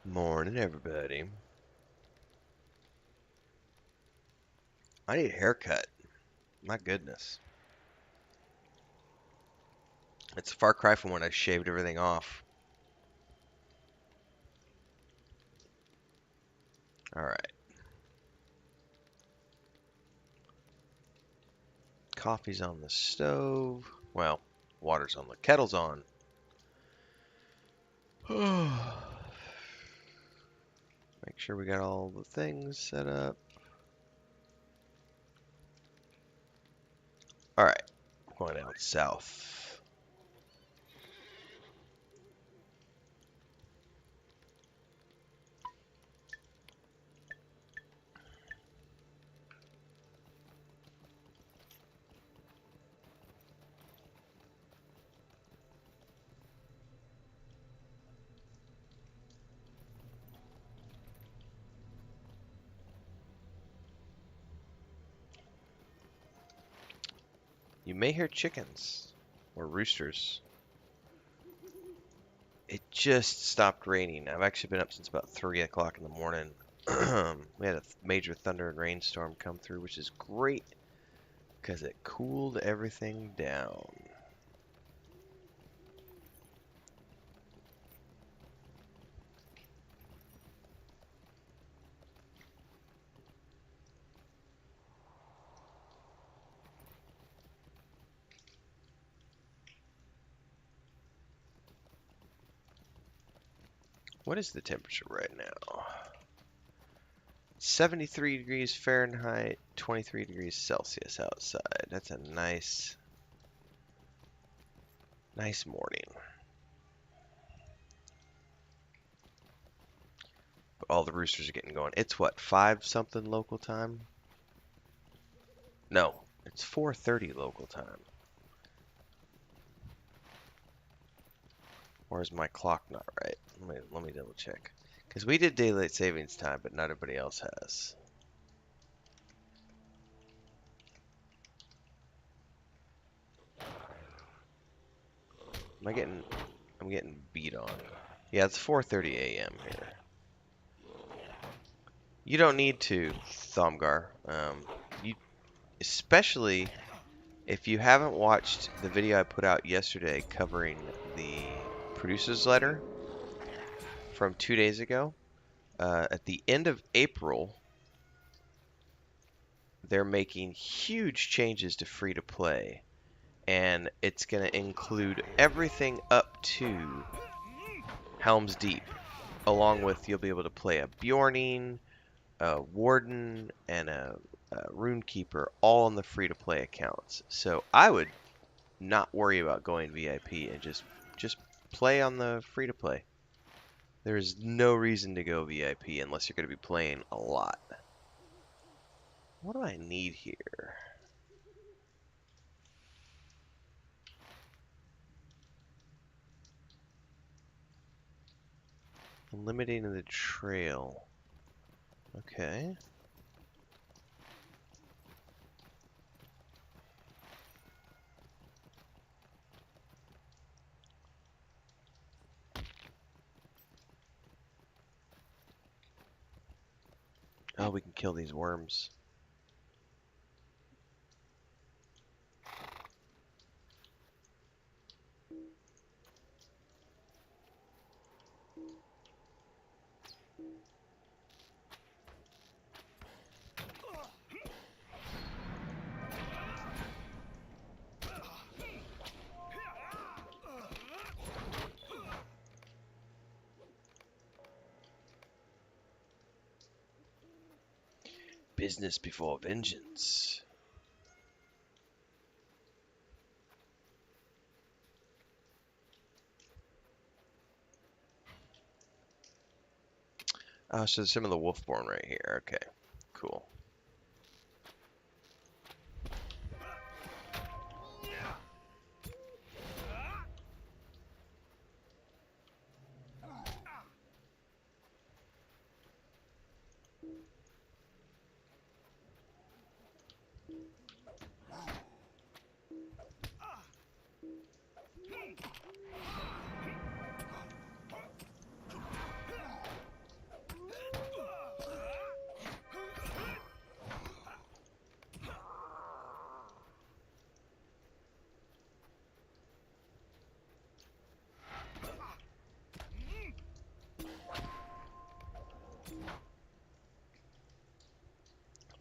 Morning, everybody. I need a haircut. My goodness. It's a far cry from when I shaved everything off. Alright. Coffee's on the stove. Well, water's on. The kettle's on. Make sure we got all the things set up. Alright. Going down south. You may hear chickens. Or roosters. It just stopped raining. I've actually been up since about 3 o'clock in the morning. We had a major thunder and rainstorm come through, which is great because it cooled everything down. What is the temperature right now? 73 degrees Fahrenheit, 23 degrees Celsius outside. That's a nice morning. But all the roosters are getting going. It's what, 5 something local time? No, it's 4:30 local time. Or is my clock not right? Let me double check. Because we did daylight savings time, but not everybody else has. I'm getting beat on. Yeah, it's 4:30 a.m. here. You don't need to, Thomgar. Especially if you haven't watched the video I put out yesterday covering the producer's letter from 2 days ago. At the end of April, they're making huge changes to free-to-play. And it's going to include everything up to Helm's Deep. Along with, you'll be able to play a Bjorning, a Warden, and a Runekeeper, all on the free-to-play accounts. So I would not worry about going VIP and just play on the free-to-play. There's no reason to go VIP unless you're going to be playing a lot. What do I need here? Eliminating the trail. Okay. Oh, we can kill these worms. Business before vengeance. Oh, so some of the Wolfborn right here. Okay, cool.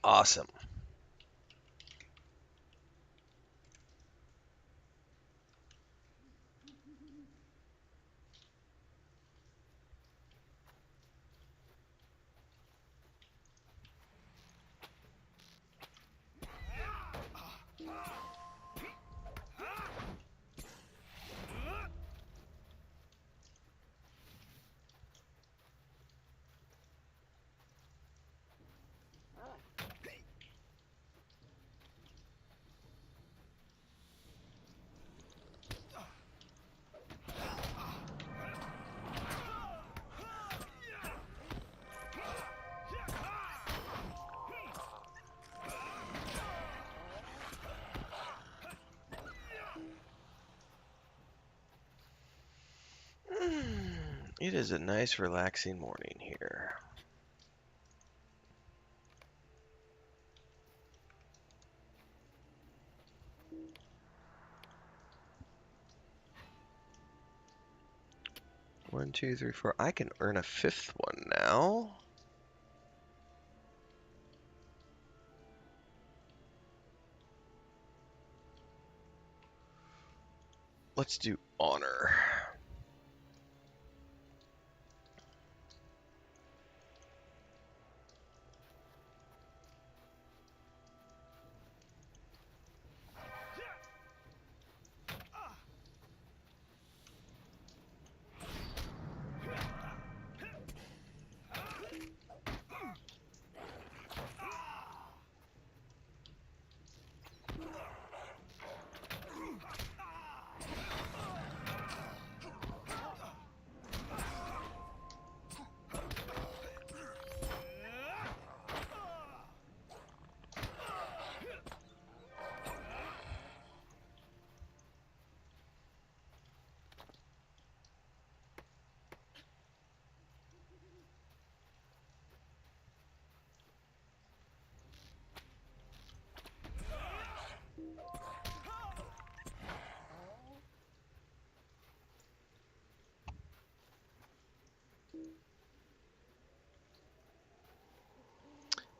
Awesome. It is a nice, relaxing morning here. One, two, three, four. I can earn a fifth one now. Let's do honor.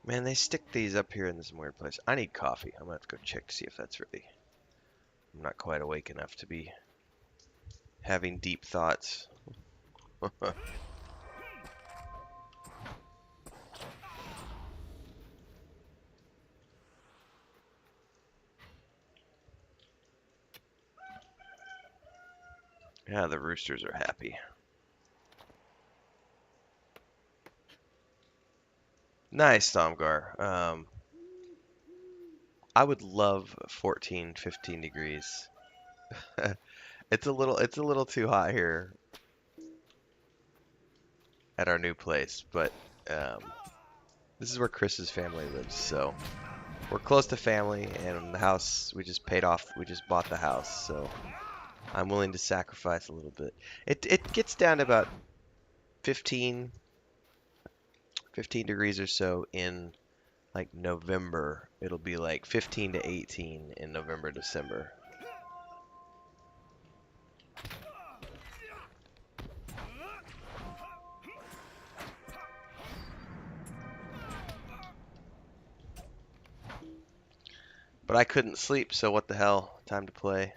Man, they stick these up here in this weird place. I need coffee. I'm gonna have to go check to see if that's really... I'm not quite awake enough to be having deep thoughts. Yeah, the roosters are happy. Nice, Thomgar. I would love 14, 15 degrees. It's a little too hot here at our new place, but um, this is where Chris's family lives, so we're close to family, and the house we just paid off. We just bought the house, so I'm willing to sacrifice a little bit. It gets down to about 15 degrees or so in like November. It'll be like 15 to 18 in November, December. But I couldn't sleep, so what the hell? Time to play.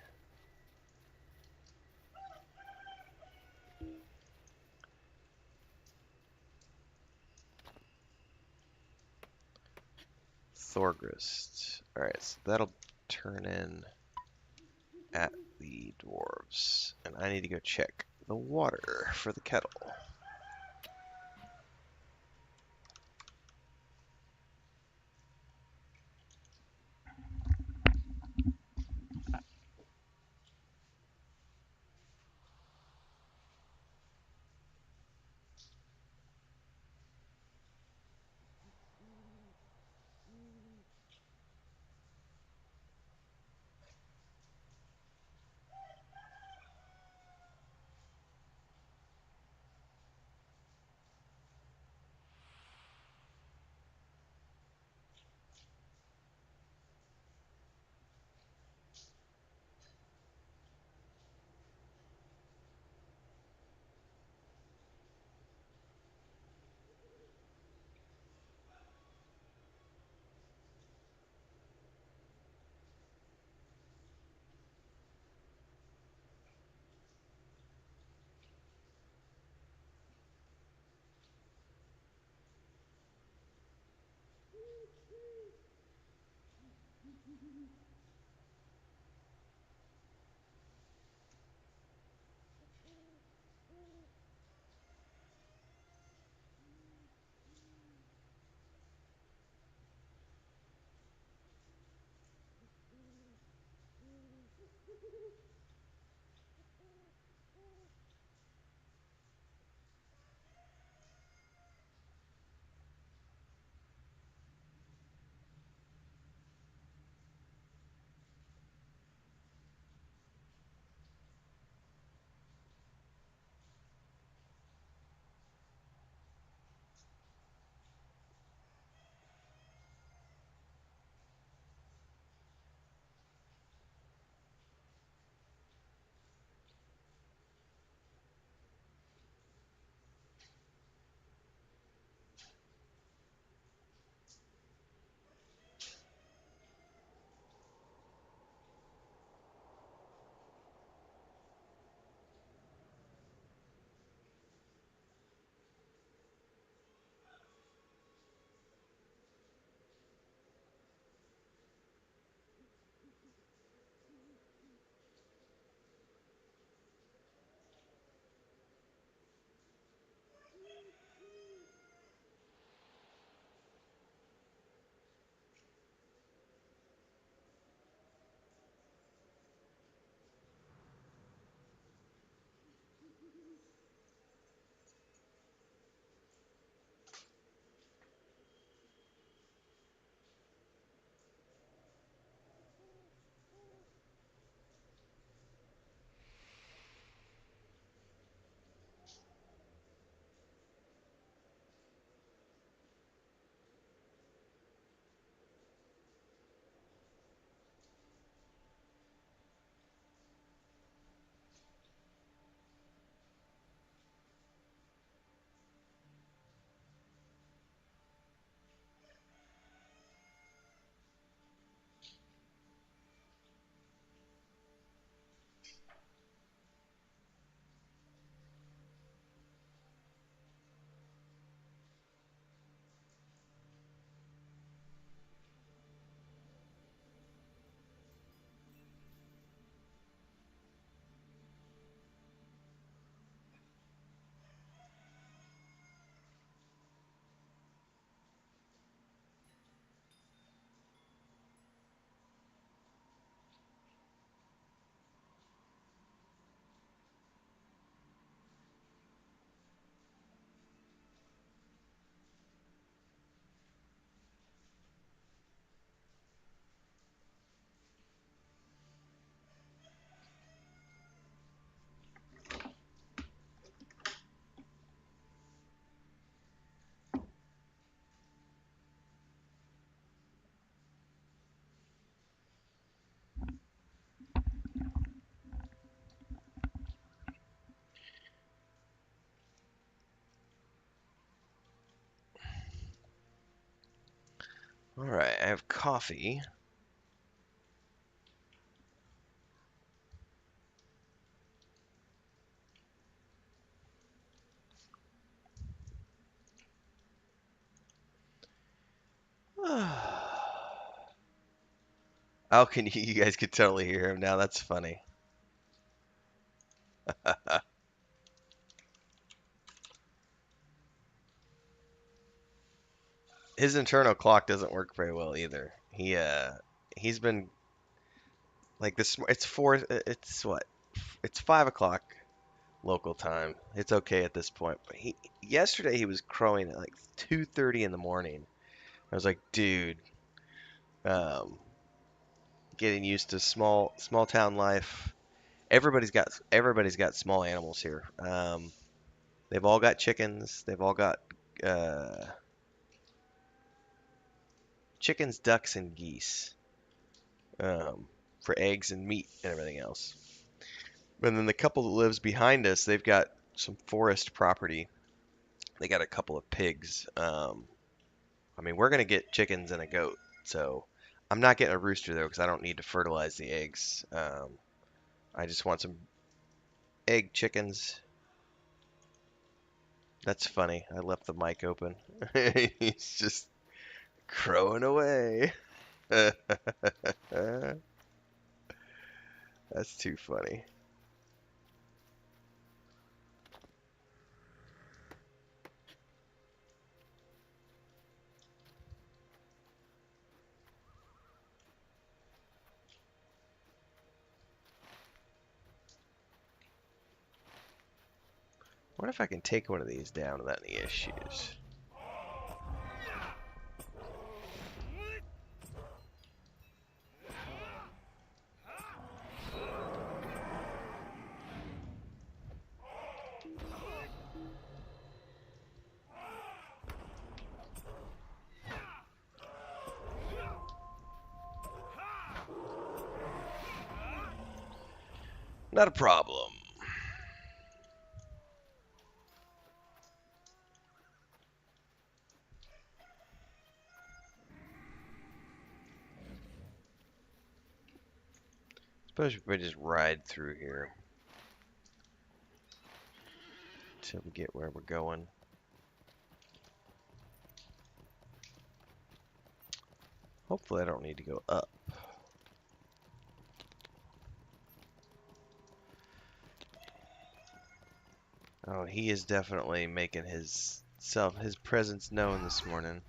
Thorgrist. Alright, so that'll turn in at the dwarves. And I need to go check the water for the kettle. All right, I have coffee. Oh, can you guys could totally hear him now. That's funny. His internal clock doesn't work very well either. He's been like this. It's four. It's what? It's 5 o'clock local time. It's okay at this point. But yesterday he was crowing at like 2:30 in the morning. I was like, dude, um, getting used to small town life. Everybody's got small animals here. They've all got chickens. They've all got uh, chickens, ducks, and geese um, for eggs and meat and everything else. And then the couple that lives behind us, they've got some forest property. They got a couple of pigs. I mean, we're gonna get chickens and a goat, so I'm not getting a rooster though because I don't need to fertilize the eggs. I just want some egg chickens. That's funny. I left the mic open. He's just crowing away. That's too funny. What if I can take one of these down without any issues? Not a problem. Suppose we just ride through here until we get where we're going. Hopefully I don't need to go up. Oh, he is definitely making his presence known this morning.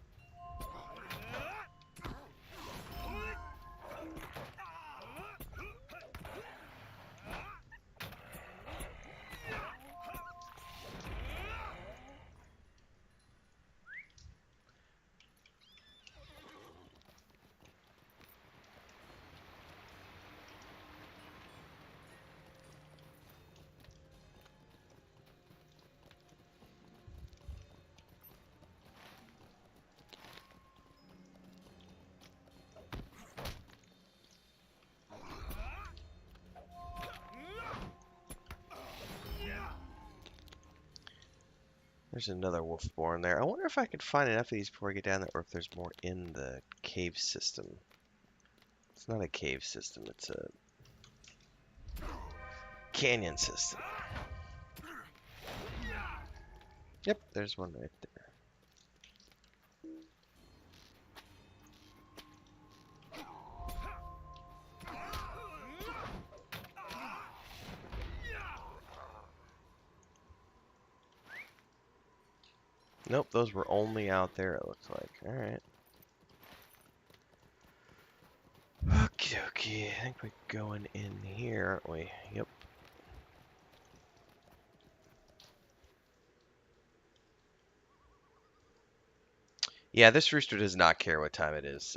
There's another wolfborn there. I wonder if I could find enough of these before I get down there, or if there's more in the cave system. It's not a cave system, it's a canyon system. Yep, there's one right there. Nope, those were only out there, it looks like. Alright. Okie dokie, I think we're going in here, aren't we? Yep. Yeah, this rooster does not care what time it is.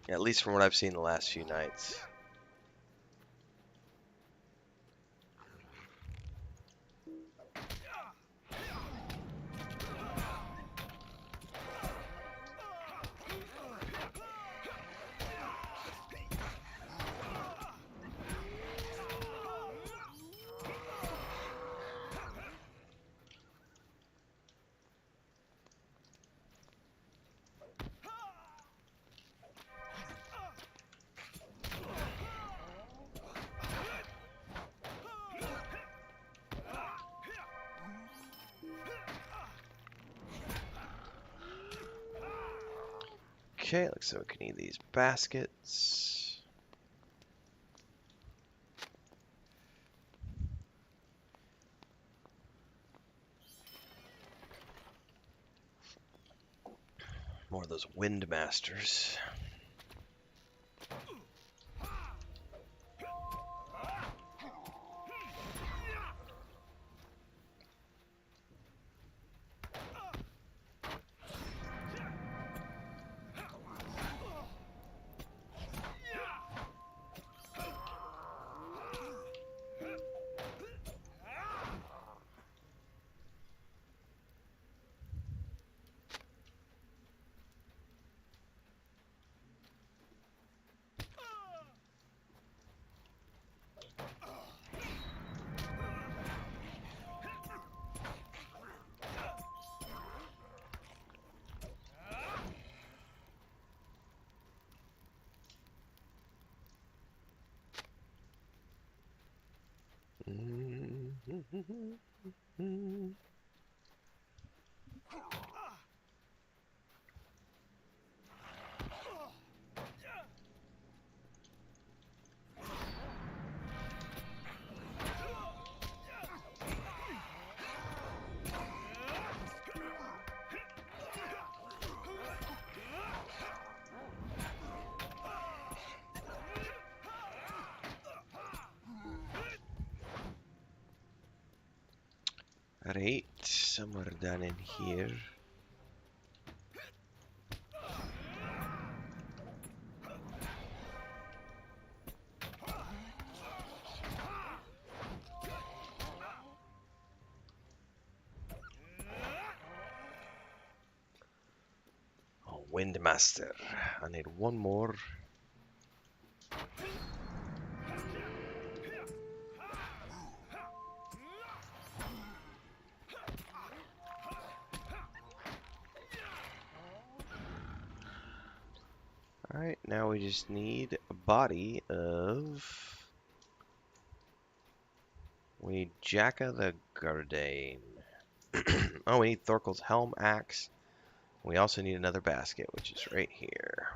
At least from what I've seen the last few nights. Okay, looks like we can eat these baskets. More of those wind masters. Right, somewhere down in here. Oh, Windmaster. I need one more. Alright, now we just need a body of... We need Jacka the Gardane. Oh, we need Thorkel's helm, axe. We also need another basket, which is right here.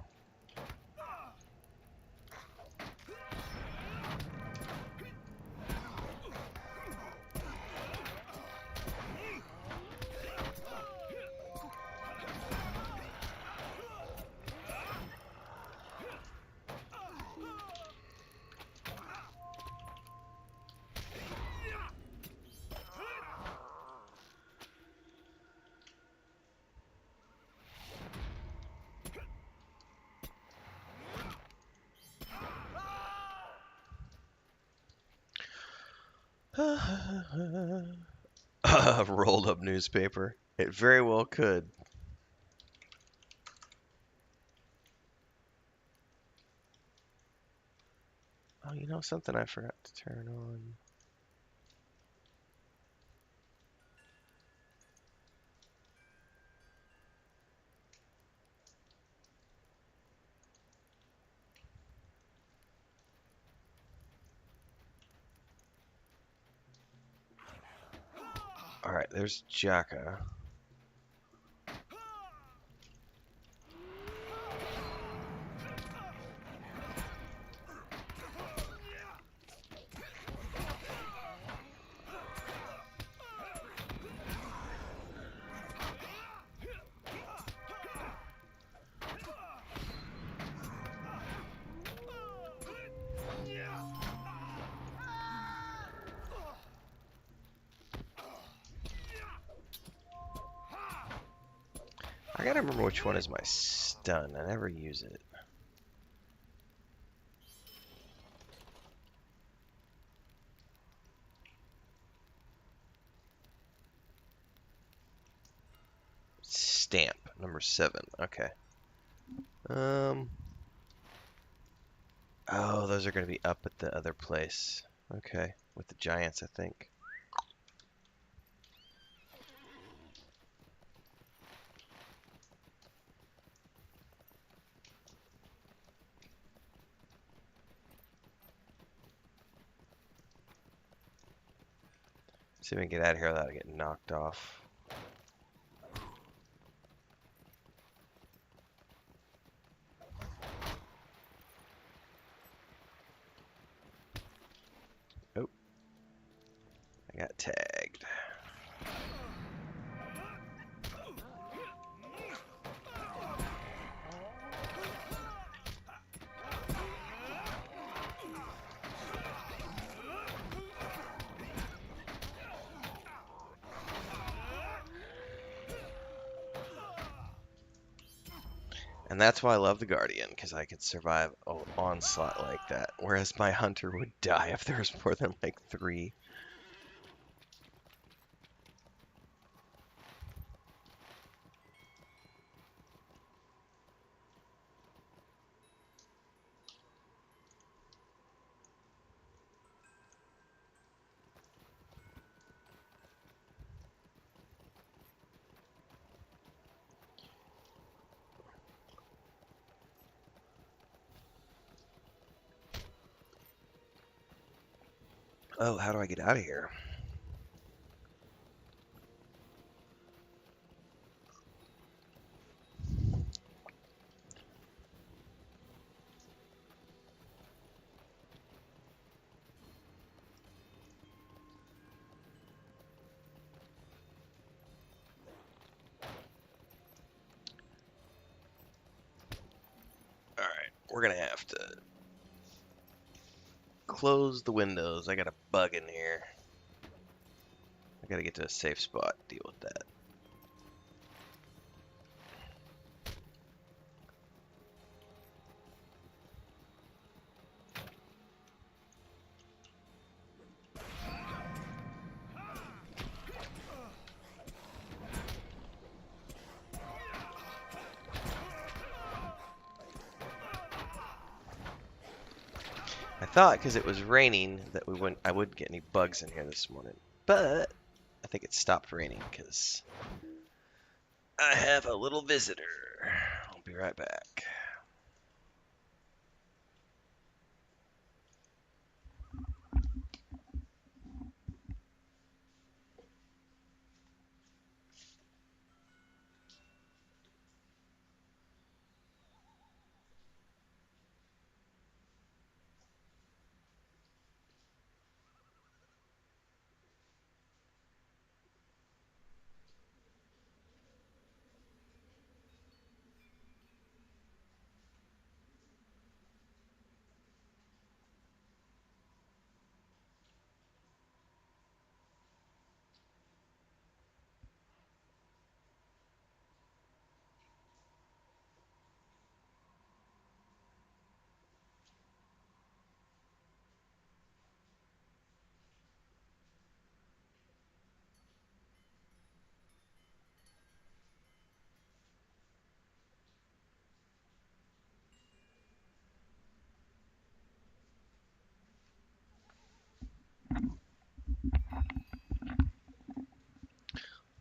Rolled up newspaper. It very well could. Oh, you know something I forgot to turn on? Alright, there's Jacka. I gotta remember which one is my stun. I never use it. Stamp, number 7. Okay. Oh, those are gonna be up at the other place. Okay, with the giants, I think. See if we can get out of here without getting knocked off. Oh, I got tagged. And that's why I love the Guardian, because I could survive an onslaught like that, whereas my Hunter would die if there was more than like 3. Oh, how do I get out of here? we're gonna have to close the windows. I got a bug in here. I gotta get to a safe spot, deal with that. I thought because it was raining that I wouldn't get any bugs in here this morning, but I think it stopped raining because I have a little visitor. I'll be right back.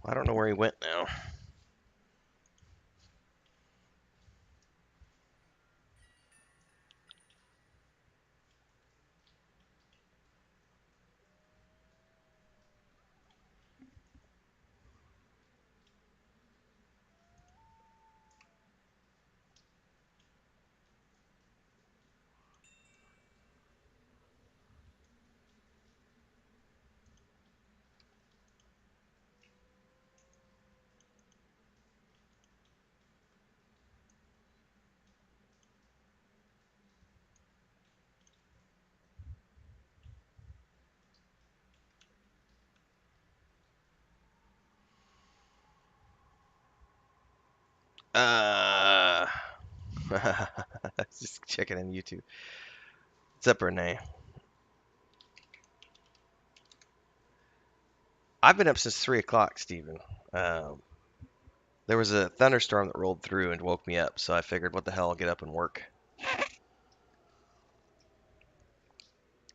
I don't know where he went now. Uh, just checking on YouTube. What's up, Renee? I've been up since 3 o'clock, Steven. Um, there was a thunderstorm that rolled through and woke me up, so I figured, what the hell, I'll get up and work.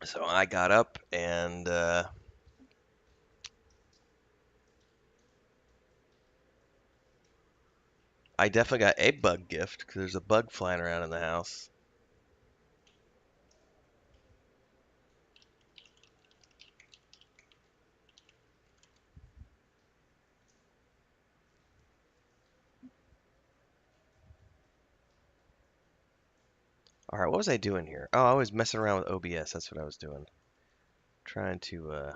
So I got up and I definitely got a bug gift because there's a bug flying around in the house. All right, what was I doing here? Oh, I was messing around with OBS. That's what I was doing. Trying to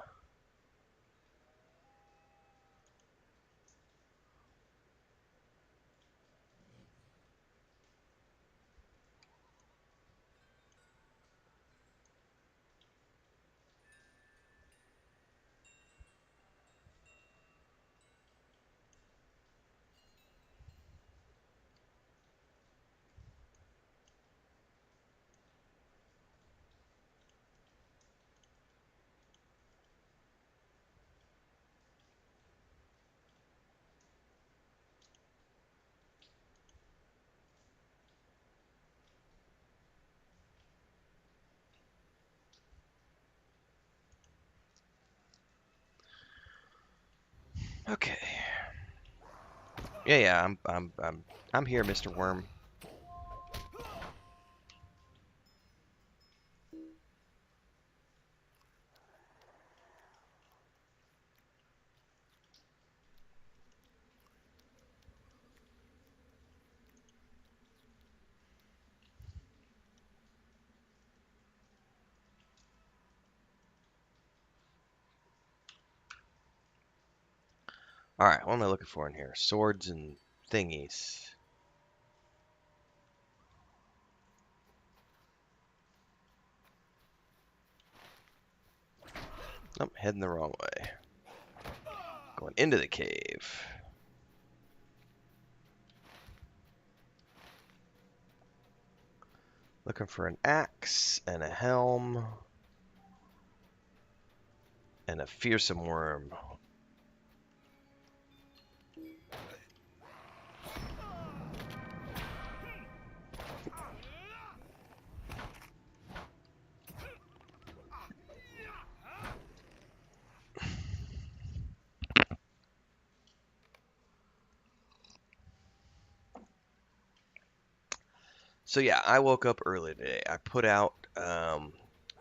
Okay. Yeah, I'm here, Mr. Worm. All right, what am I looking for in here? Swords and thingies. Oh, heading the wrong way. Going into the cave. Looking for an axe and a helm and a fearsome worm. So yeah, I woke up early today. I put out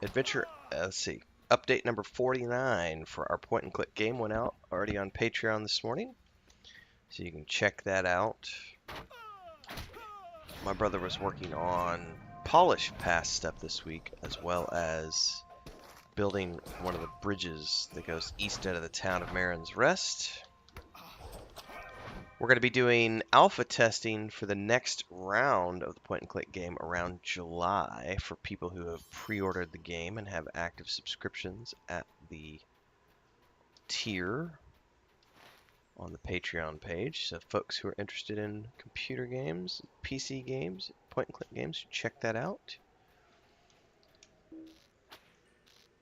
adventure. Let's see, update number 49 for our point and click game went out already on Patreon this morning, so you can check that out. My brother was working on polish pass stuff this week, as well as building one of the bridges that goes east out of the town of Marin's Rest. We're going to be doing alpha testing for the next round of the point and click game around July for people who have pre-ordered the game and have active subscriptions at the tier on the Patreon page. So folks who are interested in computer games, PC games, point and click games, check that out.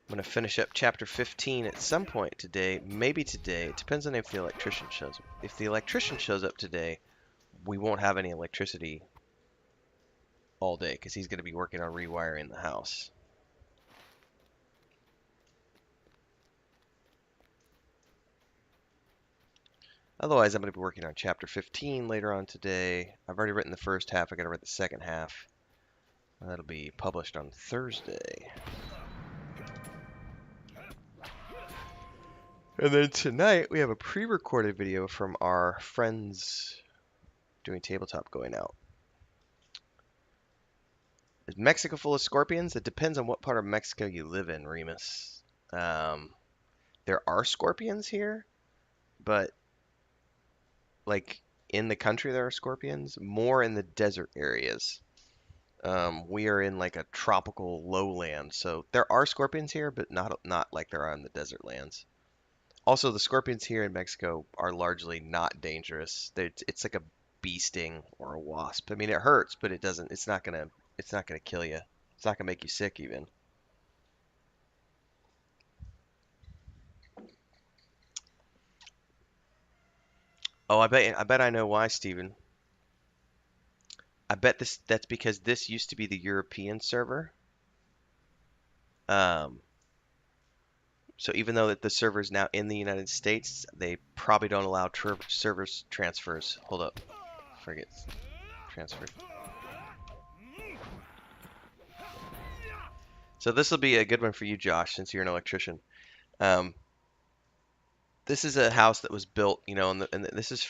I'm going to finish up chapter 15 at some point today, maybe today. It depends on if the electrician shows up. If the electrician shows up today, we won't have any electricity all day because he's going to be working on rewiring the house. Otherwise, I'm going to be working on chapter 15 later on today. I've already written the first half. I got to write the second half. That'll be published on Thursday. And then tonight, we have a pre-recorded video from our friends doing tabletop going out. Is Mexico full of scorpions? It depends on what part of Mexico you live in, Remus. There are scorpions here, but like in the country there are scorpions, more in the desert areas. We are in like a tropical lowland, so there are scorpions here, but not like there are in the desert lands. Also, the scorpions here in Mexico are largely not dangerous. It's like a bee sting or a wasp. I mean, it hurts, but it doesn't. It's not gonna kill you. It's not gonna make you sick even. Oh, I bet I know why, Steven. I bet that's because this used to be the European server. Um, so even though that the server is now in the United States, they probably don't allow servers transfers. Hold up, forget transfer. So this will be a good one for you, Josh, since you're an electrician. Um, this is a house that was built, and this is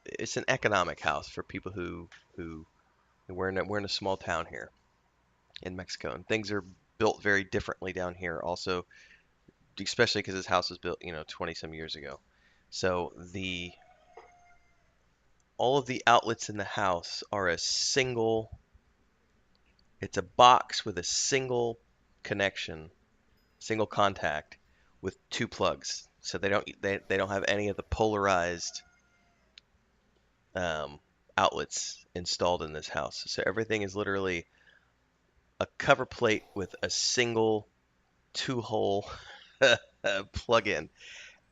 it's an economic house for people who we're in a small town here in Mexico, and things are built very differently down here. Also, especially because this house was built, 20 some years ago. So all of the outlets in the house are it's a box with a single connection, single contact with two plugs. So they don't have any of the polarized outlets installed in this house. So everything is literally a cover plate with a single two-hole plug-in.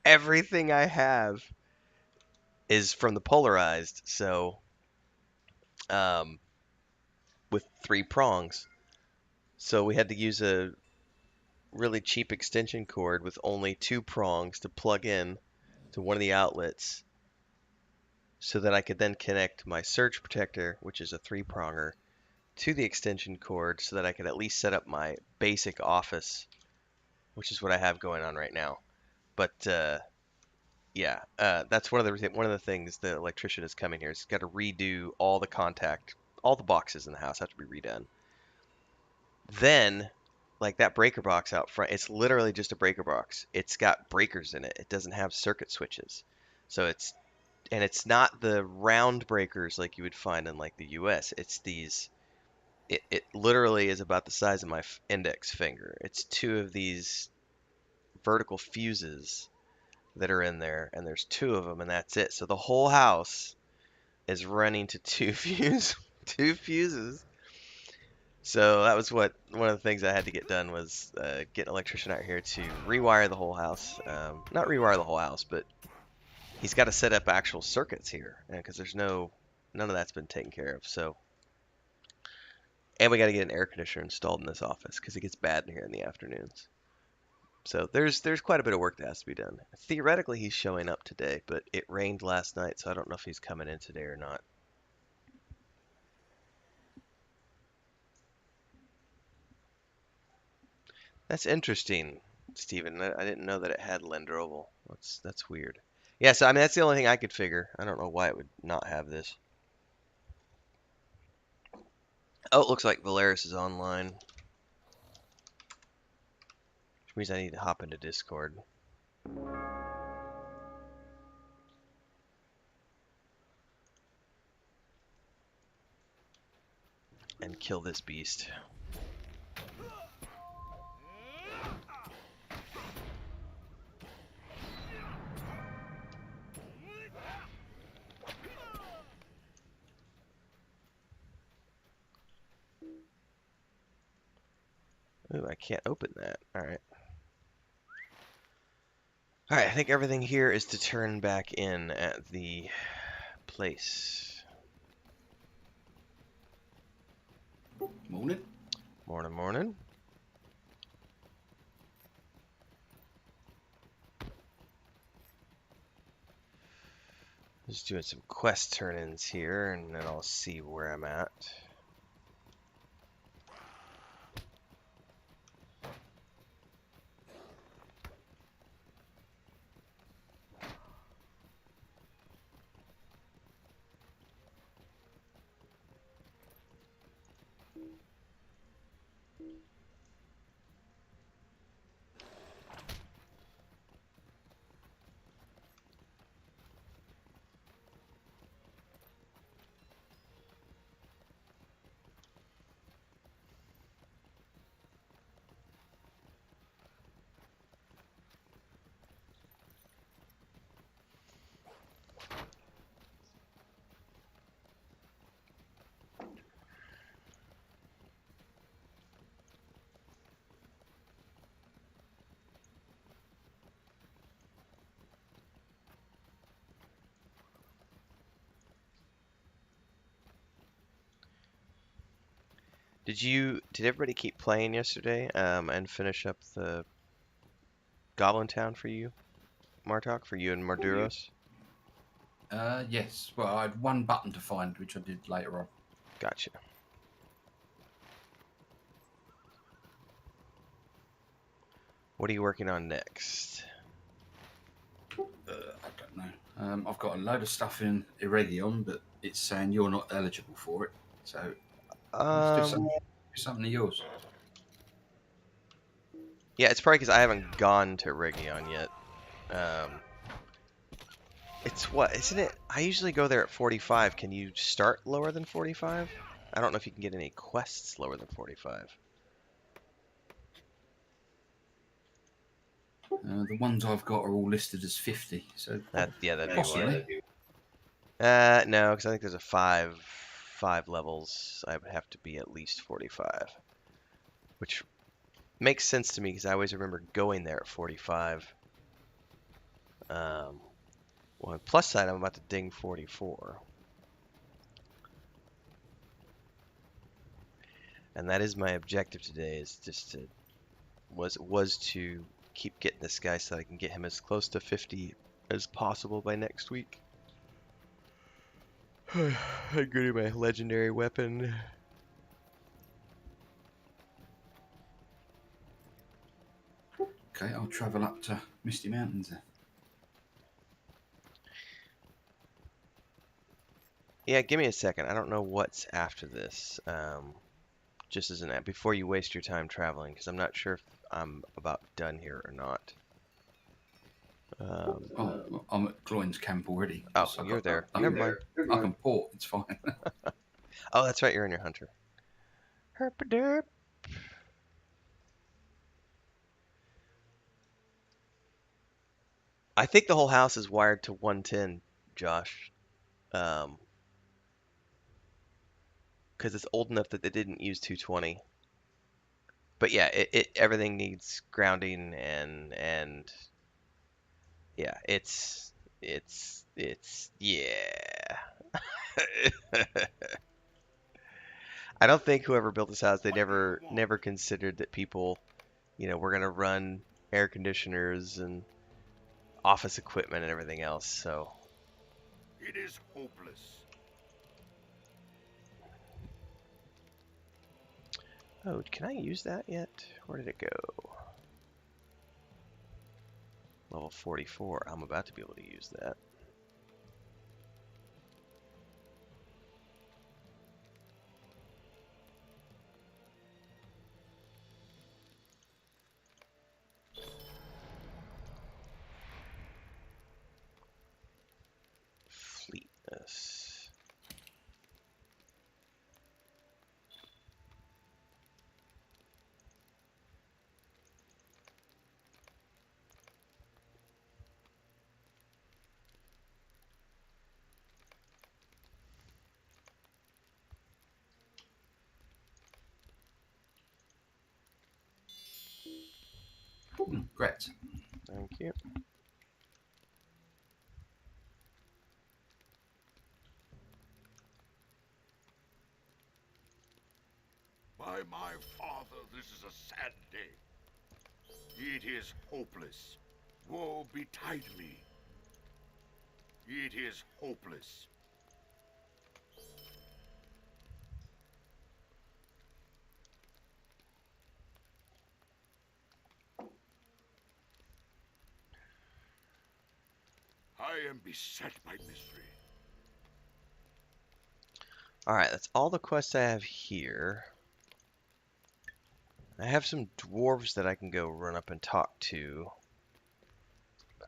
Everything I have is from the polarized, so um, with three prongs. So we had to use a really cheap extension cord with only two prongs to plug in to one of the outlets so that I could then connect my surge protector, which is a three-pronger, to the extension cord so that I could at least set up my basic office, which is what I have going on right now. But yeah, that's one of the things the electrician is coming here. He's got to redo all the boxes in the house have to be redone. Then, like that breaker box out front, it's literally just a breaker box. It's got breakers in it. It doesn't have circuit switches. So it's not the round breakers like you would find in like the US. It's these it literally is about the size of my index finger. It's two of these vertical fuses that are in there, and there's 2 of them, and that's it. So the whole house is running to 2 2 fuses. So that was one of the things I had to get done was get an electrician out here to rewire the whole house. Not rewire the whole house, but he's got to set up actual circuits here because there's none of that's been taken care of. So, and we got to get an air conditioner installed in this office because it gets bad in here in the afternoons. So there's quite a bit of work that has to be done. Theoretically, he's showing up today, but it rained last night, so I don't know if he's coming in today or not. That's interesting, Steven. I didn't know that it had Lendroval. That's weird. Yeah, so I mean that's the only thing I could figure. I don't know why it would not have this. Oh, it looks like Valeris is online, which means I need to hop into Discord. And kill this beast. Ooh, I can't open that. Alright. Alright, I think everything here is to turn back in at the place. Morning. Morning, morning. Just doing some quest turn-ins here, and then I'll see where I'm at. Did everybody keep playing yesterday and finish up the Goblin Town for you, Martok, for you and Marduros? Yes. Well, I had one button to find, which I did later on. Gotcha. What are you working on next? I don't know. I've got a load of stuff in Iridion, but it's saying you're not eligible for it. So let's do something of yours. Yeah, it's probably because I haven't gone to Region yet. It's what, isn't it? I usually go there at 45. Can you start lower than 45? I don't know if you can get any quests lower than 45. The ones I've got are all listed as 50. So That'd be possibly. why. No, because I think there's a five levels. I would have to be at least 45, which makes sense to me because I always remember going there at 45. Well, on the plus side, I'm about to ding 44. And that is my objective today, is just to was to keep getting this guy so I can get him as close to 50 as possible by next week. I go to my legendary weapon. Okay, I'll travel up to Misty Mountains then. Yeah, give me a second. I don't know what's after this. Just as an app, before you waste your time traveling, because I'm not sure if I'm about done here or not. I'm at Gloin's camp already. Oh, you're there. Never mind. I can port. It's fine. Oh, that's right. You're in your hunter. Herpaderp. I think the whole house is wired to 110, Josh. Because it's old enough that they didn't use 220. But yeah, everything needs grounding and yeah, it's yeah. I don't think whoever built this house, they never considered that people, were gonna run air conditioners and office equipment and everything else. So, It is hopeless. oh, can I use that yet? Where did it go? Level 44. I'm about to be able to use that. Fleetness. Great. Thank you. By my father, this is a sad day. It is hopeless. Woe betide me. It is hopeless. I am beset by mystery. Alright, that's all the quests I have here. I have some dwarves that I can go run up and talk to.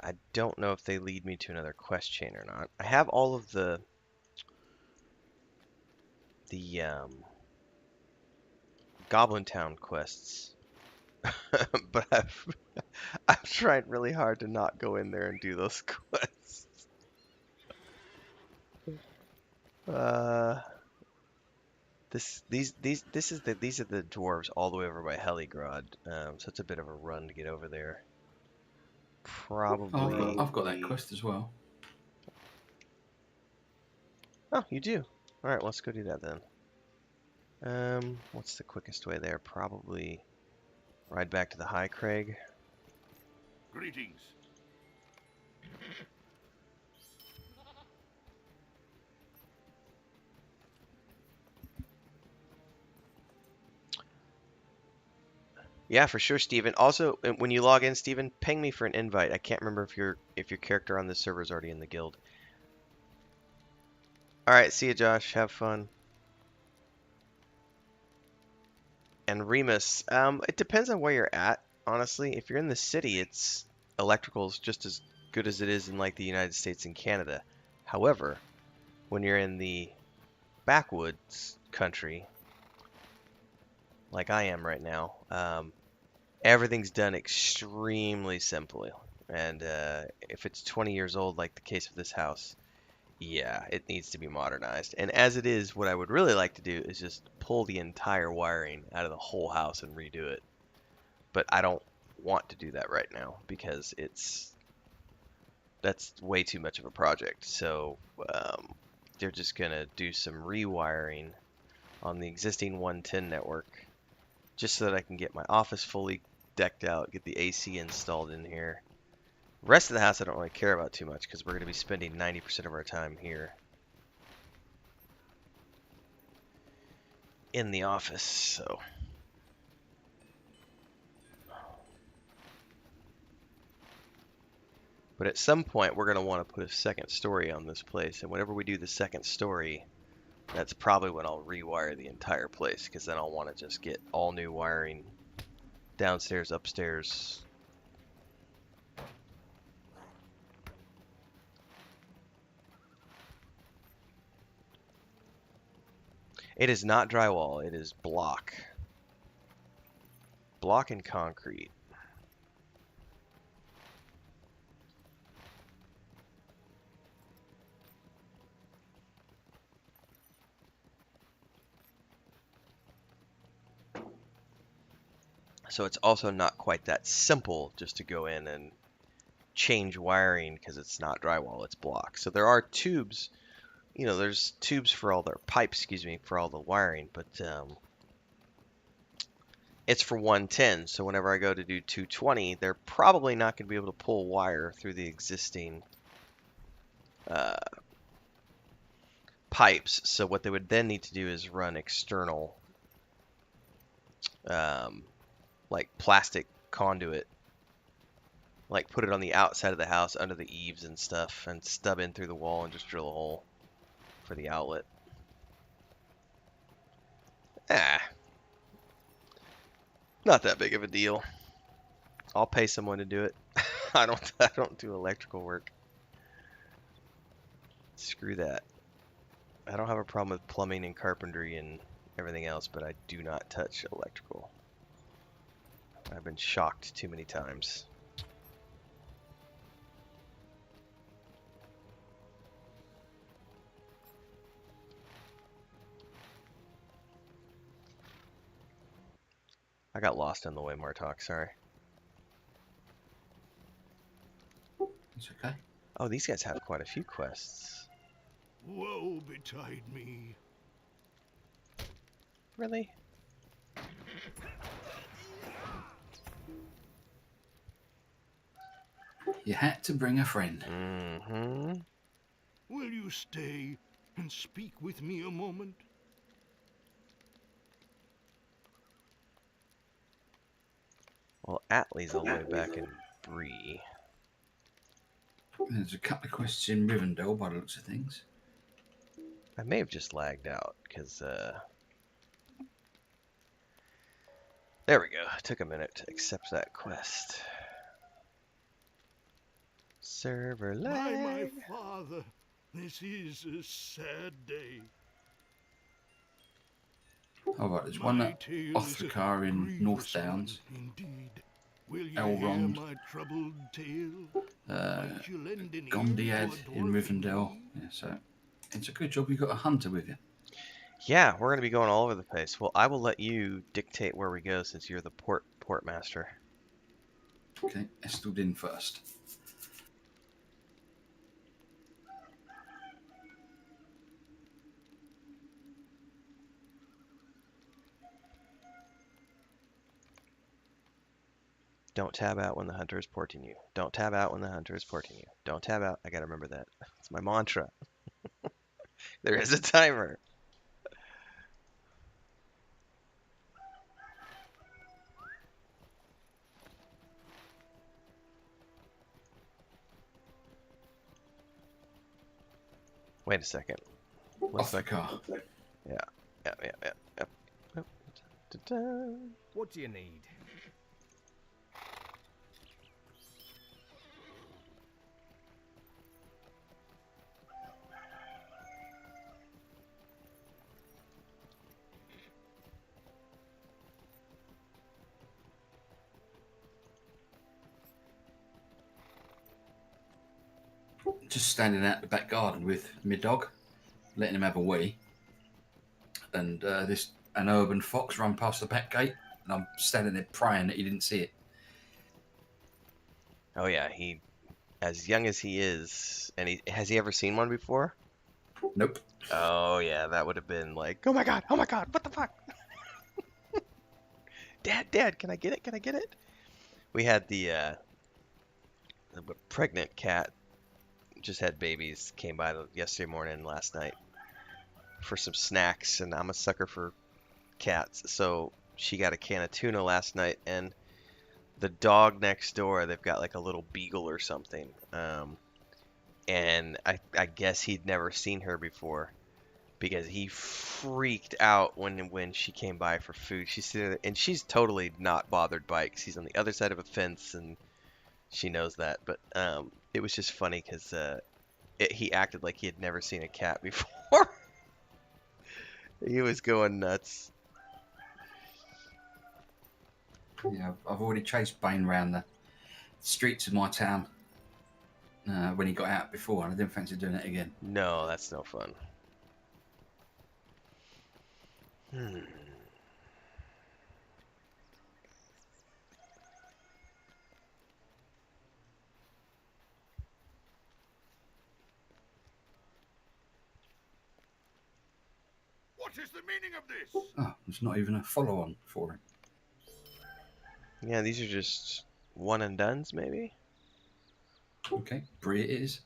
I don't know if they lead me to another quest chain or not. I have all of the Goblin Town quests, but I've tried really hard to not go in there and do those quests. These are the dwarves all the way over by Heligrod, so it's a bit of a run to get over there. Probably. I've got that quest as well. Oh, you do. All right, well, let's go do that then. What's the quickest way there? Probably ride back to the High Craig. Greetings. Yeah, for sure, Steven. Also, when you log in, Steven, ping me for an invite. I can't remember if your character on this server is already in the guild. All right, see you, Josh. Have fun. And Remus, it depends on where you're at. Honestly, if you're in the city, it's electrical is just as good as it is in like the United States and Canada. However, when you're in the backwoods country, like I am right now, everything's done extremely simply. And if it's 20 years old, like the case of this house, yeah, it needs to be modernized. And as it is, what I would really like to do is just pull the entire wiring out of the whole house and redo it. But I don't want to do that right now because that's way too much of a project. So they're just gonna do some rewiring on the existing 110 network just so that I can get my office fully decked out, get the AC installed in here. The rest of the house I don't really care about too much because we're going to be spending 90% of our time here in the office, so. But at some point we're going to want to put a second story on this place, and whenever we do the second story, that's probably when I'll rewire the entire place because then I'll want to just get all new wiring downstairs, upstairs. It is not drywall, it is block. Block and concrete. So it's also not quite that simple just to go in and change wiring because it's not drywall, it's block. So there are tubes, you know, there's tubes for all their pipes, excuse me, for all the wiring, but it's for 110. So whenever I go to do 220, they're probably not going to be able to pull wire through the existing pipes. So what they would then need to do is run external, like plastic conduit, like put it on the outside of the house under the eaves and stuff, and stub in through the wall and just drill a hole for the outlet. Not that big of a deal. I'll pay someone to do it. I don't do electrical work. Screw that. I don't have a problem with plumbing and carpentry and everything else, but I do not touch electrical. I've been shocked too many times. I got lost on the way, Martok, sorry. It's okay. Oh, these guys have quite a few quests. Woe betide me. Really? You had to bring a friend. Mm-hmm. Will you stay and speak with me a moment? Well, Atlee's all the way back in Bree. There's a couple of quests in Rivendell by the looks of things. I may have just lagged out, because, there we go. It took a minute to accept that quest. Server lag. By my father, this is a sad day. Oh, right, there's one My at tale off is the a car in grievous North Downs. one Indeed. Will you Elrond. hear my troubled tale? Might you lend an ear Gondiad to a in dwarf Rivendell. me? Yeah, so it's a good job you got a hunter with you. Yeah, we're going to be going all over the place. Well, I will let you dictate where we go since you're the port master. Okay, Estaldin first. Don't tab out when the hunter is porting you. Don't tab out when the hunter is porting you. Don't tab out. I got to remember that. It's my mantra. There is a timer. Wait a second. Off the car. Yeah. Da-da. What do you need? Just standing out the back garden with my dog, letting him have a wee. And an urban fox run past the back gate, and I'm standing there praying that he didn't see it. Oh yeah, he, as young as he is, and has he ever seen one before? Nope. Oh yeah, that would have been like, oh my god, what the fuck? Dad, can I get it? Can I get it? We had the pregnant cat, just had babies, came by yesterday morning and last night for some snacks, and I'm a sucker for cats, so she got a can of tuna last night, and the dog next door, they've got like a little beagle or something, and I guess he'd never seen her before because he freaked out when she came by for food. She's sitting there, and she's totally not bothered by it 'cause he's on the other side of a fence, and she knows that, but it was just funny because he acted like he had never seen a cat before. He was going nuts. Yeah, I've already chased Bane around the streets of my town when he got out before, and I didn't fancy doing it again. No, that's no fun. What is the meaning of this? Oh, there's not even a follow-on for him. Yeah, these are just one and dones, maybe? Okay, Brie it is.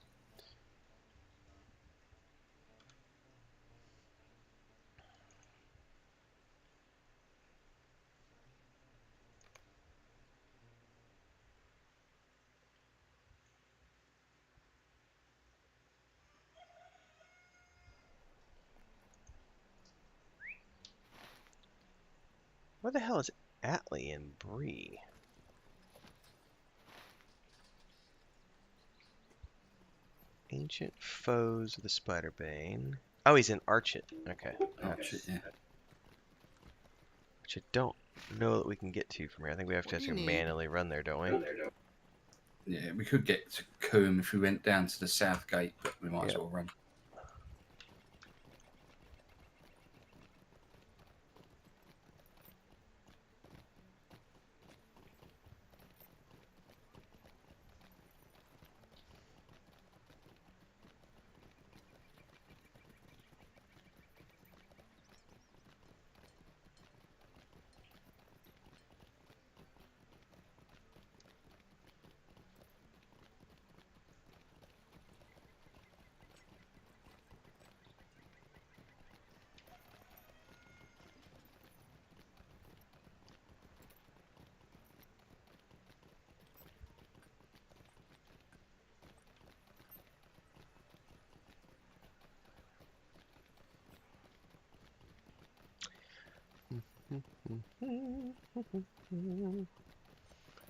Where the hell is Atlee and Bree? Ancient foes of the Spiderbane. Oh, he's in Archit. Okay. Archer, yeah. Which I don't know that we can get to from here. I think we have to actually manually run there, don't we? Yeah, we could get to Coombe if we went down to the south gate, but we might as Yeah. well run.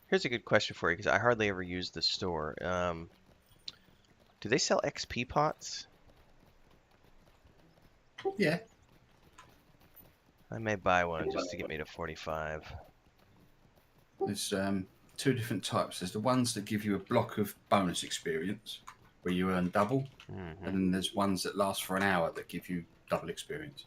Here's a good question for you, because I hardly ever use the store. Do they sell XP pots? Yeah. I may buy one just to get me to 45. There's two different types. There's the ones that give you a block of bonus experience, where you earn double, and then there's ones that last for an hour that give you double experience.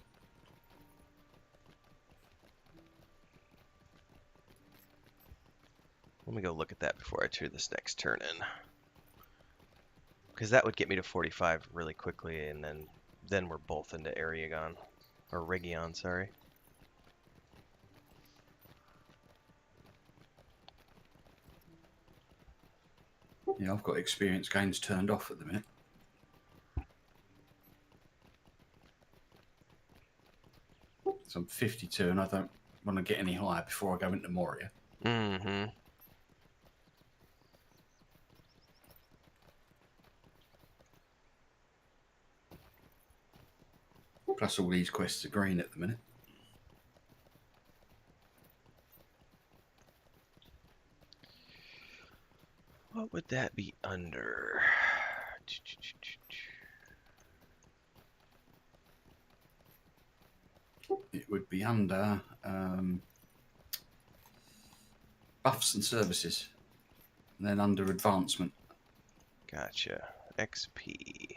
Let me go look at that before I turn this next turn in. Because that would get me to 45 really quickly, and then we're both into Aragon. Or Region, sorry. Yeah, I've got experience gains turned off at the minute. So I'm 52 and I don't want to get any higher before I go into Moria. Mm-hmm. Plus all these quests are green at the minute. What would that be under? It would be under buffs and services, and then under advancement. Gotcha. XP.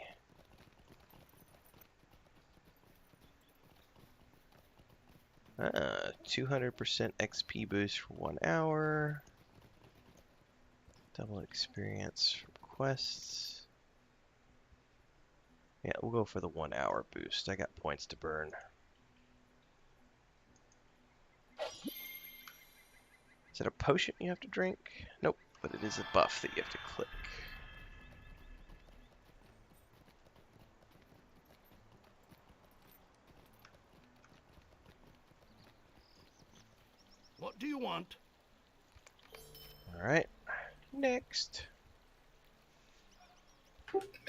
Ah, 200% XP boost for 1 hour. Double experience from quests. Yeah, we'll go for the 1 hour boost. I got points to burn. Is it a potion you have to drink? Nope, but it is a buff that you have to click. What do you want? Alright, next.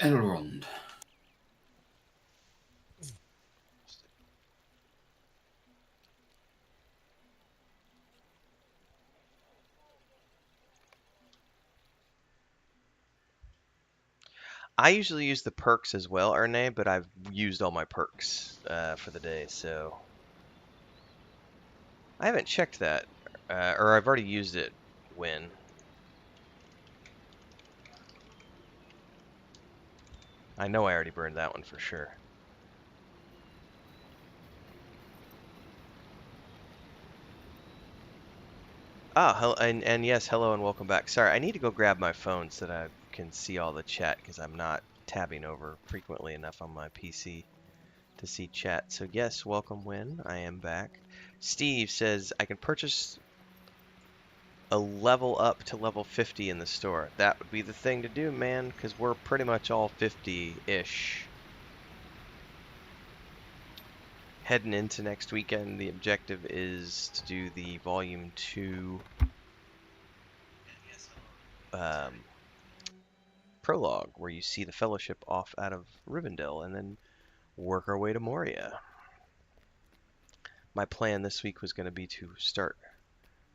Elrond. I usually use the perks as well, Erne, but I've used all my perks for the day, so... I haven't checked that, or I've already used it when. I know I already burned that one for sure. Ah, and yes, hello and welcome back. Sorry, I need to go grab my phone so that I can see all the chat because I'm not tabbing over frequently enough on my PC. to see chat. So yes, welcome Win. I am back. Steve says I can purchase a level up to level 50 in the store. That would be the thing to do, man, because we're pretty much all 50-ish. Heading into next weekend, the objective is to do the Volume 2 prologue, where you see the Fellowship off out of Rivendell, and then work our way to Moria. My plan this week was going to be to start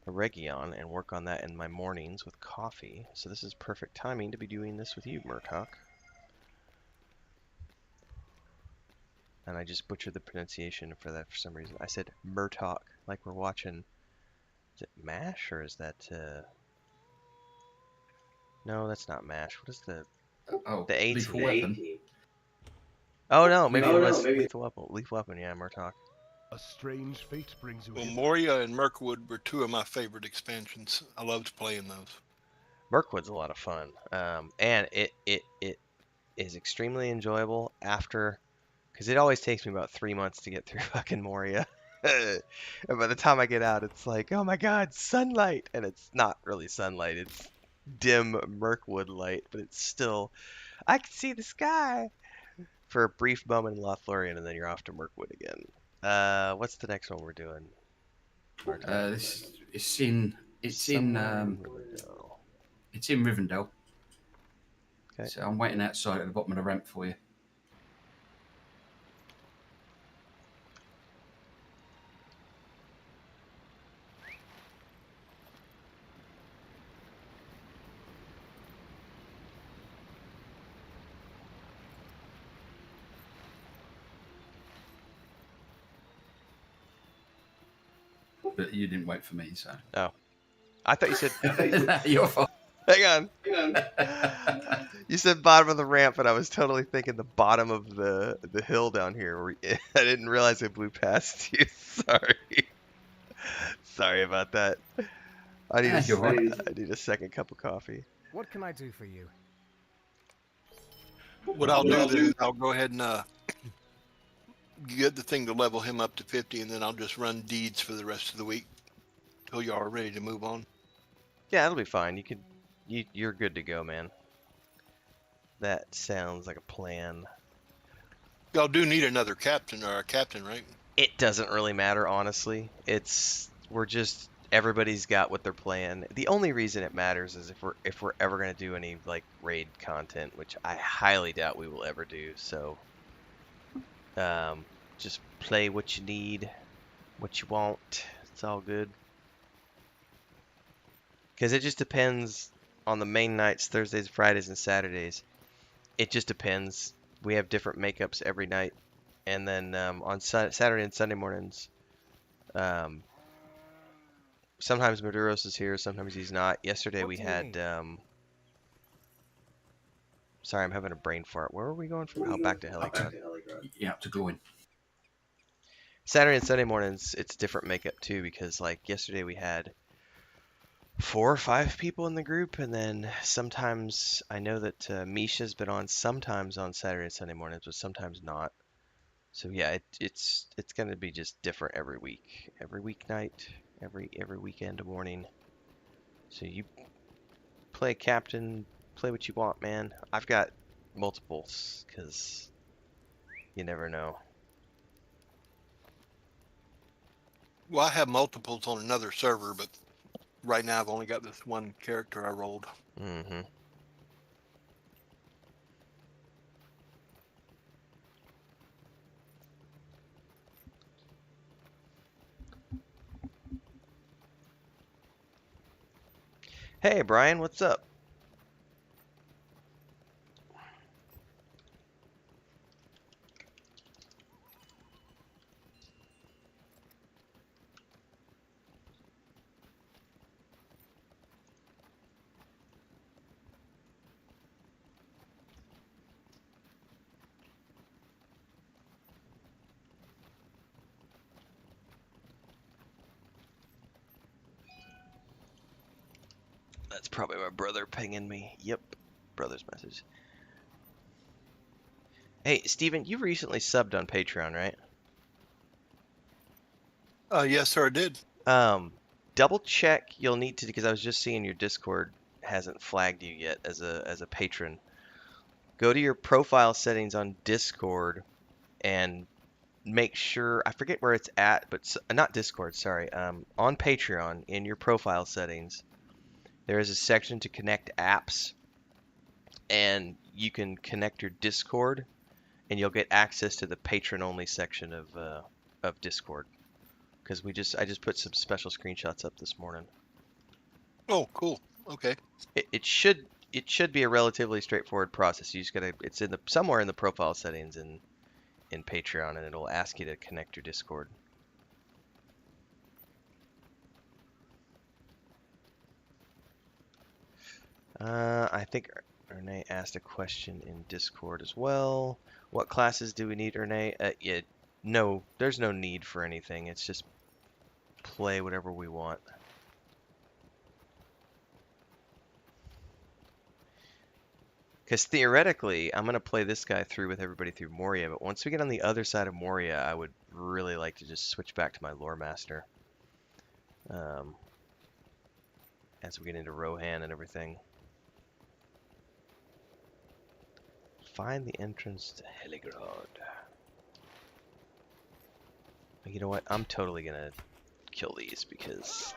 a Region and work on that in my mornings with coffee. So this is perfect timing to be doing this with you, Murkoch. And I just butchered the pronunciation for that for some reason. I said Murtoch, like we're watching. Is it MASH or is that? No, that's not MASH. What is the A Lethal team? Weapon. Oh no, maybe Lethal it was Weapon. Lethal Weapon. Yeah, Murtoch. A strange fate brings you Well, hither. Moria and Mirkwood were two of my favorite expansions. I loved playing those. Mirkwood's a lot of fun, and it is extremely enjoyable after, because it always takes me about 3 months to get through fucking Moria. And by the time I get out, it's like, oh my god, sunlight! And it's not really sunlight, it's dim Mirkwood light, but it's still, I can see the sky! For a brief moment in Lothlorien, and then you're off to Mirkwood again. What's the next one we're doing? It's in Rivendell. It's in Rivendell. Okay. So I'm waiting outside at the bottom of the ramp for you. But you didn't wait for me, so. Oh. I thought you said... Your fault. Hang on. You said bottom of the ramp, but I was totally thinking the bottom of the hill down here. Where I didn't realize it blew past you. Sorry. Sorry about that. I need a second cup of coffee. What can I do for you? What I'll do is I'll go ahead and get the thing to level him up to 50, and then I'll just run deeds for the rest of the week till y'all are ready to move on. Yeah, it'll be fine. You're good to go, man. That sounds like a plan. Y'all do need another captain or a captain, right? It doesn't really matter, honestly. Everybody's got what they're playing. The only reason it matters is if we're ever gonna do any like raid content, which I highly doubt we will ever do. So, just play what you need, what you want. It's all good. Because it just depends on the main nights, Thursdays, Fridays, and Saturdays. It just depends. We have different makeups every night. And then on Saturday and Sunday mornings, sometimes Maduros is here, sometimes he's not. Yesterday we had... sorry, I'm having a brain fart. Where were we going from? Oh, back to Helicon. Yeah, to go in. Saturday and Sunday mornings, it's different makeup too, because like yesterday we had 4 or 5 people in the group, and then sometimes I know that Misha's been on sometimes on Saturday and Sunday mornings, but sometimes not. So yeah, it's gonna be just different every week, every weeknight, every weekend morning. So you play captain, play what you want, man. I've got multiples because you never know. Well, I have multiples on another server, but right now I've only got this one character I rolled. Mm-hmm. Hey, Brian, what's up? That's probably my brother pinging me. Yep, brother's message. Hey, Steven, you recently subbed on Patreon, right? Yes, sir, I did. Double check. You'll need to, because I was just seeing your Discord hasn't flagged you yet as a patron. Go to your profile settings on Discord and make sure, I forget where it's at, but not Discord, sorry. On Patreon, in your profile settings, there is a section to connect apps, and you can connect your Discord, and you'll get access to the patron only section of Discord. Because I just put some special screenshots up this morning. Oh, cool. Okay. It should be a relatively straightforward process. You just gotta, it's in the somewhere in the profile settings in Patreon, and it'll ask you to connect your Discord. I think Renee asked a question in Discord as well. What classes do we need, Renee? Yeah, no, there's no need for anything. It's just play whatever we want. Because theoretically, I'm going to play this guy through with everybody through Moria, but once we get on the other side of Moria, I would really like to just switch back to my lore master. As we get into Rohan and everything. Find the entrance to Heligrod. You know what? I'm totally going to kill these because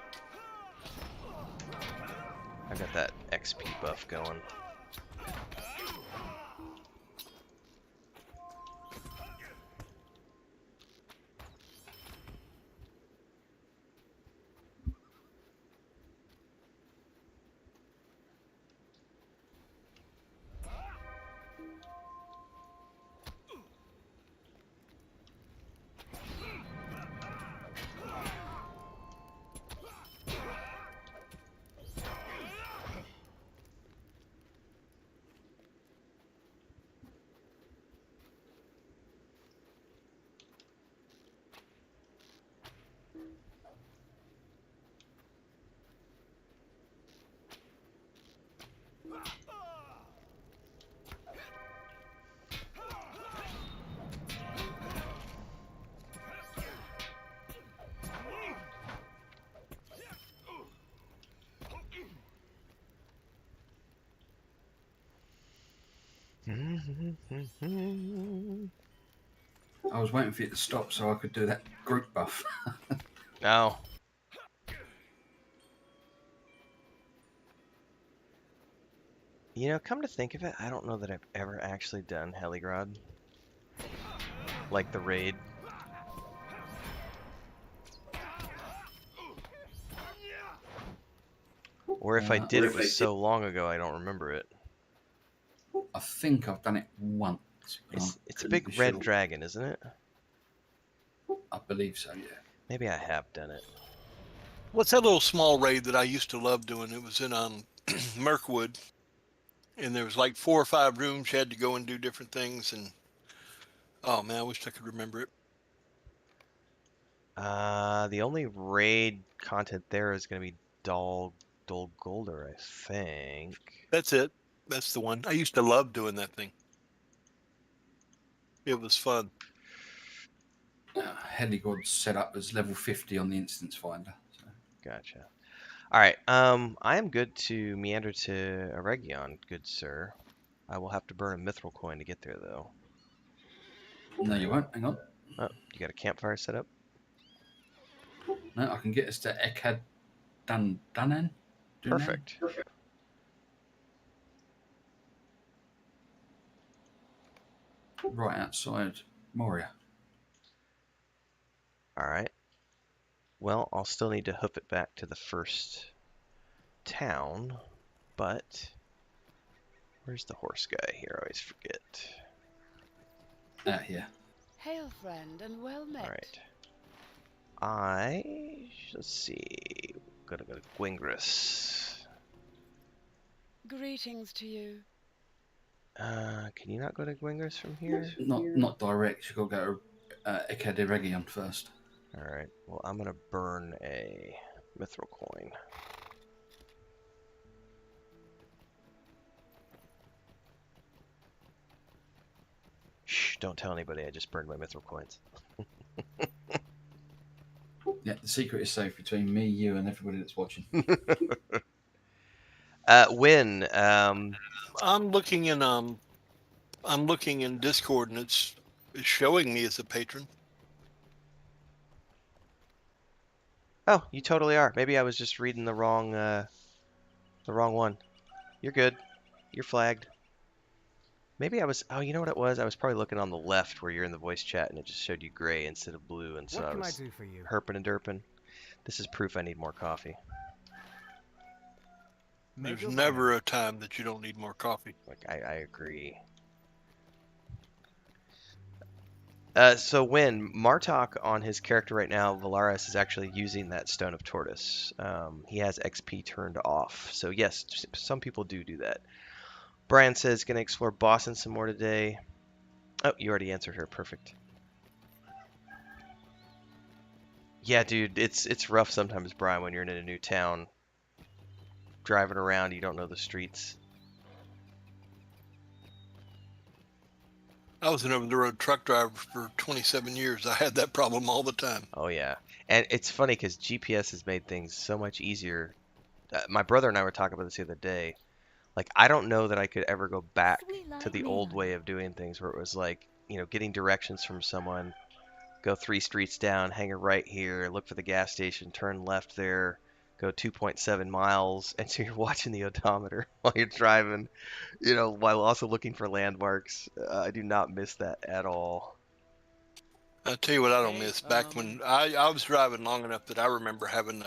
I got that XP buff going. I was waiting for you to stop so I could do that group buff. Now, you know, come to think of it, I don't know that I've ever actually done Heligrod. Like the raid. Or if I did, it was so long ago I don't remember it. I think I've done it once. It's a big red dragon, isn't it? I believe so, yeah. Maybe I have done it. What's that little small raid that I used to love doing? It was in Mirkwood, and there was like 4 or 5 rooms. You had to go and do different things, and oh man, I wish I could remember it. The only raid content there is going to be Dol Guldur, I think. That's it. That's the one. I used to love doing that thing. It was fun. Heligod's set up as level 50 on the instance finder. So. Gotcha. All right. I am good to meander to Eregion, good sir. I will have to burn a mithril coin to get there, though. No, you won't. Hang on. Oh, you got a campfire set up? No, I can get us to Ekad Dunan. Perfect. Right outside Moria. All right. Well, I'll still need to hoof it back to the first town, but where's the horse guy here? I always forget. Here. Hail, friend, and well met. All right. Let's see. Gotta go to Gwingris. Greetings to you. Can you not go to Gwingris from here? Not direct. You've got to go to Ekad Eregion first. All right. Well, I'm gonna burn a mithril coin. Shh. don't tell anybody. I just burned my mithril coins. Yeah, the secret is safe between me, you, and everybody that's watching. Win. I'm looking in Discord, and it's showing me as a patron. Oh, you totally are. Maybe I was just reading the wrong one. You're good. You're flagged. Maybe I was. Oh, you know what it was? I was probably looking on the left where you're in the voice chat, and it just showed you gray instead of blue, and so What I can I was do for you? herping and derping. This is proof I need more coffee. Make There's your never a time that you don't need more coffee. Like I agree. So when Martok on his character right now, Valaris is actually using that Stone of Tortoise. He has XP turned off. So yes, some people do that. Brian says gonna explore Boston some more today. Oh, you already answered her. Perfect. Yeah, dude, it's rough sometimes, Brian, when you're in a new town. Driving around, you don't know the streets. I was an over-the-road truck driver for 27 years. I had that problem all the time. Oh yeah, and it's funny because GPS has made things so much easier. My brother and I were talking about this the other day. Like, I don't know that I could ever go back to the old way of doing things where it was like, getting directions from someone, go 3 streets down, hang a right here, look for the gas station, turn left there, go 2.7 miles, and so you're watching the odometer while you're driving, while also looking for landmarks. I do not miss that at all. I'll tell you what I don't miss. Back when I was driving long enough that I remember having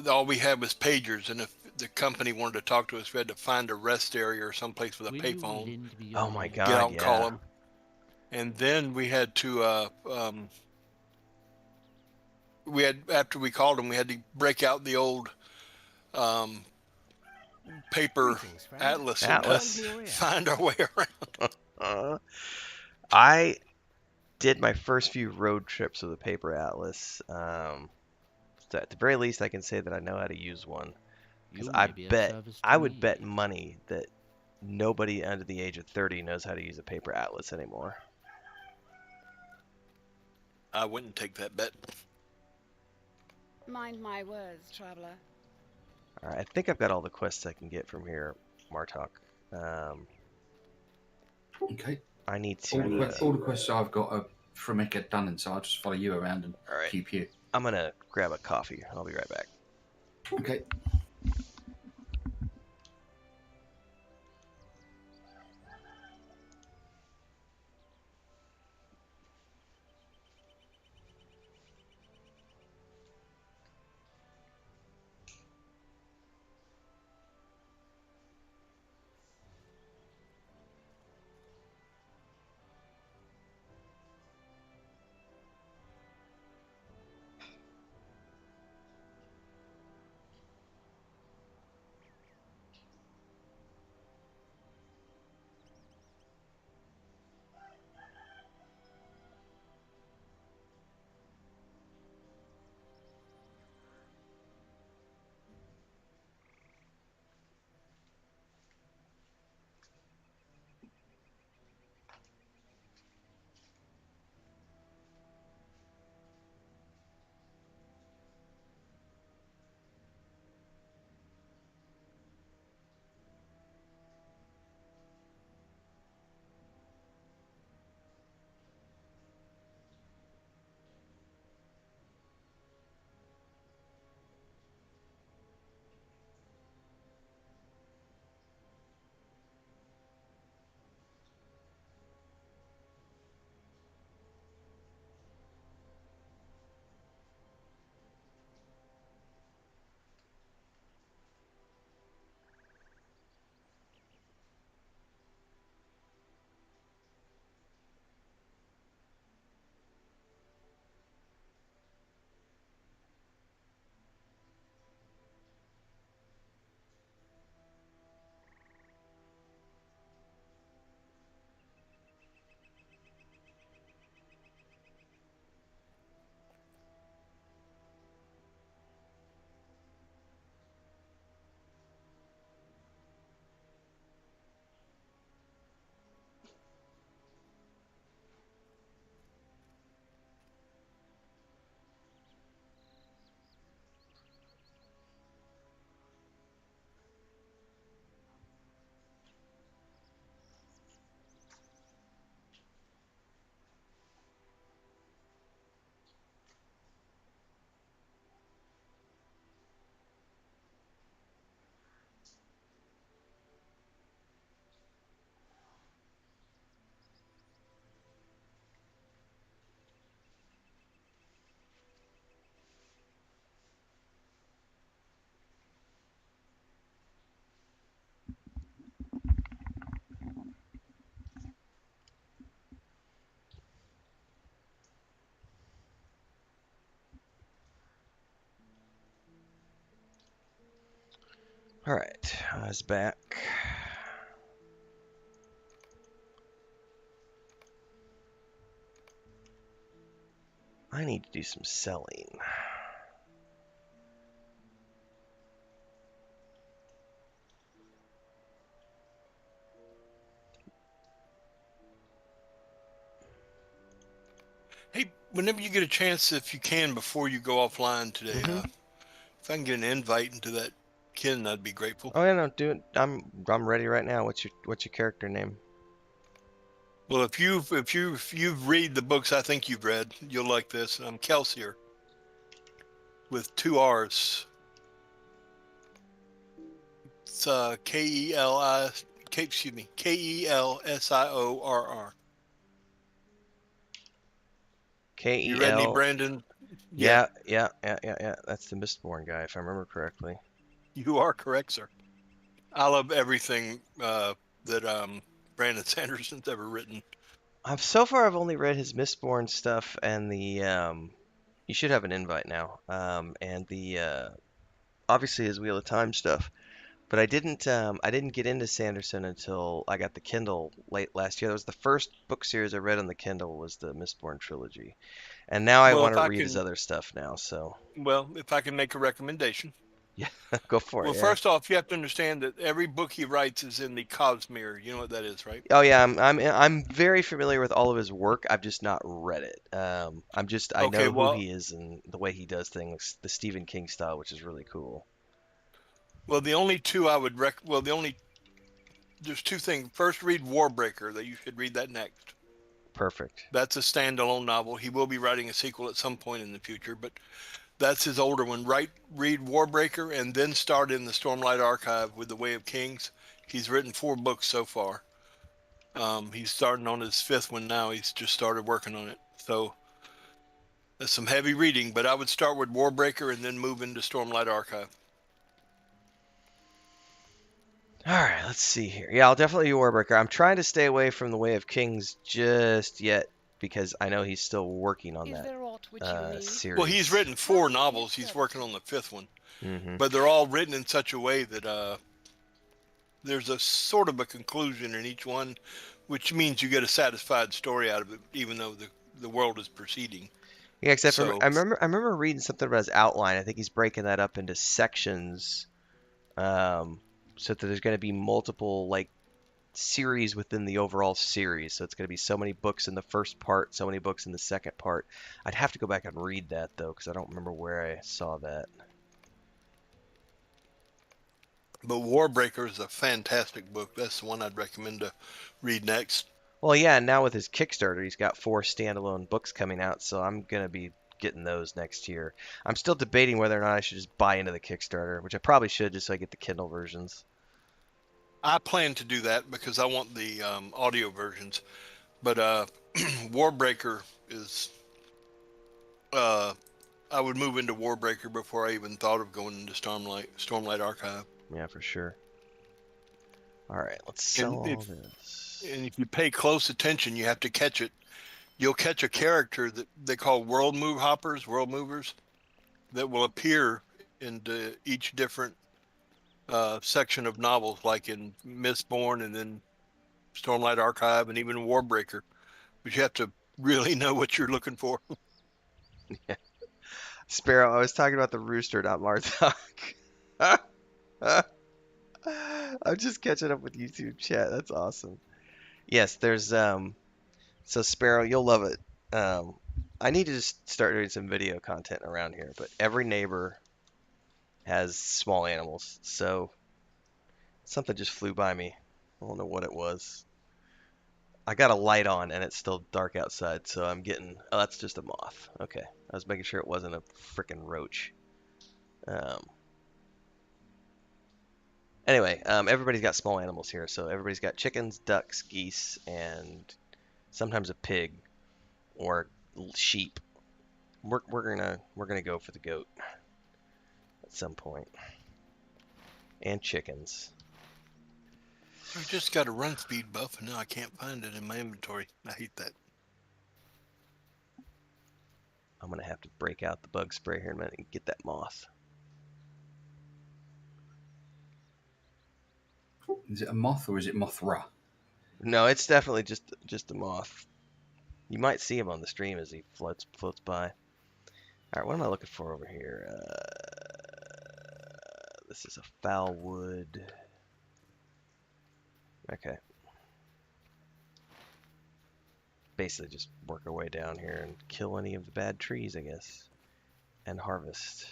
all we had was pagers, and if the company wanted to talk to us, we had to find a rest area or someplace with a payphone, Oh my get out God, and call yeah. them. And then we had to, after we called them, we had to break out the old paper Greetings, friend. atlas Atlas. and find our way around. I did my first few road trips with a paper atlas. So at the very least, I can say that I know how to use one. Because I would bet money that nobody under the age of 30 knows how to use a paper atlas anymore. I wouldn't take that bet. Mind my words, traveler. All right, I think I've got all the quests I can get from here, Martok. Okay. I need All to. all the quests I've got are from Eka done, and so I'll just follow you around and All right. keep you. I'm gonna grab a coffee. I'll be right back. Okay. All right, I was back. I need to do some selling. Hey, whenever you get a chance, if you can, before you go offline today, Mhm. if I can get an invite into that kin, I'd be grateful. Oh yeah, no, do it. I'm ready right now. What's your character name? Well, if you've read the books I think you've read, you'll like this. I'm Kelsier with 2 R's. It's Kelsiorr. K You E read any L. Brandon? Yeah, Yeah. That's the Mistborn guy, if I remember correctly. you are correct, sir. I love everything that Brandon Sanderson's ever written. So far I've only read his Mistborn stuff and the you should have an invite now. And the obviously his Wheel of Time stuff. But I didn't get into Sanderson until I got the Kindle late last year. That was the first book series I read on the Kindle was the Mistborn trilogy. And now I Well, want if to I read his can, other stuff now, so if I can make a recommendation. yeah, go for Well, it, yeah. first off, you have to understand that every book he writes is in the Cosmere. You know what that is, right? Oh yeah, I'm very familiar with all of his work. I've just not read it. I Okay, know who well, he is and the way he does things, the Stephen King style, which is really cool. the only two I would there's two things. First, read Warbreaker. That you should read that next. Perfect. That's a standalone novel. He will be writing a sequel at some point in the future, but that's his older one. Read Warbreaker and then start in the Stormlight Archive with The Way of Kings. He's written 4 books so far. He's starting on his 5th one now. He's just started working on it. So that's some heavy reading, but I would start with Warbreaker and then move into Stormlight Archive. All right, let's see here. Yeah, I'll definitely do Warbreaker. I'm trying to stay away from the Way of Kings just yet because I know he's still working on Is that there aught which you need? Well, he's series. written 4 novels. He's working on the 5th one, Hmm. but they're all written in such a way that there's a sort of a conclusion in each one, which means you get a satisfied story out of it, even though the world is proceeding. Yeah, except for So, I remember reading something about his outline. I think he's breaking that up into sections, so that there's going to be multiple like series within the overall series. So it's going to be so many books in the first part, so many books in the second part. I'd have to go back and read that though, because I don't remember where I saw that. but Warbreaker is a fantastic book. That's the one I'd recommend to read next. Well, yeah, and now with his Kickstarter, he's got 4 standalone books coming out, so I'm gonna be getting those next year. I'm still debating whether or not I should just buy into the Kickstarter, which I probably should, just so I get the Kindle versions. I plan to do that because I want the audio versions. But Warbreaker is, uh, I would move into Warbreaker before I even thought of going into Stormlight Archive. Yeah, for sure. All right, let's sell And all if this. and if you pay close attention, you have to catch it. You'll catch a character that they call world movers, that will appear into each different section of novels, like in Mistborn and then Stormlight Archive and even Warbreaker. But you have to really know what you're looking for. Sparrow, I was talking about the rooster, not Martok. I'm just catching up with YouTube chat. That's awesome. Yes, there's so Sparrow, you'll love it. I need to just start doing some video content around here, but every neighbor has small animals, so something just flew by me. I don't know what it was. I got a light on and it's still dark outside, so I'm getting. Oh, that's just a moth. Okay, I was making sure it wasn't a freaking roach. Um, anyway, everybody's got small animals here, so everybody's got chickens, ducks, geese, and sometimes a pig or sheep. We're gonna go for the goat at some point, and chickens. I just got a run speed buff, and now I can't find it in my inventory. I hate that. I'm gonna have to break out the bug spray here in a minute and get that moth. Is it a moth or is it Mothra? No, it's definitely just a moth. You might see him on the stream as he floats by. All right, what am I looking for over here? This is a foul wood. Okay. Basically just work our way down here and kill any of the bad trees, I guess. And harvest.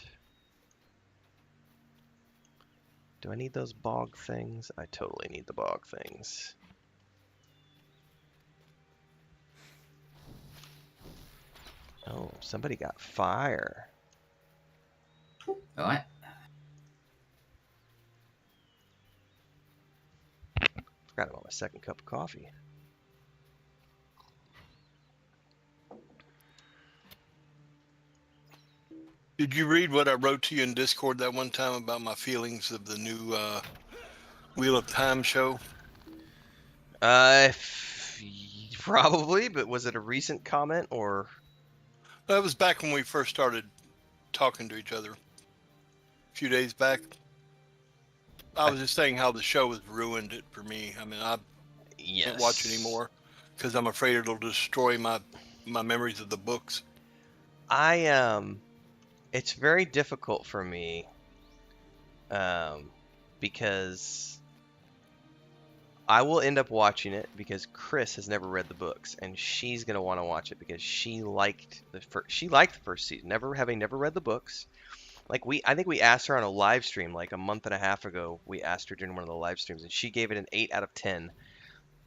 Do I need those bog things? I totally need the bog things. Oh, somebody got fire. All right. Forgot about my second cup of coffee. Did you read what I wrote to you in Discord that one time about my feelings of the new Wheel of Time show? Probably, but was it a recent comment or? That was back when we first started talking to each other. A few days back. I was just saying how the show has ruined it for me. I mean, I can't watch anymore because I'm afraid it'll destroy my memories of the books. It's very difficult for me, because I will end up watching it because Chris has never read the books, and she's gonna want to watch it because she liked the first season, never read the books. Like I think we asked her on a live stream like a month and a half ago. We asked her during one of the live streams, and she gave it an 8 out of 10.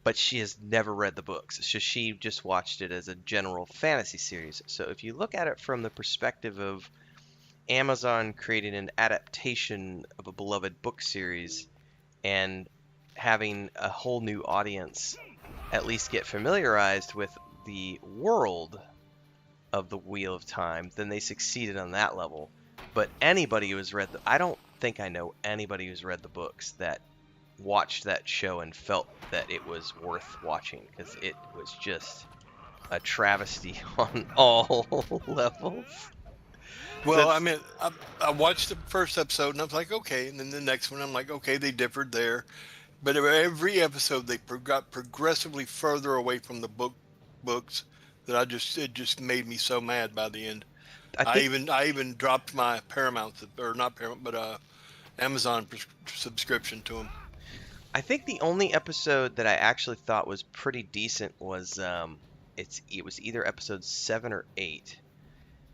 But she has never read the books, so she just watched it as a general fantasy series. So if you look at it from the perspective of Amazon creating an adaptation of a beloved book series and having a whole new audience at least get familiarized with the world of the Wheel of Time, then they succeeded on that level. But anybody who has read I don't think I know anybody who's read the books that watched that show and felt that it was worth watching, because it was just a travesty on all levels. Well, I mean, I watched the first episode and I was like, okay. And then the next one, I'm like, okay, they differed there. But every episode, they got progressively further away from the books that it just made me so mad by the end. I even dropped my Paramount, or not Paramount, but Amazon subscription to them. I think the only episode that I actually thought was pretty decent was it was either episode 7 or 8.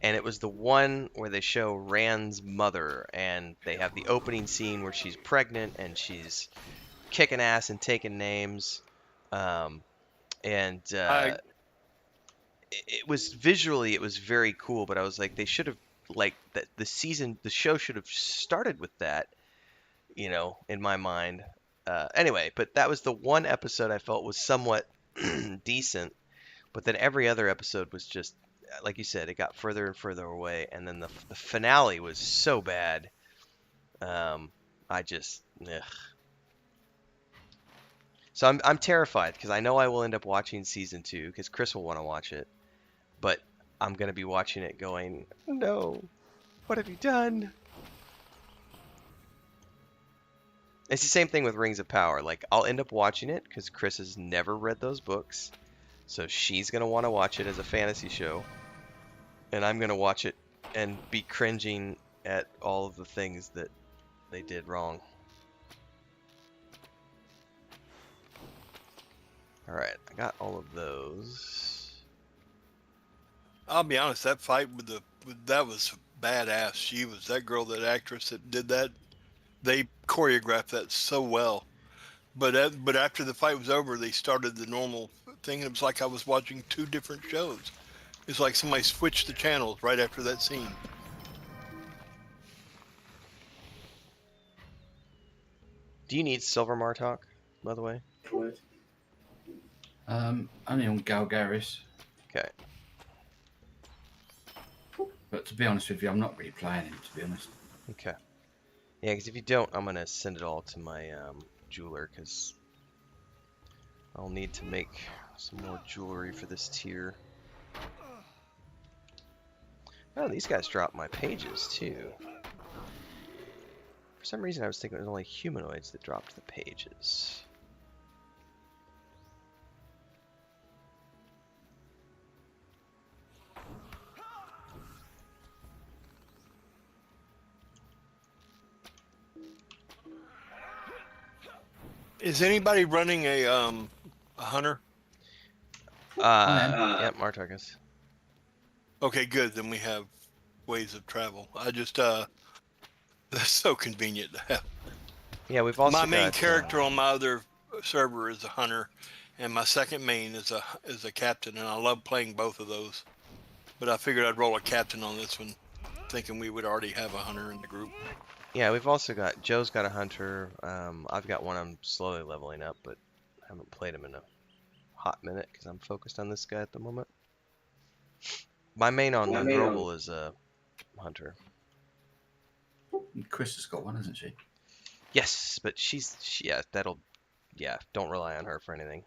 And it was the one where they show Rand's mother, and they have the opening scene where she's pregnant and she's kicking ass and taking names. It was visually, it was very cool, but I was like, they should have, like, the show should have started with that, in my mind. Anyway, but that was the one episode I felt was somewhat decent, but then every other episode was just, like you said, it got further and further away, and then the finale was so bad. I just, ugh. So I'm terrified because I know I will end up watching season 2 because Chris will want to watch it, but I'm gonna be watching it going, no, what have you done? It's the same thing with Rings of Power. Like, I'll end up watching it because Chris has never read those books, so she's gonna want to watch it as a fantasy show, and I'm gonna watch it and be cringing at all of the things that they did wrong. Alright, I got all of those. I'll be honest, that fight that was badass. That girl, that actress that did that, they choreographed that so well. But after the fight was over, they started the normal thing, and it was like I was watching 2 different shows. It's like somebody switched the channels right after that scene. Do you need Silver Martok, by the way? Only on Galgaris. Okay. But to be honest with you, I'm not really playing him, to be honest. Okay. Yeah, because if you don't, I'm going to send it all to my jeweler, because I'll need to make some more jewelry for this tier. Oh, these guys drop my pages, too. For some reason, I was thinking it was only humanoids that dropped the pages. Is anybody running a hunter? Yep, Martarkus. Okay, good. Then we have ways of travel. I just that's so convenient to have. Yeah, we've also My main got, character on my other server is a hunter, and my second main is a captain, and I love playing both of those. But I figured I'd roll a captain on this one, thinking we would already have a hunter in the group. yeah, we've also got, Joe's got a hunter. I've got one I'm slowly leveling up, but I haven't played him in a hot minute because I'm focused on this guy at the moment. My main on Global is a hunter. Chris has got one, hasn't she? Yes, but yeah, don't rely on her for anything.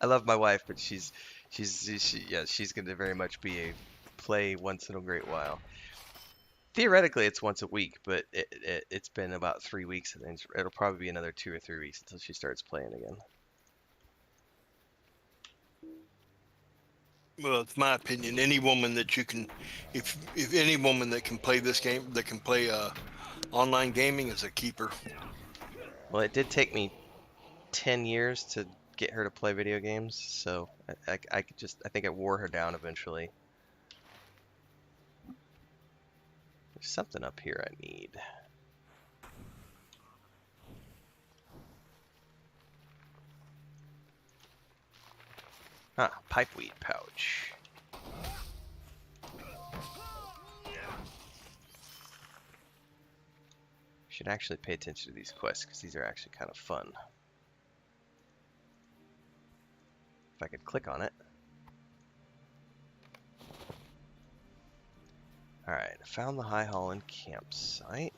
I love my wife, but she's going to very much be a play once in a great while. Theoretically, it's once a week, but it's been about 3 weeks, and it'll probably be another 2 or 3 weeks until she starts playing again. Well, it's my opinion. Any woman that you can, if any woman that can play this game, that can play online gaming, is a keeper. Well, it did take me 10 years to get her to play video games, so I think I wore her down eventually. There's something up here I need. Ah, pipeweed pouch. Should actually pay attention to these quests because these are actually kind of fun. If I could click on it. Alright, I found the High Holland campsite.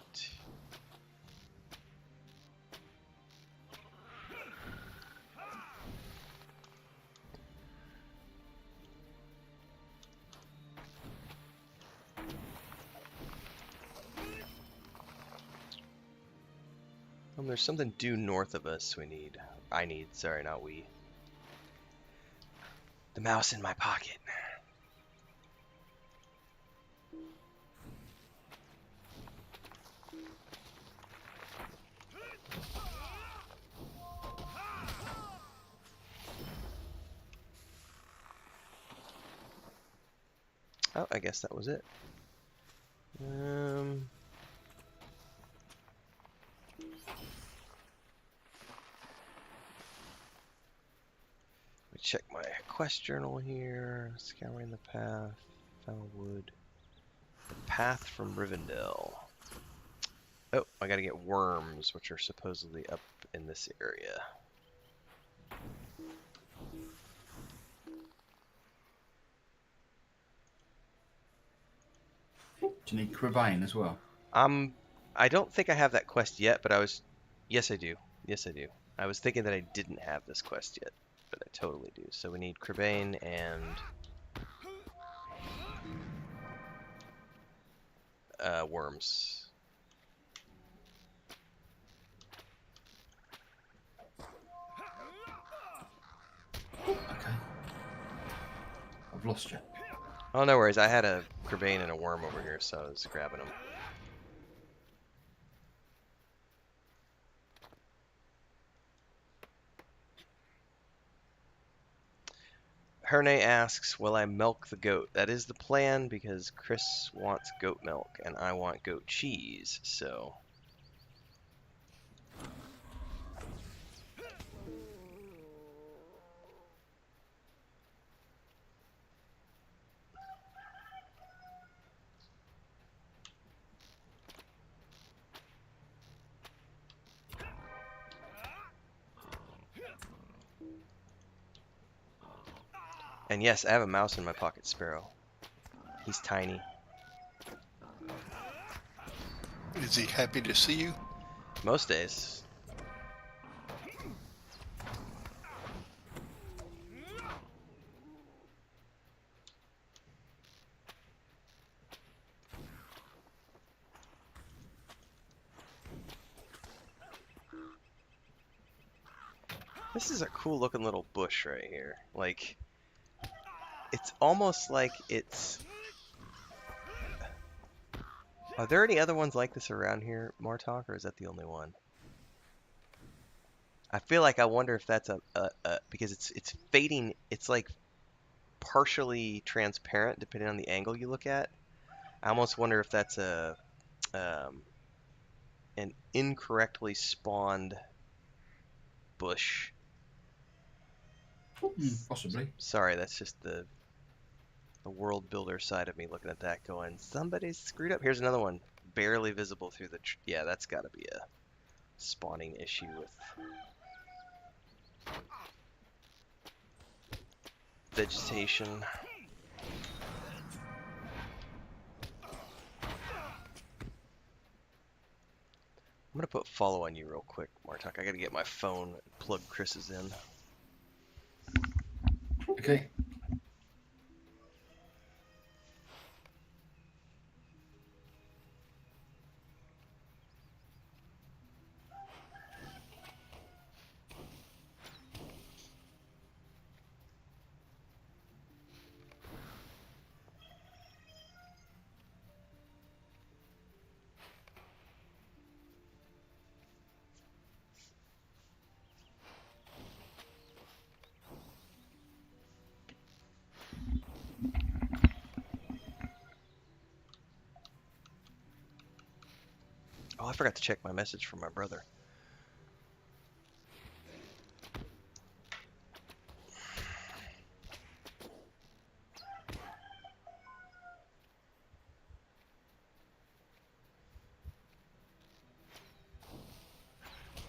There's something due north of us I need, sorry, not we. The mouse in my pocket. Oh, I guess that was it. Check my quest journal here. Scouring the path. Found wood. The path from Rivendell. Oh, I gotta get worms, which are supposedly up in this area. Do you need Crevane as well? I don't think I have that quest yet, but yes I do. Yes I do. I was thinking that I didn't have this quest yet, but I totally do. So we need Crevane and worms. Okay. I've lost you. Oh, no worries. I had a Crevane and a worm over here, so I was grabbing them. Herne asks, will I milk the goat? That is the plan because Chris wants goat milk and I want goat cheese, so... And yes, I have a mouse in my pocket, Sparrow. He's tiny. Is he happy to see you? Most days. This is a cool looking little bush right here. Like, it's almost like it's... Are there any other ones like this around here, Martok, or is that the only one? I feel like I wonder if that's because it's fading. It's like partially transparent depending on the angle you look at. I almost wonder if that's an incorrectly spawned bush. Possibly. Sorry, that's just the world builder side of me looking at that going, somebody's screwed up. Here's another one, barely visible through the... yeah, that's got to be a spawning issue with vegetation. I'm gonna put follow on you real quick, Martok. I gotta get my phone and plug Chris's in. Okay. Oh, I forgot to check my message from my brother.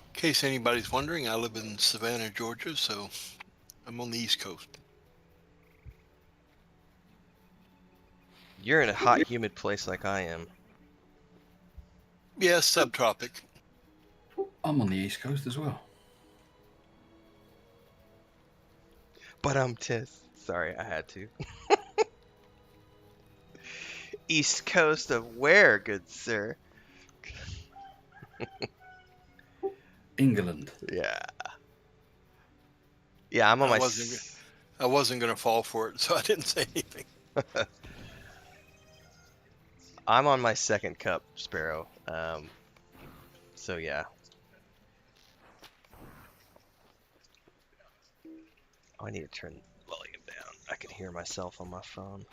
In case anybody's wondering, I live in Savannah, Georgia, so I'm on the East Coast. You're in a hot, humid place like I am. Yes, subtropic. I'm on the East Coast as well. But I'm sorry, I had to. East Coast of where, good sir? England. Yeah. Yeah, I'm on I my... wasn't going to fall for it, so I didn't say anything. I'm on my second cup, Sparrow. So yeah. Oh, I need to turn the volume down. I can hear myself on my phone.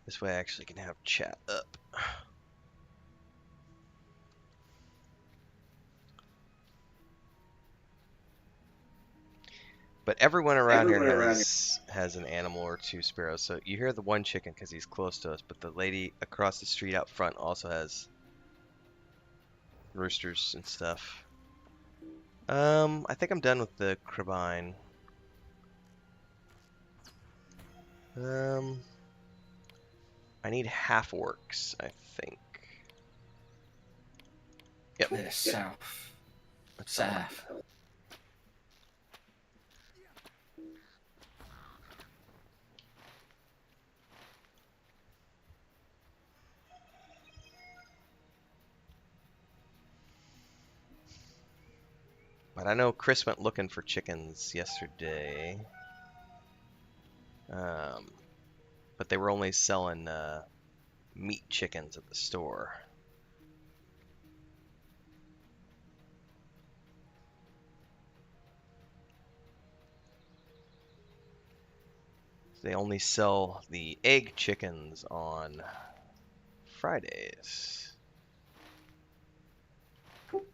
This way I actually can have chat up. But everyone around here has an animal or two, Sparrows. So you hear the one chicken because he's close to us, but the lady across the street out front also has roosters and stuff. I think I'm done with the crabine. I need half orcs, I think. Yep. Yeah, south. That's South. But I know Chris went looking for chickens yesterday. But they were only selling meat chickens at the store. They only sell the egg chickens on Fridays.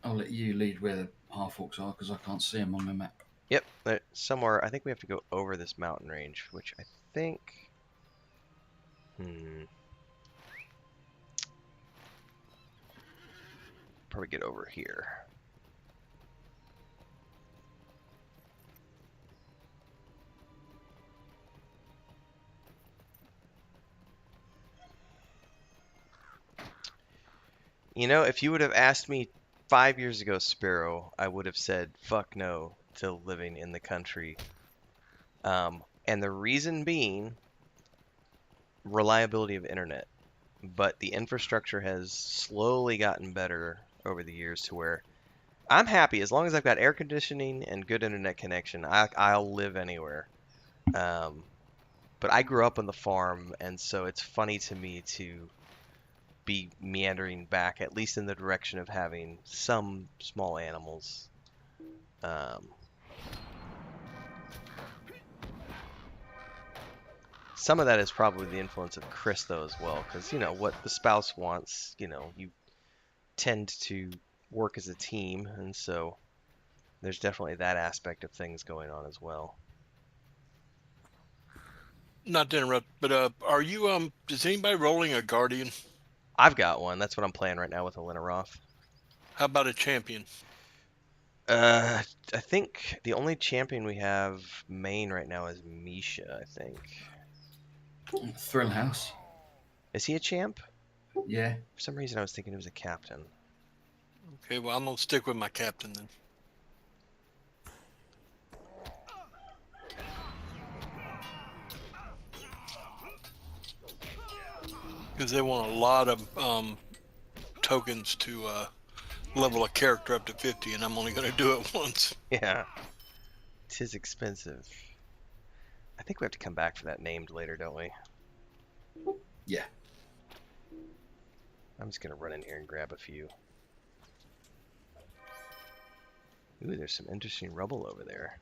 I'll let you lead where the half-orcs are because I can't see them on the map. Yep, they're somewhere. I think we have to go over this mountain range, which I think... Probably get over here. You know, if you would have asked me 5 years ago, Sparrow, I would have said fuck no to living in the country. And the reason being reliability of internet. but the infrastructure has slowly gotten better over the years to where I'm happy as long as I've got air conditioning and good internet connection. I'll live anywhere. Um, but I grew up on the farm, and so it's funny to me to be meandering back, at least in the direction of having some small animals. Um, some of that is probably the influence of Chris, though, as well, because, what the spouse wants, you tend to work as a team, and so there's definitely that aspect of things going on as well. Not to interrupt, but are you is anybody rolling a guardian? I've got one. That's what I'm playing right now with a Linaroth. How about a champion? I think the only champion we have main right now is Misha, I think. Thrill House. Is he a champ? Yeah. For some reason I was thinking he was a captain. Okay, well, I'm gonna stick with my captain then. Because they want a lot of tokens to level a character up to 50, and I'm only going to do it once. Yeah. Tis expensive. I think we have to come back for that named later, don't we? Yeah. I'm just going to run in here and grab a few. Ooh, there's some interesting rubble over there.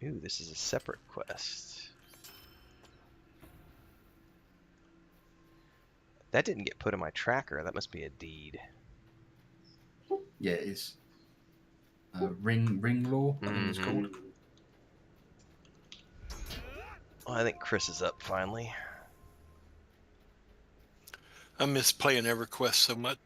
Ooh, this is a separate quest. That didn't get put in my tracker. That must be a deed. Yeah, it is. Ring Law, I think it's called. Oh, I think Chris is up finally. I miss playing EverQuest so much.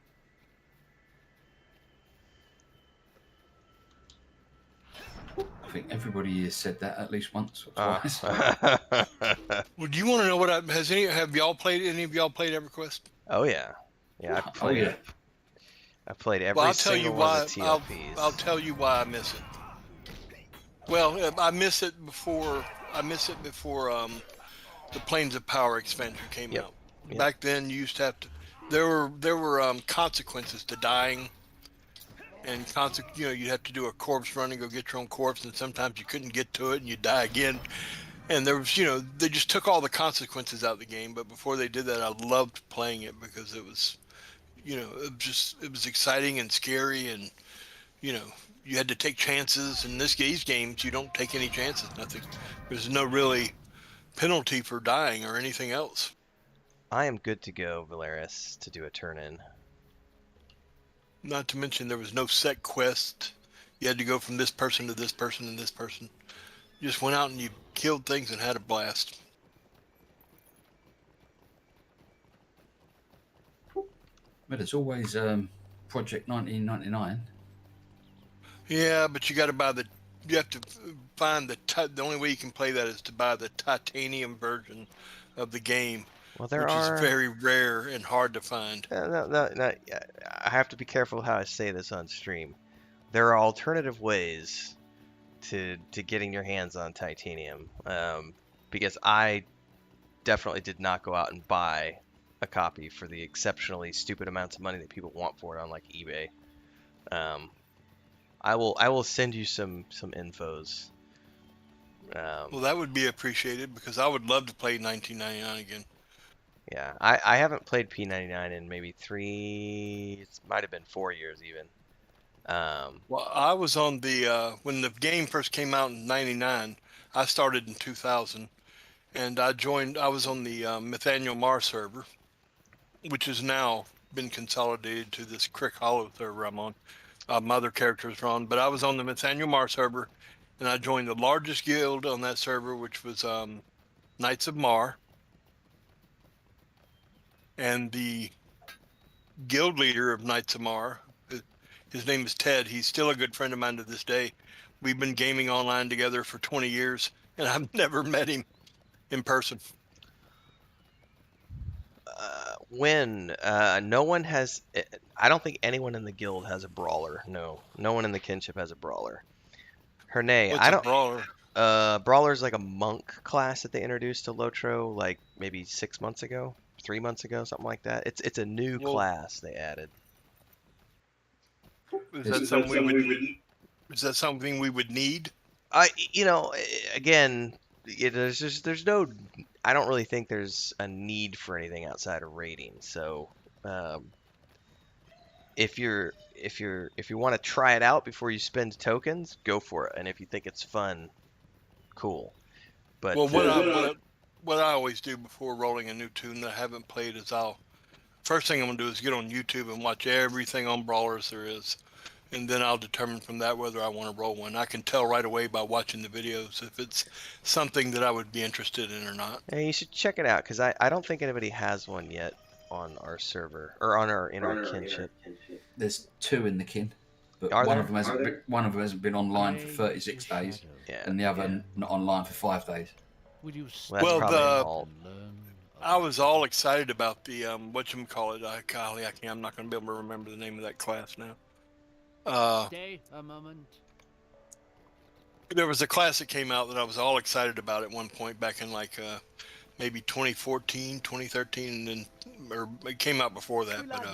I think everybody has said that at least once or twice. Well, do you want to know what have y'all played? Any of y'all played EverQuest? Oh yeah, yeah. I've played. Oh, yeah. I've played every Well, I'll tell you single one why. of the TLPs. I'll tell you why I miss it. Well, I miss it before. The Planes of Power expansion came out. Yep. Back then, you used to have to. There were consequences to dying, and you'd have to do a corpse run and go get your own corpse, and sometimes you couldn't get to it and you die again. And there was, they just took all the consequences out of the game. But before they did that, I loved playing it because it was, it was exciting and scary, and you had to take chances. In these games, you don't take any chances. Nothing. There's no really penalty for dying or anything else. I am good to go, Valeris, to do a turn-in. Not to mention there was no set quest. You had to go from this person to this person and this person. You just went out and you killed things and had a blast. But it's always Project 1999. Yeah, but you got to buy you have to find the only way you can play that is to buy the titanium version of the game. Well, which is very rare and hard to find. No, I have to be careful how I say this on stream. There are alternative ways to getting your hands on titanium, because I definitely did not go out and buy a copy for the exceptionally stupid amounts of money that people want for it on like eBay. I will send you some infos. Well, that would be appreciated because I would love to play 1999 again. Yeah, I haven't played P99 in maybe 3, it might have been 4 years even. Well, I was on the, when the game first came out in 99, I started in 2000, and I was on the Nathaniel Marr server, which has now been consolidated to this Crick Hollow server I'm on. My other characters are on, but I was on the Nathaniel Marr server, and I joined the largest guild on that server, which was Knights of Mar. And the guild leader of Knights of Mar, his name is Ted. He's still a good friend of mine to this day. We've been gaming online together for 20 years, and I've never met him in person. When no one has, I don't think anyone in the guild has a brawler. No, no one in the kinship has a brawler. Hernay, What's I a don't. brawler? Brawler's like a monk class that they introduced to LOTRO like maybe 6 months ago, 3 months ago, something like that. It's a new Well, class they added. is Is that something we would? Is that something we would need? Again, there's no. I don't really think there's a need for anything outside of raiding. So, um, if you want to try it out before you spend tokens, go for it. And if you think it's fun, cool. But Well, what I always do before rolling a new tune that I haven't played is first thing I'm gonna do is get on YouTube and watch everything on brawlers there is, and then I'll determine from that whether I want to roll one. I can tell right away by watching the videos if it's something that I would be interested in or not. yeah, you should check it out because I don't think anybody has one yet on our server or on our in our kinship. There's 2 in the kin, but Are one there? of them hasn't been, one of them hasn't been online for 36 days, Yeah. and the other not online for 5 days. Will you Well, that's Well, probably an the- alt. I was all excited about the whatchamacallit. Golly, I'm not gonna be able to remember the name of that class now. Stay a moment. There was a class that came out that I was all excited about at one point back in like maybe 2014, 2013, and then or it came out before that, but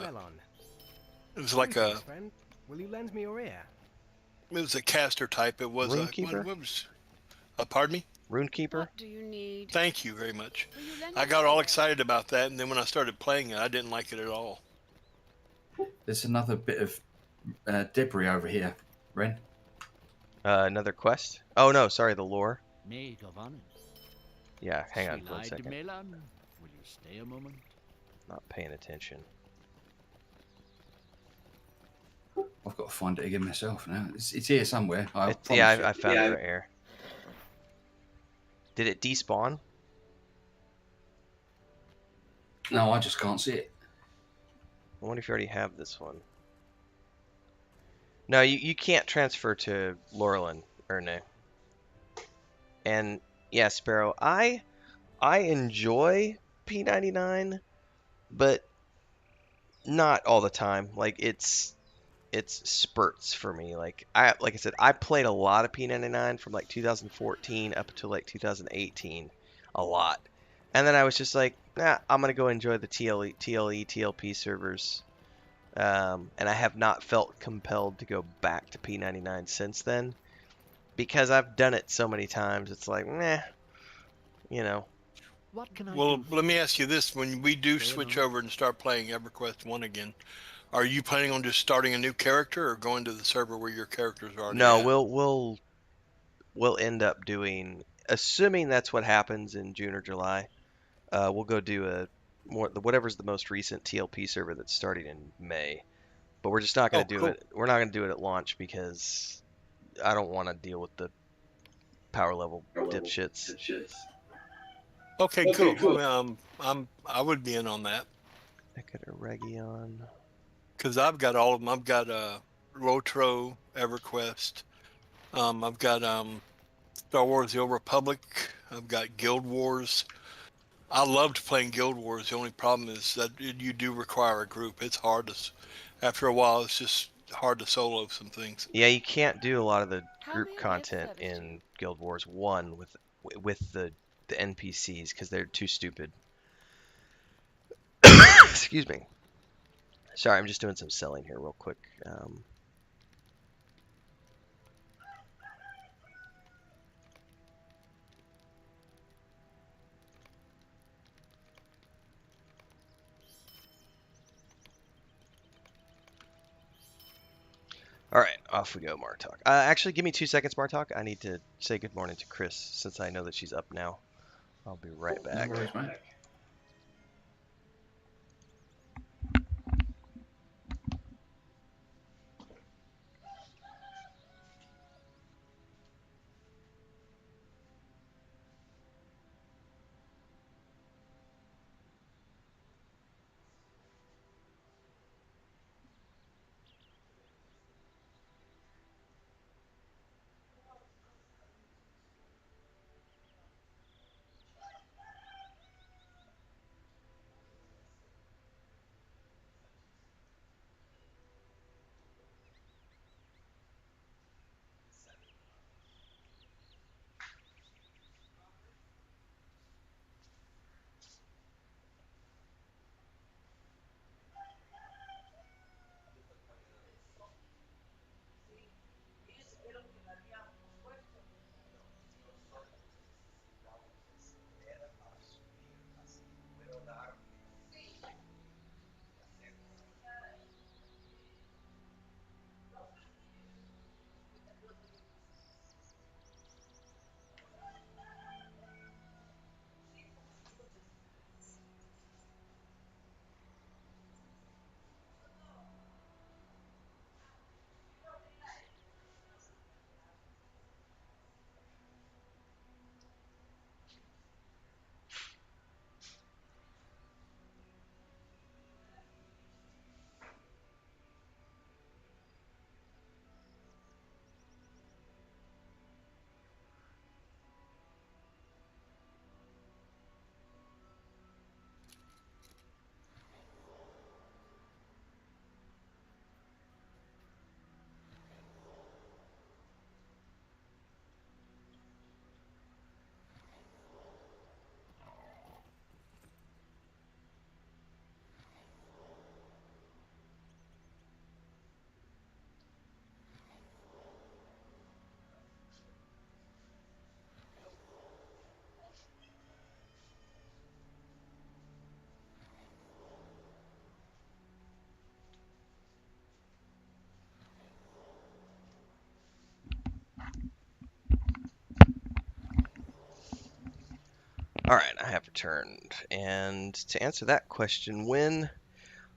it was like a friend. Will you lend me your ear? it was a caster type. It was Runekeeper? what was pardon me? Runekeeper? What do you need? Thank you very much. Will you lend I me got your all ear? excited about that, and then when I started playing it, I didn't like it at all. There's another bit of debris over here, Ren. Another quest? Oh no, sorry, the lore. Maid of honor. Yeah, hang on 1 Slide second. Melon. Will you stay a moment? Not paying attention. I've got to find it again myself now. It's here somewhere. I Yeah, promise I you. found it right here. Did it despawn? No, I just can't see it. I wonder if you already have this one. No, you can't transfer to Laurelin, Erne. And yeah, Sparrow, I enjoy P99, but not all the time. Like it's spurts for me. Like I said, I played a lot of P99 from like 2014 up until like 2018, a lot. And then I was just like, nah, I'm gonna go enjoy the TLP servers. And I have not felt compelled to go back to P99 since then because I've done it so many times. It's like, nah, you know. What can I Well, do? let me ask you this: when we do Stay a switch moment. over and start playing EverQuest 1 again, are you planning on just starting a new character or going to the server where your characters are? No, we'll end up doing, assuming that's what happens in June or July. We'll go do whatever's the most recent TLP server that's starting in May. But we're just not going to do cool. it. We're not going to do it at launch because I don't want to deal with the power level dipshits. Okay, cool. I would be in on that Eckert Region. because I've got all of them. I've got LOTRO, EverQuest. I've got Star Wars: The Old Republic. I've got Guild Wars. I loved playing Guild Wars. The only problem is that you do require a group. It's hard to, after a while, it's just hard to solo some things. Yeah, you can't do a lot of the How group may I be of content service to you? in Guild Wars 1 with the NPCs because they're too stupid. Excuse me. Sorry, I'm just doing some selling here real quick. All right, off we go, Martok. Actually, give me 2 seconds, Martok. I need to say good morning to Chris since I know that she's up now. I'll be right No back. worries, mate. Alright, I have returned. And to answer that question, when...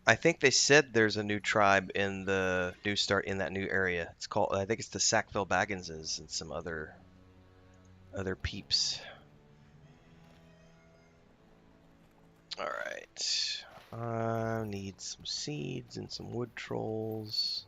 I think they said there's a new tribe in the new start in that new area. It's called, I think it's the Sackville Bagginses and some other peeps. Alright. I need some seeds and some wood trolls.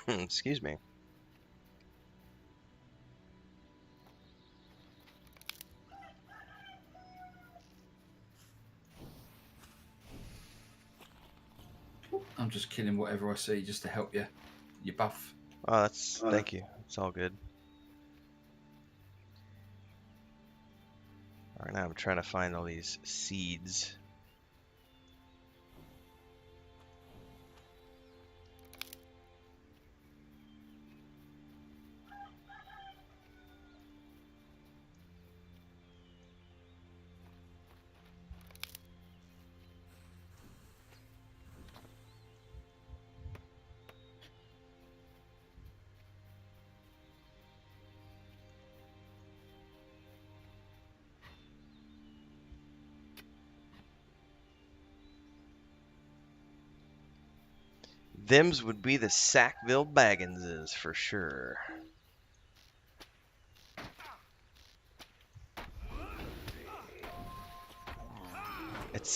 Excuse me. I'm just killing whatever I see just to help you. You buff. Oh, that's thank you. It's all good. Alright, now I'm trying to find all these seeds. Thems would be the Sackville Bagginses for sure.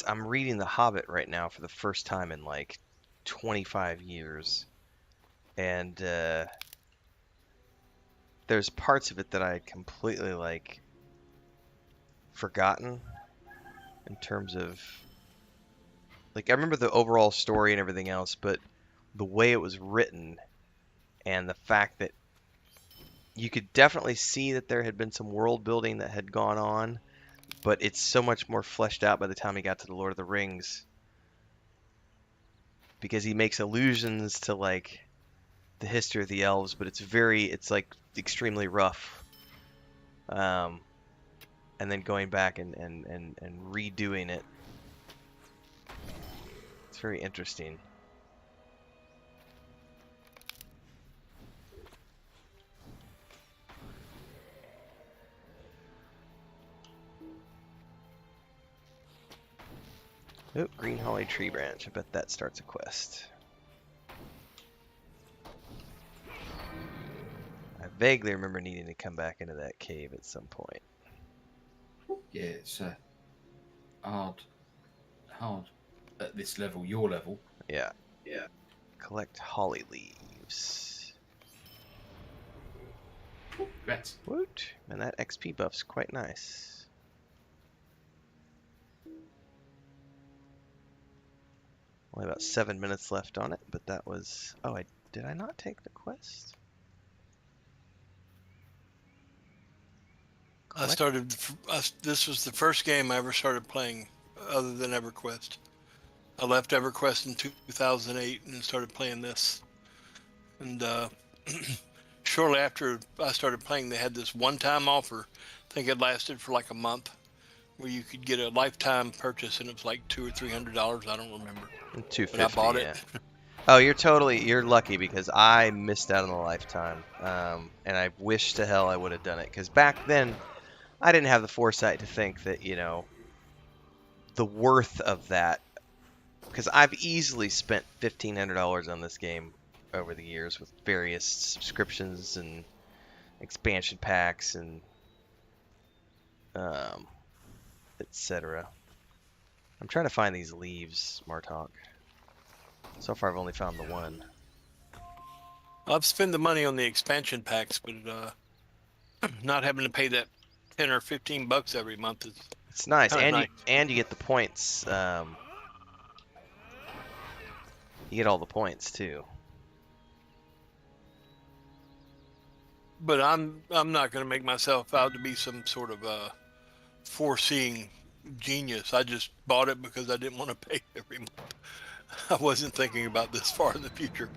I'm reading The Hobbit right now for the first time in like 25 years. And there's parts of it that I had completely like forgotten in terms of like I remember the overall story and everything else, but the way it was written and the fact that you could definitely see that there had been some world building that had gone on, but it's so much more fleshed out by the time he got to the Lord of the Rings, because he makes allusions to like the history of the elves, but it's like extremely rough. And then going back and redoing it, it's very interesting. Oh, green holly tree branch. I bet that starts a quest. I vaguely remember needing to come back into that cave at some point. Yeah, it's hard at this level, your level. Yeah. Collect holly leaves. Rats. Woot! And that XP buff's quite nice. Only about 7 minutes left on it, but that was... Oh, did I not take the quest? This was the first game I ever started playing other than EverQuest. I left EverQuest in 2008 and started playing this. And shortly after I started playing, they had this one-time offer. I think it lasted for like a month, where you could get a lifetime purchase, and it was like $200 or $300. I don't remember. $250, but I bought it. Yeah. Oh, you're lucky, because I missed out on the lifetime, and I wish to hell I would have done it, because back then I didn't have the foresight to think that, you know, the worth of that, because I've easily spent $1,500 on this game over the years with various subscriptions and expansion packs and etc. I'm trying to find these leaves, Martok. So far I've only found the one. I've spent the money on the expansion packs, but not having to pay that 10 or 15 bucks every month is It's nice, and nice. you get the points You get all the points too. But I'm not going to make myself out to be some sort of foreseeing genius. I just bought it because I didn't want to pay every month. I wasn't thinking about this far in the future.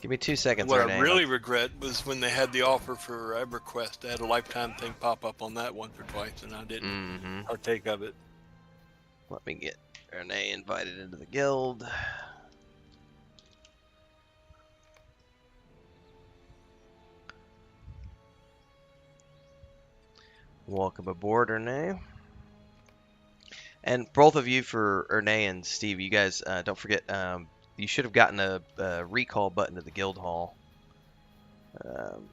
Give me 2 seconds, What Renee. I really regret was when they had the offer for EverQuest. They had a lifetime thing pop up on that once or twice, and I didn't partake of it. Let me get Renee invited into the guild. Welcome aboard, Renee. And both of you, for Renee and Steve, you guys don't forget, you should have gotten a recall button to the guild hall.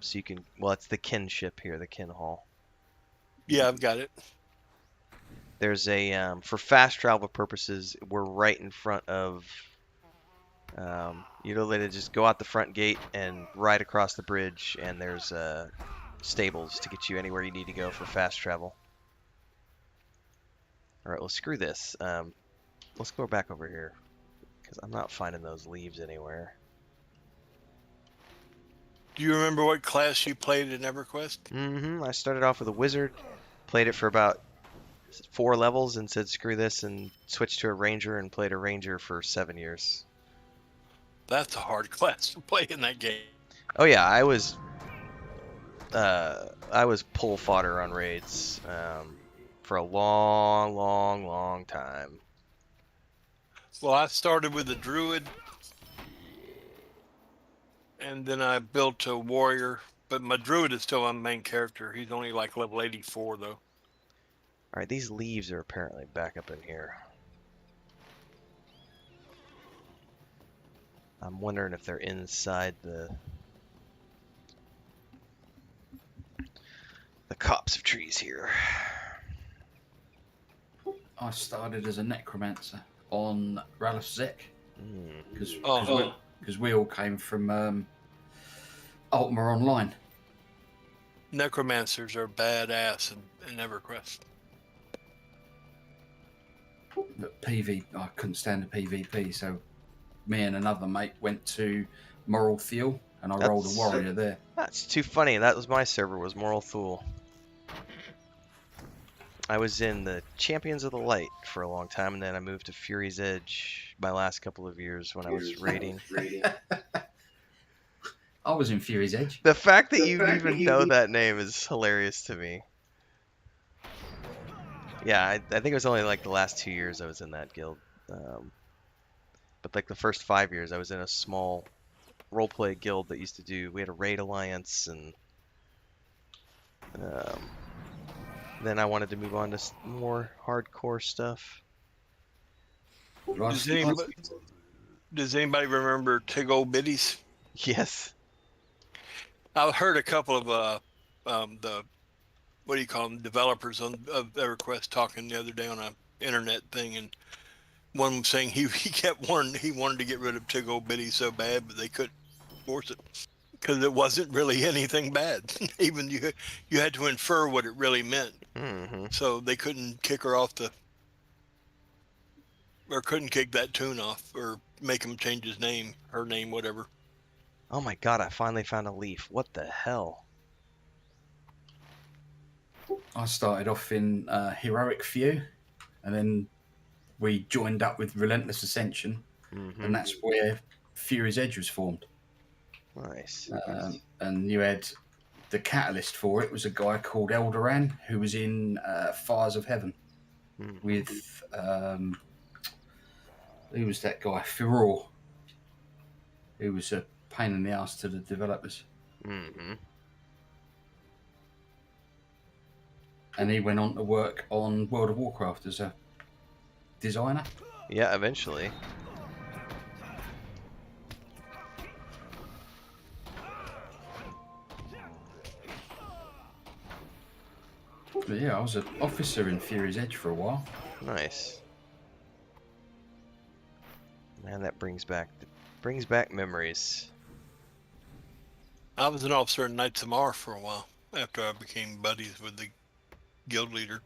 So you can, well, it's the kinship here, the kin hall. Yeah, I've got it. There's a, for fast travel purposes, we're right in front of, you literally just go out the front gate and ride across the bridge, and there's stables to get you anywhere you need to go for fast travel. Alright, well, screw this. Let's go back over here, because I'm not finding those leaves anywhere. Do you remember what class you played in EverQuest? I started off with a wizard, played it for about 4 levels, and said screw this, and switched to a ranger, and played a ranger for 7 years. That's a hard class to play in that game. Oh yeah, I was pull fodder on raids for a long time. Well, I started with a druid, and then I built a warrior, but my druid is still my main character. He's only like level 84 though. Alright, these leaves are apparently back up in here. I'm wondering if they're inside the copse of trees here. I started as a necromancer on Ralph Zek because we all came from Ultima Online. Necromancers are badass in EverQuest. But I couldn't stand the PvP, so me and another mate went to Moral Thiel, and I rolled a warrior there. That's too funny. That was my server, was Moral Thule. I was in the Champions of the Light for a long time, and then I moved to Fury's Edge my last couple of years when I was raiding. I was in Fury's Edge. The fact that you even know that name is hilarious to me. Yeah, I think it was only like the last 2 years I was in that guild. But like the first 5 years, I was in a small roleplay guild that used to do, we had a raid alliance, and then I wanted to move on to more hardcore stuff. Does anybody remember Tig Old Biddies? Yes. I heard a couple of the, what do you call them, developers of EverQuest talking the other day on an internet thing, and one was saying he wanted to get rid of Tig Old Biddies so bad, but they couldn't force it because it wasn't really anything bad. Even you had to infer what it really meant. So they couldn't kick her off or couldn't kick that tune off, or make him change his name, her name, whatever. Oh my god, I finally found a leaf. What the hell? I started off in Heroic Few, and then we joined up with Relentless Ascension, and that's where Fury's Edge was formed. Nice. And you had the catalyst for it was a guy called Eldoran, who was in Fires of Heaven with who was that guy? Furor, who was a pain in the ass to the developers. And he went on to work on World of Warcraft as a designer. Yeah, eventually. But yeah, I was an officer in Fury's Edge for a while. Nice. Man, that brings back memories. I was an officer in Knights of Mar for a while after I became buddies with the guild leader.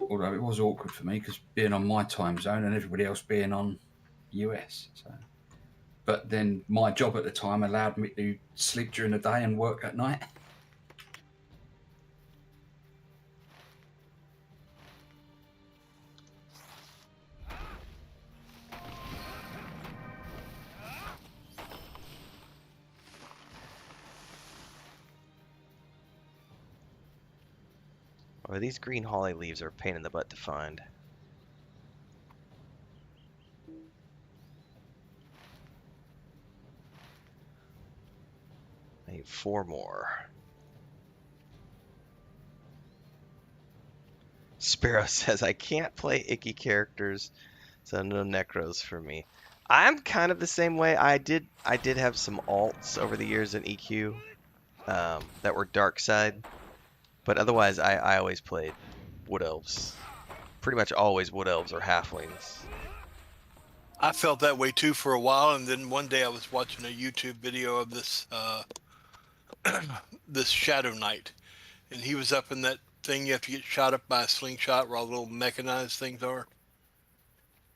Although it was awkward for me because being on my time zone and everybody else being on US. So. But then my job at the time allowed me to sleep during the day and work at night. Oh, these green holly leaves are a pain in the butt to find. I need 4 more. Sparrow says, I can't play icky characters, so no necros for me. I'm kind of the same way. I did have some alts over the years in EQ that were dark side, but otherwise I always played wood elves. Pretty much always wood elves or halflings. I felt that way too for a while, and then one day I was watching a YouTube video of this this Shadow Knight, and he was up in that thing you have to get shot up by a slingshot where all the little mechanized things are,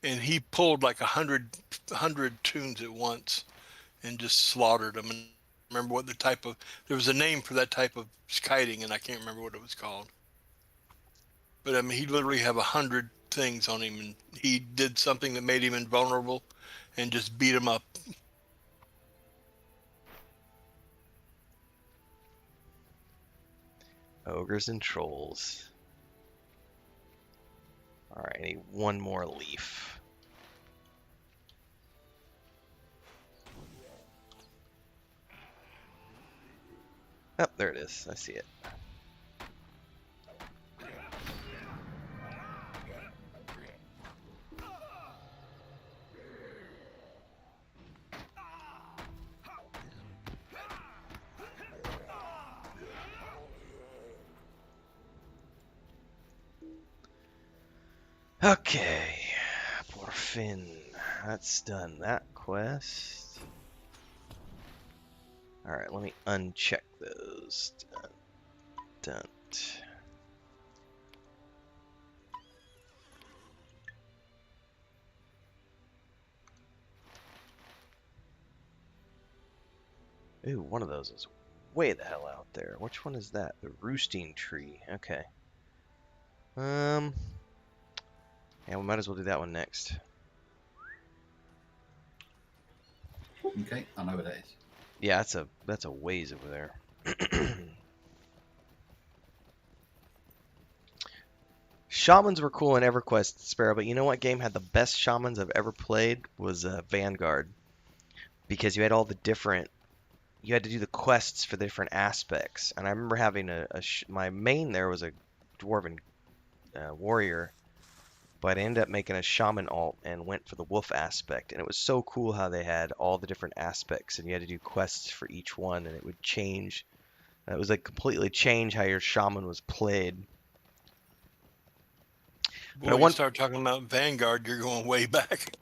and he pulled like 100 tunes at once and just slaughtered them. And remember what there was a name for that type of kiting, and I can't remember what it was called. But I mean, he literally had 100 things on him, and he did something that made him invulnerable and just beat him up. Ogres and trolls. Alright, I need 1 more leaf. Oh, there it is. I see it. Okay, poor Finn. That's done that quest. Alright, let me uncheck those. Done. Ooh, one of those is way the hell out there. Which one is that? The roosting tree. Okay. Yeah, we might as well do that one next. Okay, I know where that is. Yeah, that's a ways over there. Shamans were cool in EverQuest, Sparrow, but you know what game had the best shamans I've ever played was Vanguard, because you had all the different, you had to do the quests for the different aspects, and I remember having my main there was a dwarven warrior, but I ended up making a shaman alt and went for the wolf aspect, and it was so cool how they had all the different aspects, and you had to do quests for each one, and it would change. It was like completely change how your shaman was played. Boy, when you start talking about Vanguard, you're going way back.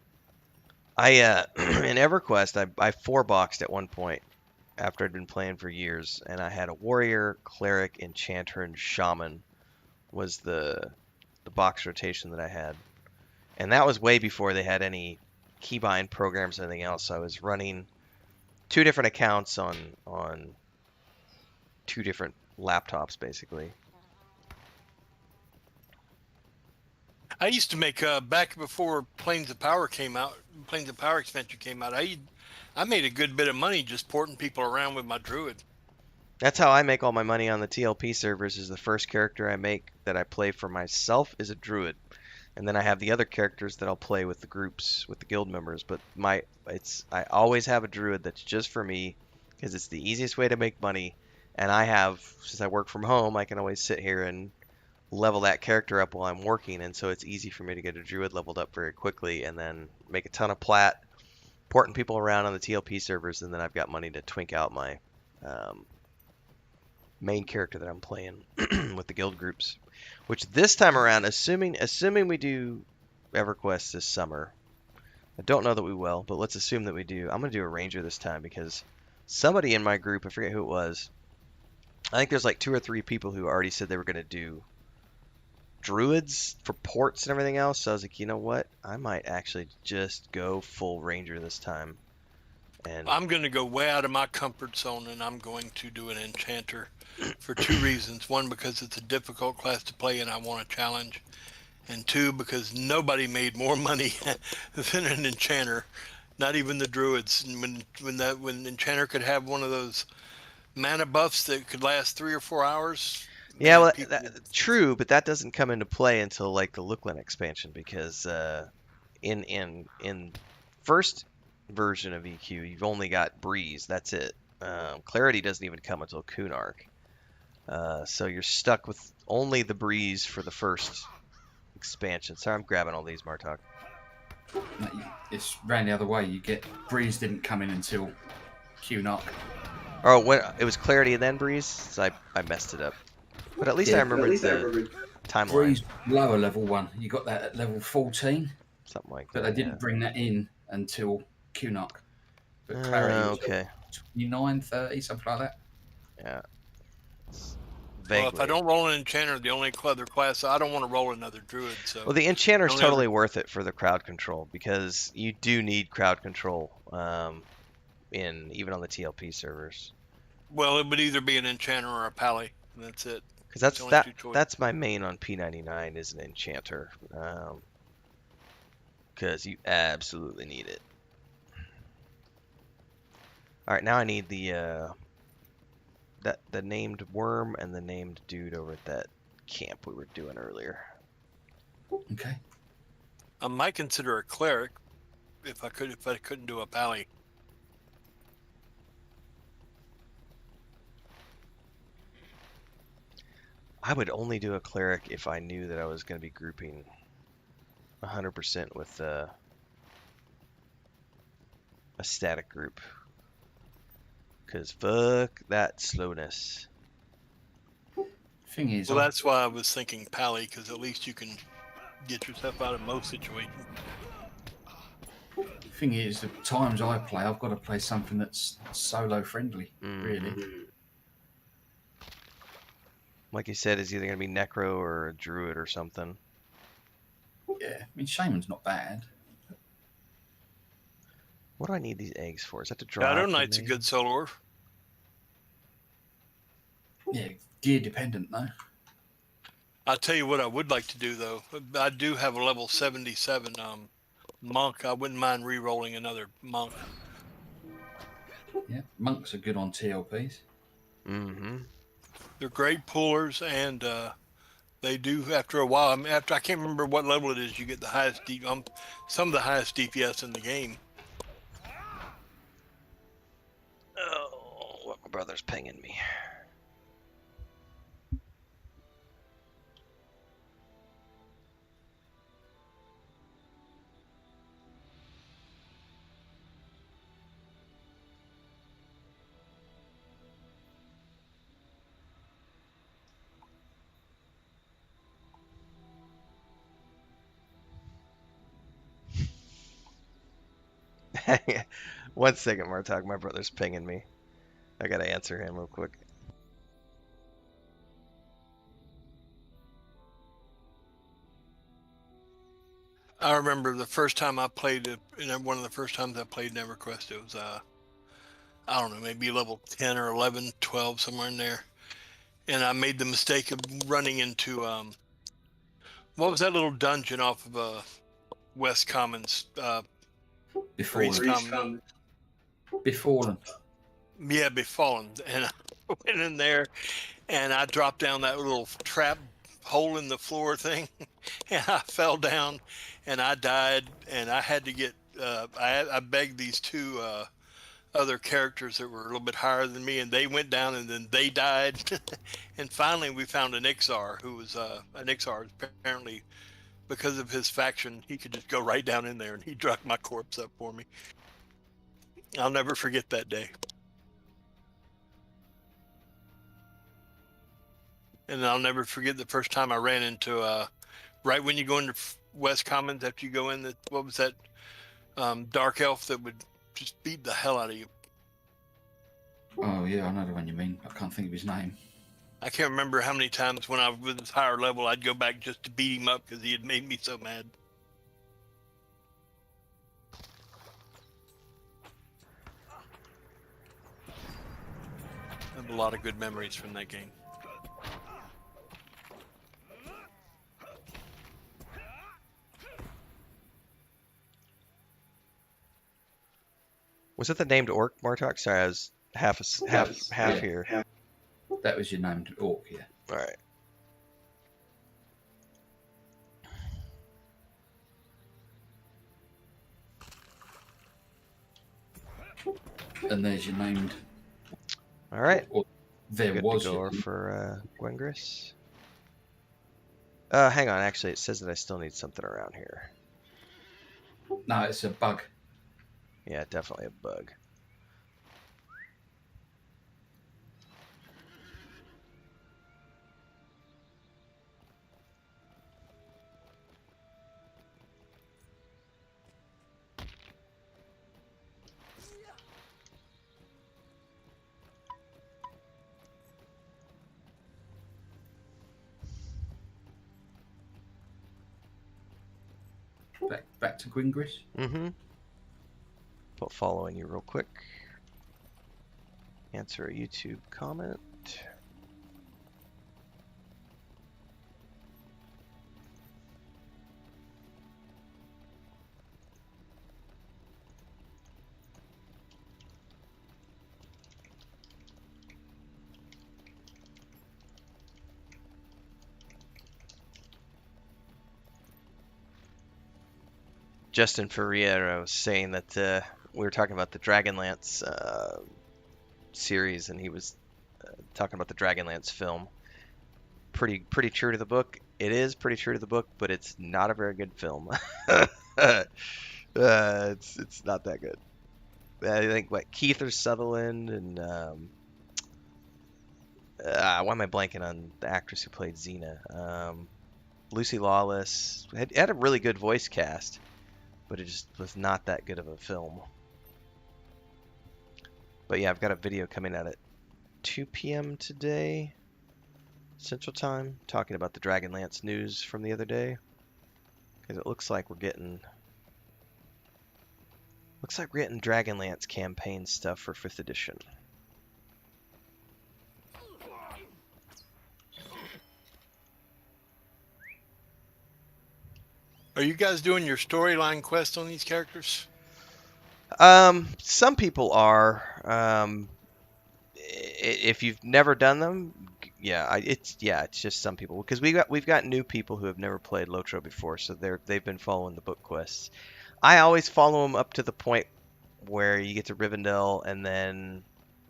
I in EverQuest, I 4-boxed at one point after I'd been playing for years, and I had a warrior, cleric, enchanter, and shaman was the box rotation that I had, and that was way before they had any keybind programs or anything else. So I was running 2 different accounts on 2 different laptops, basically. I used to make back before Planes of Power came out. Planes of Power expansion came out. I made a good bit of money just porting people around with my druid. That's how I make all my money on the TLP servers. Is the first character I make that I play for myself is a druid, and then I have the other characters that I'll play with the groups, with the guild members. But I always have a druid that's just for me because it's the easiest way to make money, and since I work from home, I can always sit here and level that character up while I'm working, and so it's easy for me to get a druid leveled up very quickly and then make a ton of plat, porting people around on the TLP servers, and then I've got money to twink out my main character that I'm playing with the guild groups. Which this time around, assuming we do EverQuest this summer, I don't know that we will, but let's assume that we do. I'm going to do a ranger this time because somebody in my group, I forget who it was, I think there's like 2 or 3 people who already said they were going to do druids for ports and everything else. So I was like, you know what? I might actually just go full ranger this time. And I'm going to go way out of my comfort zone, and I'm going to do an enchanter for 2 reasons. 1, because it's a difficult class to play and I want a challenge. And 2, because nobody made more money than an enchanter. Not even the druids. And when enchanter could have one of those mana buffs that could last 3 or 4 hours. yeah, man, well, people, true, but that doesn't come into play until like the Lookland expansion because in first version of EQ, you've only got Breeze. That's it. Clarity doesn't even come until Kunark. So you're stuck with only the Breeze for the first expansion. Sorry, I'm grabbing all these, Martok. No, it's round the other way. You get Breeze didn't come in until Q-Knock. Oh, when it was Clarity and then Breeze, so I messed it up. But at least I remembered the timeline. Breeze lower level 1. You got that at level 14. Something like that. But they didn't bring that in until Q-Knock. But Clarity was okay. 29, 30, something like that. Yeah. Well, if I don't roll an enchanter, the only other class, I don't want to roll another druid. So well, the enchanter's totally worth it for the crowd control because you do need crowd control even on the TLP servers. Well, it would either be an enchanter or a pally, and that's it. Because that's my main on P99 is an enchanter, because you absolutely need it. All right, now I need the named worm and the named dude over at that camp we were doing earlier. Okay. I might consider a cleric if I couldn't do a pally. I would only do a cleric if I knew that I was going to be grouping 100% with a static group. Because fuck that slowness. Thing is, well, that's why I was thinking pally, because at least you can get yourself out of most situations. Thing is, the times I play, I've got to play something that's solo friendly, really. Like you said, it's either going to be Necro or a Druid or something. Yeah, I mean, Shaman's not bad. What do I need these eggs for? Is that to draw? Shadow Knight's a good soloer. Yeah, gear dependent though. I'll tell you what I would like to do though. I do have a level 77 monk. I wouldn't mind re-rolling another monk. Yeah, monks are good on TLPs. Mm-hmm. They're great pullers, and they do after a while. I mean, after I can't remember what level it is, you get the highest some of the highest DPS in the game. Oh, what my brother's pinging me. One second, Martok. My brother's pinging me. I gotta answer him real quick. I remember the first time I played it, and one of the first times I played NeverQuest, it was, I don't know, maybe level 10 or 11, 12, somewhere in there. And I made the mistake of running into, what was that little dungeon off of West Commons? Befallen. Yeah, Befallen. And I went in there, and I dropped down that little trap hole in the floor thing, and I fell down, and I died, and I had to get, I begged these two other characters that were a little bit higher than me, and they went down, and then they died. And finally we found an Ixar who was an Ixar. Apparently, because of his faction, he could just go right down in there, and he dug my corpse up for me. I'll never forget that day. And I'll never forget the first time I ran into, right when you go into West Commons, after you go in, what was that dark elf that would just beat the hell out of you? Oh yeah, I know the one you mean. I can't think of his name. I can't remember how many times when I was with this higher level, I'd go back just to beat him up because he had made me so mad. I have a lot of good memories from that game. Was it the named orc, Martok? Sorry, I was half here. That was your named orc, yeah. All right. And there's your named. All right. Or there Good was to go your. for Gwengris. Hang on. Actually, it says that I still need something around here. No, it's a bug. Yeah, definitely a bug. Back to Gwingris. Mm-hmm. Following you real quick. Answer a YouTube comment. Justin Ferriero was saying that we were talking about the Dragonlance series, and he was talking about the Dragonlance film. Pretty true to the book. It is pretty true to the book, but it's not a very good film. It's not that good. I think what Keith Sutherland and why am I blanking on the actress who played Xena? Lucy Lawless had a really good voice cast, but it just was not that good of a film. But yeah, I've got a video coming out at 2 p.m. today, Central Time, talking about the Dragonlance news from the other day. Because it looks like we're getting Dragonlance campaign stuff for 5th edition. Are you guys doing your storyline quest on these characters? Some people are. If you've never done them, it's just some people, because we've got new people who have never played LOTRO before, so they've been following the book quests. I always follow them up to the point where you get to Rivendell, and then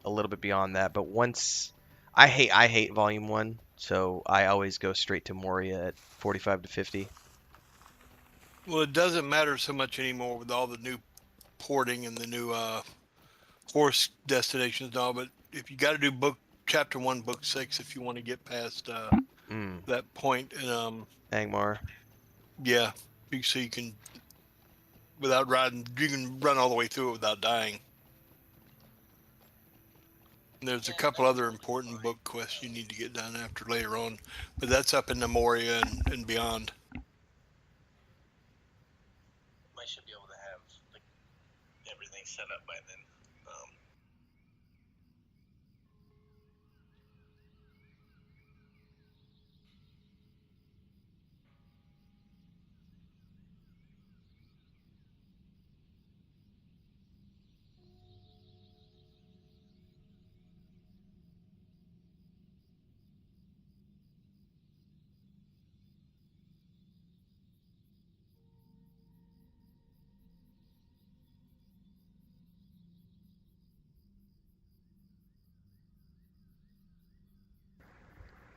a little bit beyond that. But once I hate Volume 1, so I always go straight to Moria at 45 to 50. Well, it doesn't matter so much anymore with all the new porting and the new horse destinations and all, but if you got to do chapter 1, book 6, if you want to get past that point, and Angmar. yeah, so you can, without riding, you can run all the way through it without dying. And there's a couple other important book quests you need to get done after later on, but that's up in the Moria and beyond. I should be able to have like everything set up by then.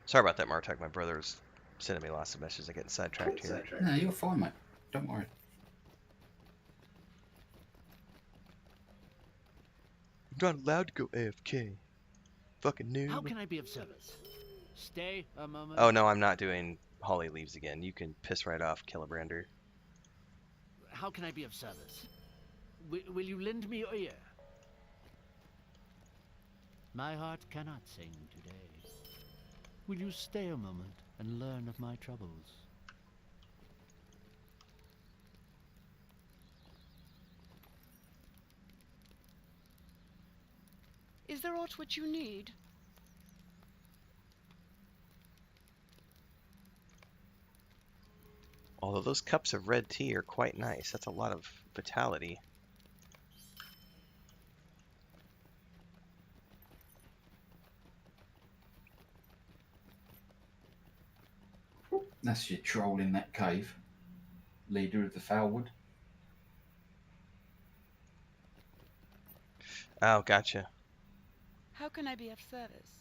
Sorry about that, Martek. My brother's sending me lots of messages. I get sidetracked here. No, you're fine, mate. Don't worry. You're not allowed to go AFK. Fucking noob. How can I be of service? Stay a moment. Oh no, I'm not doing Holly Leaves again. You can piss right off, Killebrander. How can I be of service? Will you lend me your ear? My heart cannot sing today. Will you stay a moment and learn of my troubles? Is there aught which you need? Although those cups of red tea are quite nice. That's a lot of vitality. That's your troll in that cave. Leader of the Foulwood. Oh, gotcha. How can I be of service?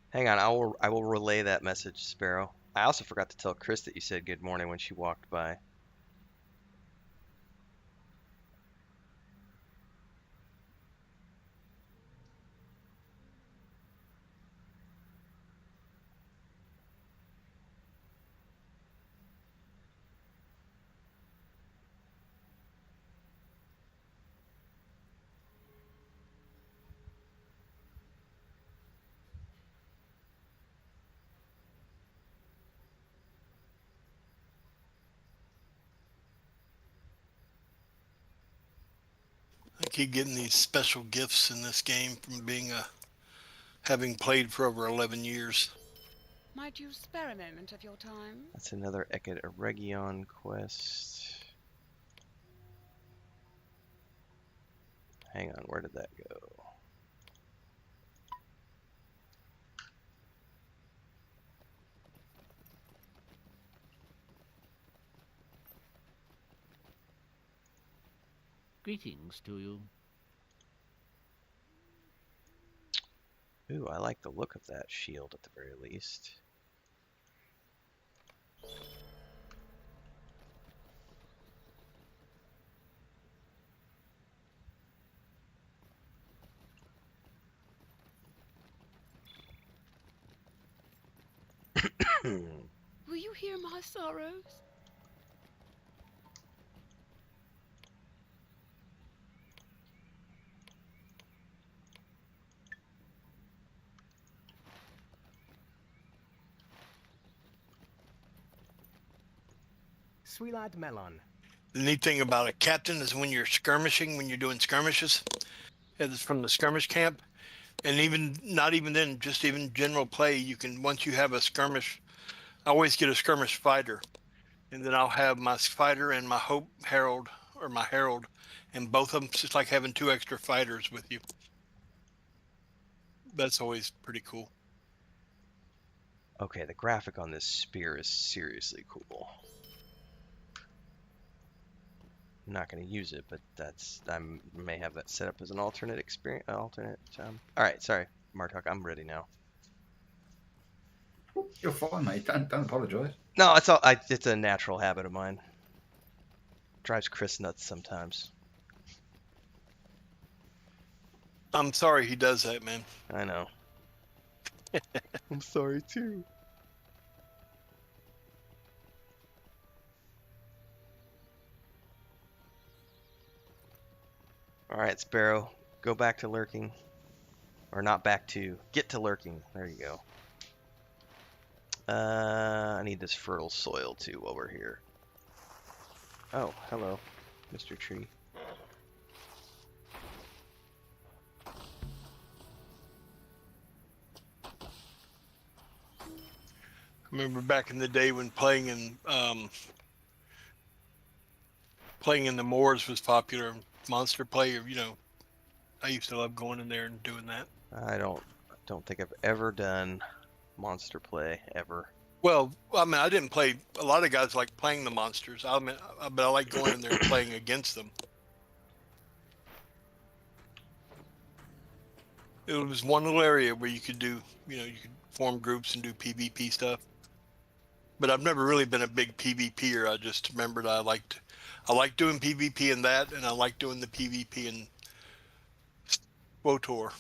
Hang on, I will relay that message, Sparrow. I also forgot to tell Chris that you said good morning when she walked by. I keep getting these special gifts in this game from being having played for over 11 years. Might you spare a moment of your time? That's another Ecid Eregion quest. Hang on, where did that go? Greetings to you. Ooh, I like the look of that shield at the very least. Will you hear my sorrows? Sweet lad Melon. The neat thing about a captain is when you're skirmishing, when you're doing skirmishes, it's from the skirmish camp, and even not even then, just even general play, you can, once you have a skirmish, I always get a skirmish fighter, and then I'll have my fighter and my Hope Herald or my Herald, and both of them, it's just like having 2 extra fighters with you. That's always pretty cool. Okay, the graphic on this spear is seriously cool. I'm not going to use it, but I may have that set up as an alternate experience. All right, sorry, Martok, I'm ready now. You're fine, mate. Don't apologise. No, it's a natural habit of mine. Drives Chris nuts sometimes. I'm sorry he does that, man. I know. I'm sorry too. Alright, Sparrow, go back to lurking. Or not back to, get to lurking. There you go. I need this fertile soil too while we're here. Oh, hello, Mr. Tree. I remember back in the day when playing in the moors was popular, monster play, you know, I used to love going in there and doing that. I don't think I've ever done monster play ever. Well, I mean, I didn't play. A lot of guys like playing the monsters. I mean, but I like going in there and playing against them. It was one little area where you could do, you know, you could form groups and do PvP stuff. But I've never really been a big PvPer. I just remembered I liked doing PvP in that, and I liked doing the PvP in LOTRO.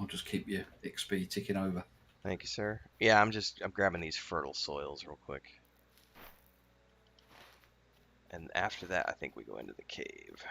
just keep your XP ticking over. Thank you, sir. Yeah, I'm grabbing these fertile soils real quick. And after that, I think we go into the cave.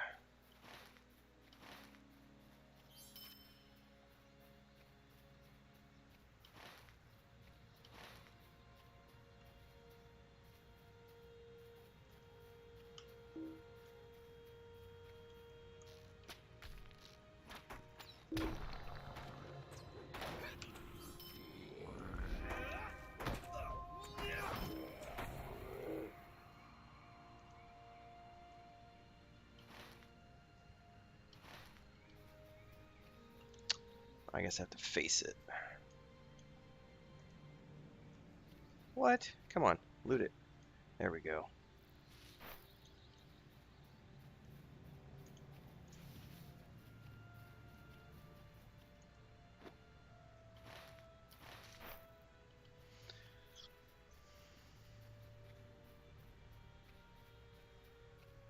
I guess I have to face it. What? Come on, loot it. There we go.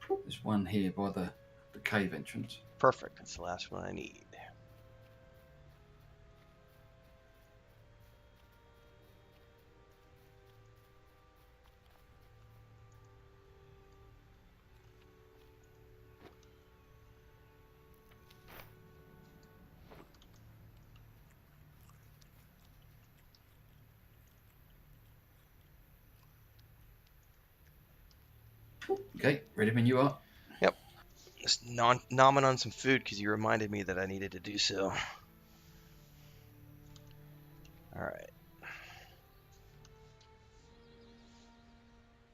There's one here by the cave entrance. Perfect. That's the last one I need. Okay, ready when you are. Just nomming on some food because you reminded me that I needed to do so. Alright.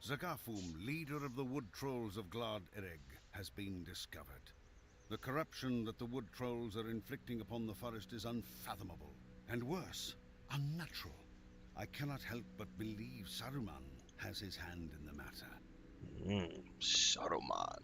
Zagafum, leader of the wood trolls of Glad Erig, has been discovered. The corruption that the wood trolls are inflicting upon the forest is unfathomable, and worse, unnatural. I cannot help but believe Saruman has his hand in the matter. Saruman.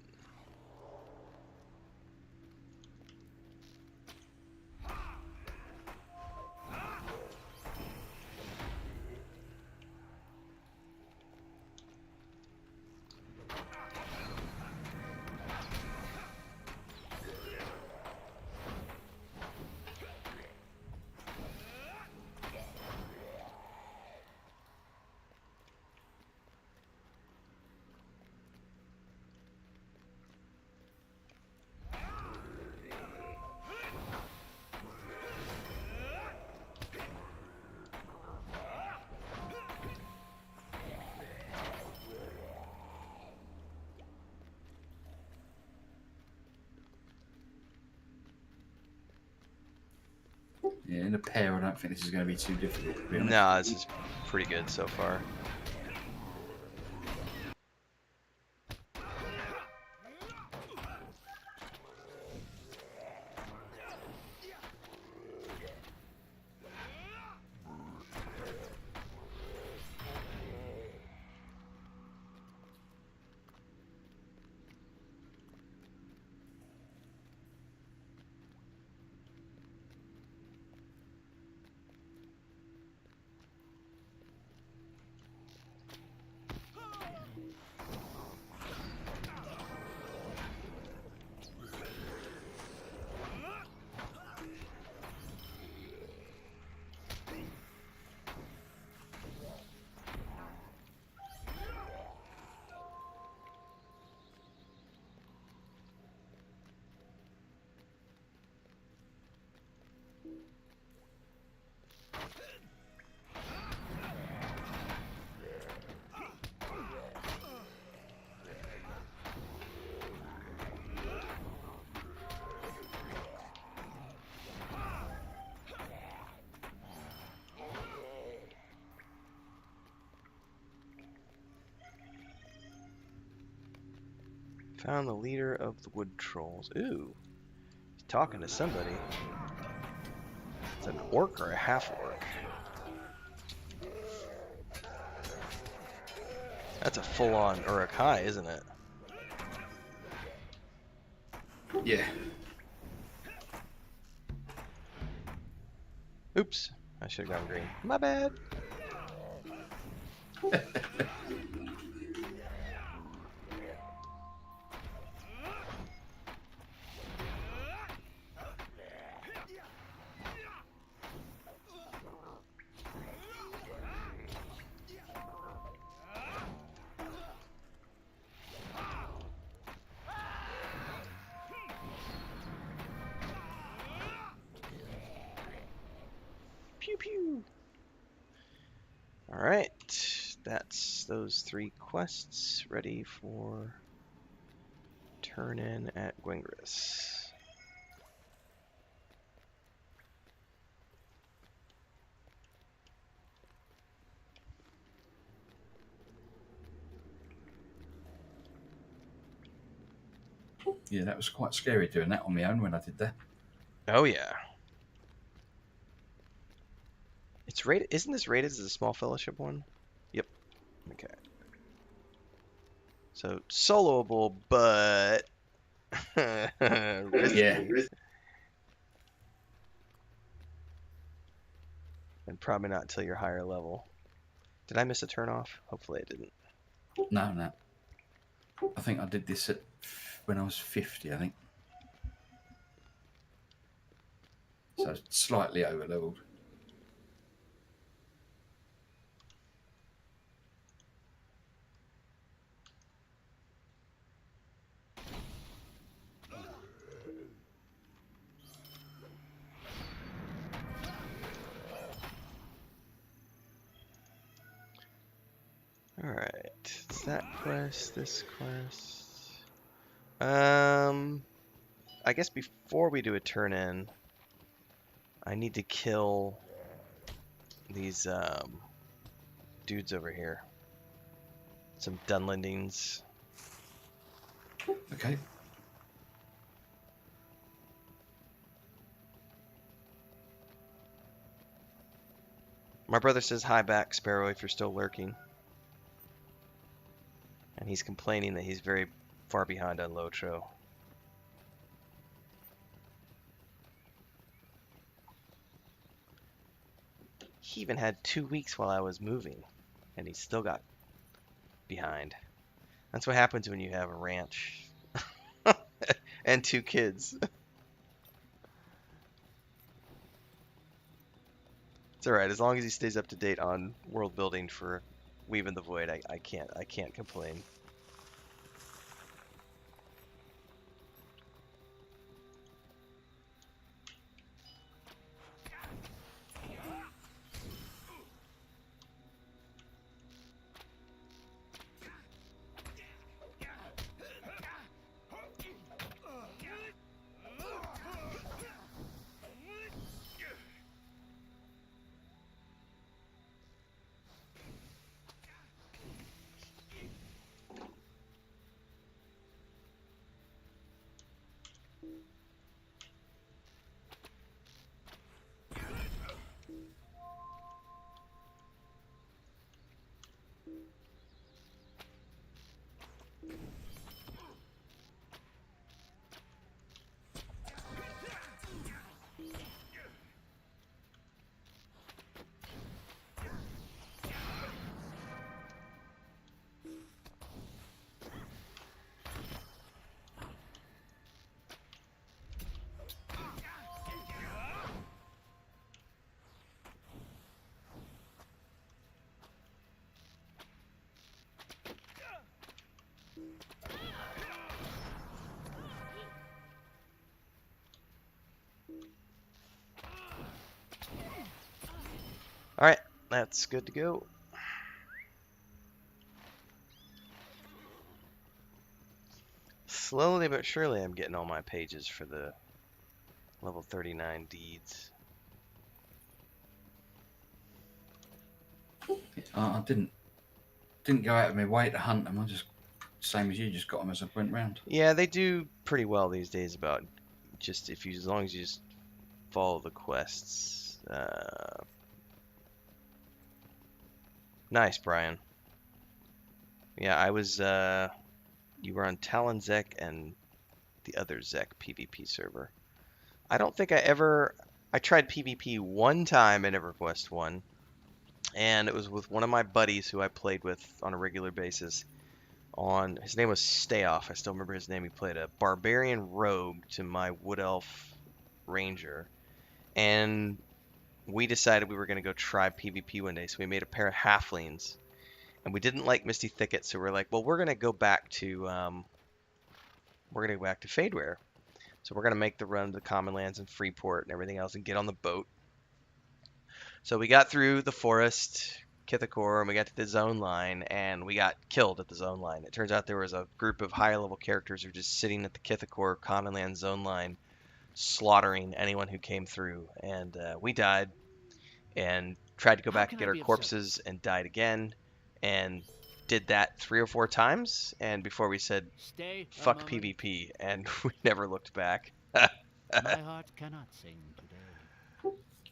Yeah, in a pair, I don't think this is going to be too difficult, to be honest. Nah, this is pretty good so far. Found the leader of the wood trolls. Ooh. He's talking to somebody. It's an orc or a half-orc. That's a full-on Urukai, isn't it? Yeah. Oops. I should have gone green. My bad. pew. All right, that's those 3 quests ready for turn in at Gwingris. Yeah, that was quite scary doing that on my own when I did that. Oh yeah. It's rated. Isn't this rated as a small fellowship one? Yep. Okay. So soloable, but risky. Yeah. And probably not until you're higher level. Did I miss a turn off? Hopefully I didn't. No, no. I think I did this when I was 50, I think. So slightly over leveled. Alright. It's that quest, this quest. I guess before we do a turn in, I need to kill these dudes over here. Some Dunlendings. Okay. My brother says hi back, Sparrow, if you're still lurking. And he's complaining that he's very far behind on LOTRO. He even had 2 weeks while I was moving, and he still got behind. That's what happens when you have a ranch and 2 kids. It's alright, as long as he stays up to date on world building for Weaving the Void, I can't complain. Alright, that's good to go. Slowly but surely I'm getting all my pages for the level 39 deeds. I didn't go out of my way to hunt them. I just, same as you, just got them as I went round. Yeah, they do pretty well these days about just as long as you just follow the quests. Nice, Brian. Yeah, I was, you were on Talon Zek and the other Zek PvP server. I don't think I tried PvP one time in EverQuest 1, and it was with one of my buddies who I played with on a regular basis. His name was Stayoff, I still remember his name. He played a Barbarian Rogue to my Wood Elf Ranger, and we decided we were going to go try PvP one day, so we made a pair of halflings, and we didn't like Misty Thicket, so we're like, well, we're going to go back to Fadeware. So we're going to make the run to the Common Lands and Freeport and everything else and get on the boat. So we got through the forest, Kithakor, and we got to the zone line, and we got killed at the zone line. It turns out there was a group of higher level characters who were just sitting at the Kithakor Common Land zone line, slaughtering anyone who came through. And we died, and tried to go How back can and get I our be of corpses, service? and died again, and did that 3 or 4 times. And before we said, Stay a fuck moment. PvP, and we never looked back. My heart cannot sing today.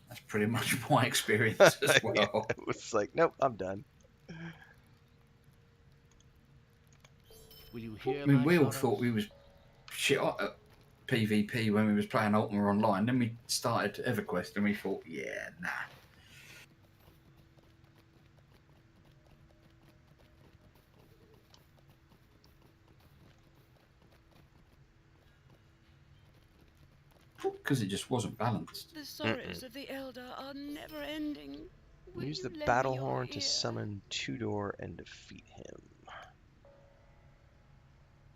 That's pretty much my experience as Yeah, well. it was like, nope, I'm done. Will you hear I mean, my we all sorrows? thought we was shit hot at PvP when we was playing Ultima Online. Then we started EverQuest and we thought, yeah, nah. Because it just wasn't balanced. The sorrows of the elder are never ending. Will Use you the lend battle me your horn to ear? summon Tudor and defeat him.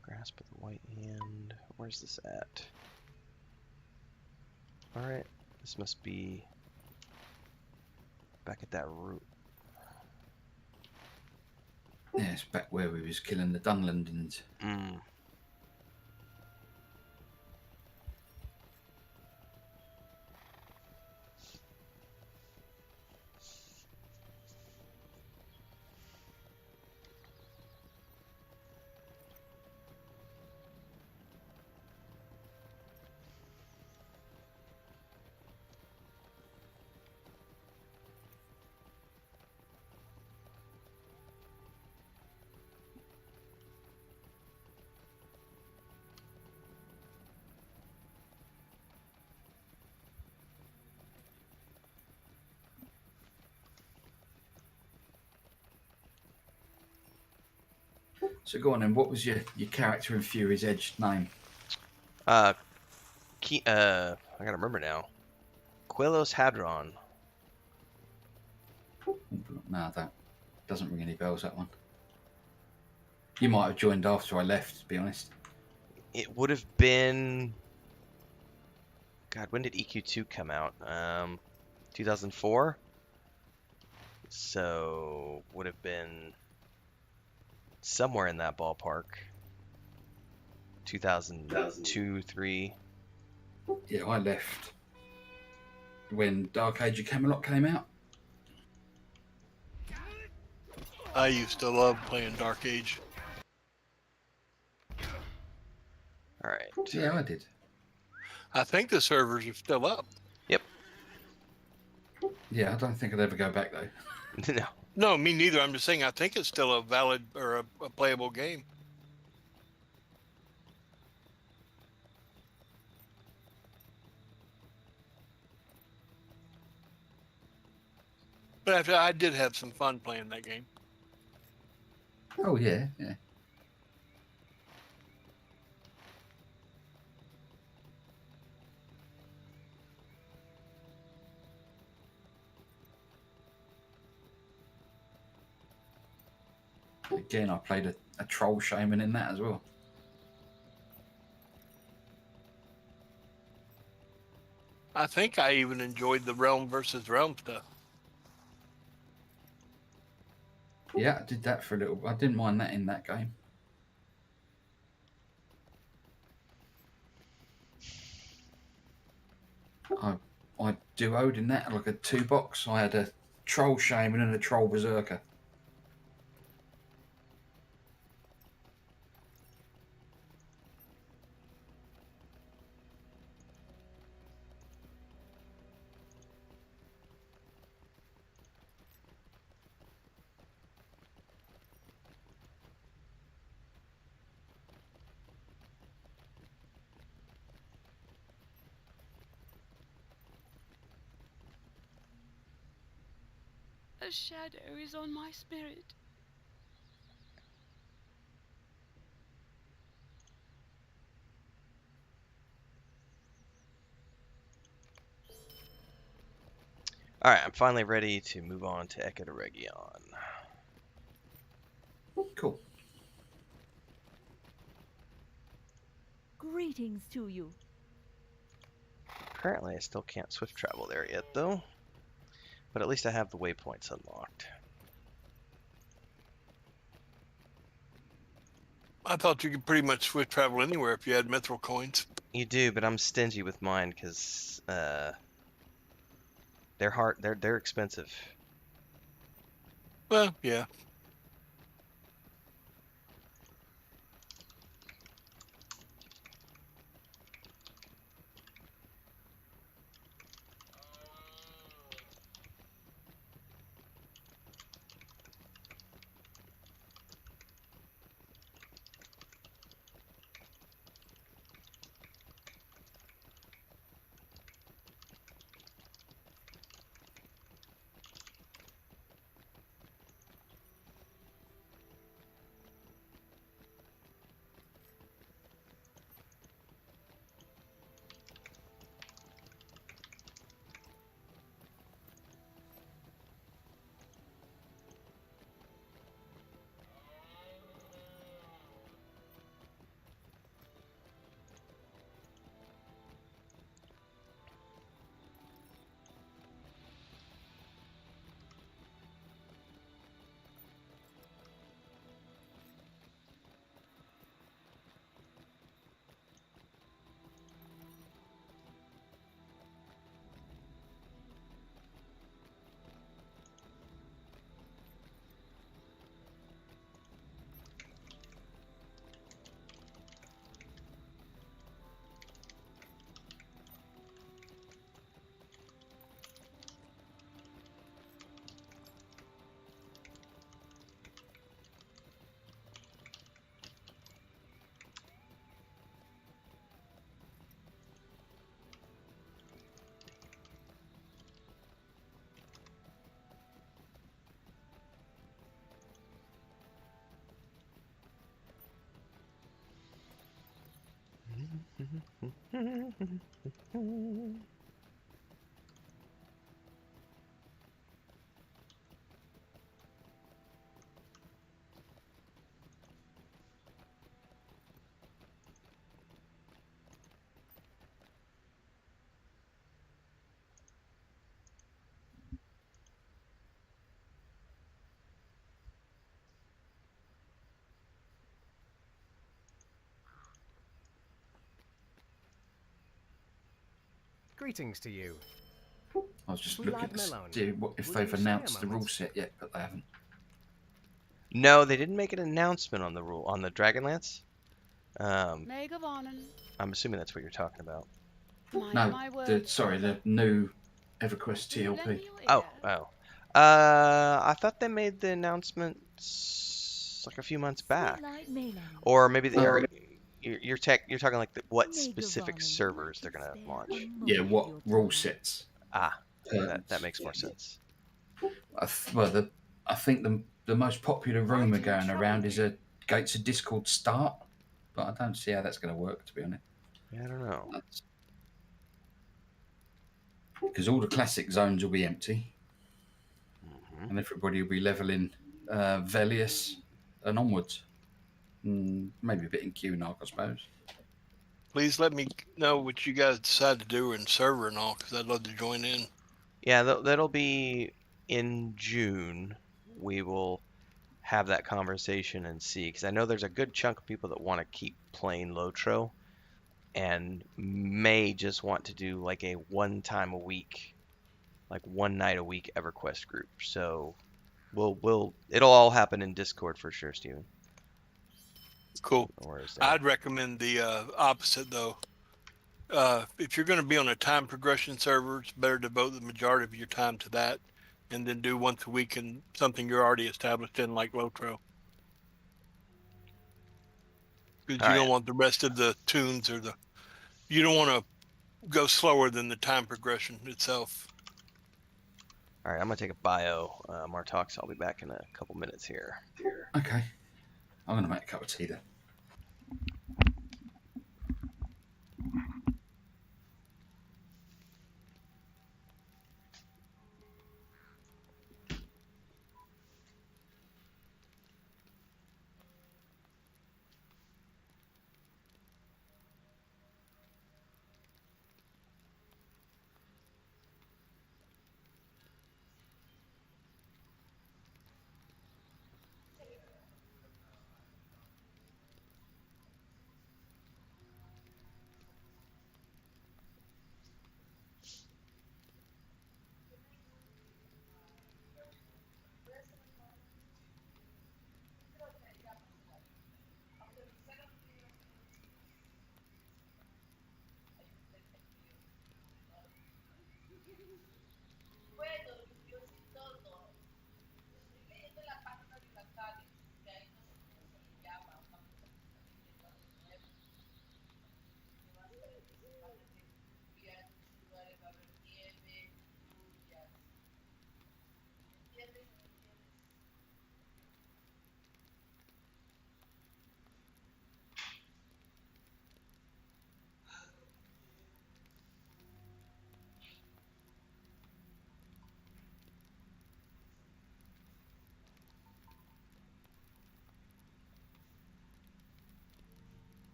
Grasp of the White Hand. Where's this at? Alright, this must be back at that root. Yeah, it's back where we was killing the Dunlandins. Mm. So go on then, what was your character in Fury's Edge name? I gotta remember now. Quellos Hadron. No, that doesn't ring any bells, that one. You might have joined after I left, to be honest. It would have been... God, when did EQ2 come out? 2004? So, would have been somewhere in that ballpark. 2002, 3. Yeah, I left when Dark Age of Camelot came out. I used to love playing Dark Age. Alright. Yeah, I did. I think the servers are still up. Yep. Yeah, I don't think I'd ever go back though. No. No, me neither. I'm just saying I think it's still a valid or a playable game. But after I did have some fun playing that game. Oh yeah, yeah. Again, I played a troll shaman in that as well. I think I even enjoyed the realm versus realm stuff. Yeah, I did that for a little. I didn't mind that in that game. I duoed in that like a 2-box. I had a troll shaman and a troll berserker. A shadow is on my spirit. Alright, I'm finally ready to move on to Echo de Region. Cool. Greetings to you. Apparently I still can't swift travel there yet, though. but at least I have the waypoints unlocked. I thought you could pretty much swift travel anywhere if you had mithril coins. You do, but I'm stingy with mine because they're hard. They're expensive. Well, yeah. Greetings to you. I was just We looking like to melon. see if Will they've you stay a announced the rule moment? set yet, but they haven't. No, they didn't make an announcement on the Dragonlance. Meg of Onan, I'm assuming that's what you're talking about. mind No, my words, sorry, brother. the new EverQuest Will you lend TLP. me your Oh, ear? oh. I thought they made the announcement like a few months back, or maybe they are. You're talking like what specific servers they're gonna launch. Yeah, what rule sets? Ah, that makes more sense. I think the most popular Why rumour do you going trouble around me? is a Gates of Discord start, but I don't see how that's going to work, to be honest. Yeah, I don't know. Because all the classic zones will be empty, Mhm. and everybody will be leveling Velius and onwards. Maybe a bit in QNark, I suppose. Please let me know what you guys decide to do in server and all, because I'd love to join in. Yeah, that'll be in June. We will have that conversation and see, because I know there's a good chunk of people that want to keep playing Lotro and may just want to do like a one time a week, like one night a week EverQuest group. So it'll all happen in Discord for sure, Steven. Cool. Or is that? I'd recommend the opposite, though. If you're going to be on a time progression server, it's better to devote the majority of your time to that, and then do once a week in something you're already established in, like Lotro. Because All you right. don't want the rest of the tunes you don't want to go slower than the time progression itself. All right, I'm gonna take a bio, Martox. I'll be back in a couple minutes here. Okay. I'm going to make a cup of tea then.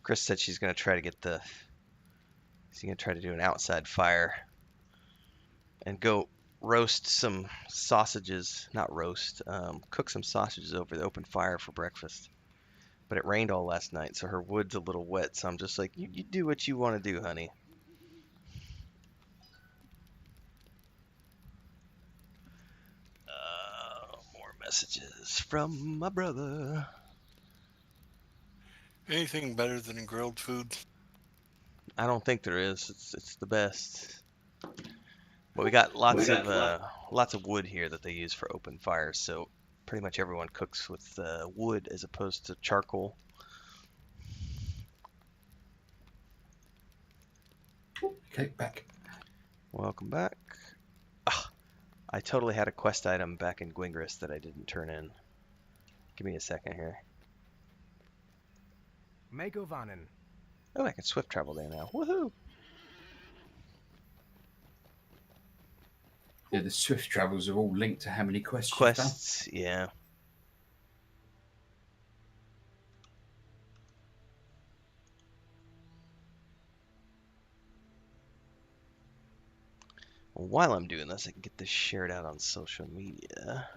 Chris said she's gonna try to get the. She's gonna try to do an outside fire and go roast some sausages. Not roast. Cook some sausages over the open fire for breakfast. But it rained all last night, so her wood's a little wet. So I'm just like, you do what you want to do, honey. More messages from my brother. Anything better than grilled food? I don't think there is. It's the best. But we got lots of wood here that they use for open fires. So pretty much everyone cooks with wood as opposed to charcoal. Okay, back. Welcome back. Ah, I totally had a quest item back in Gwingris that I didn't turn in. Give me a second here. Mako Vanen. Oh, I can swift travel there now. Woohoo! Yeah, the swift travels are all linked to how many quests you've done. Quests, yeah. While I'm doing this, I can get this shared out on social media.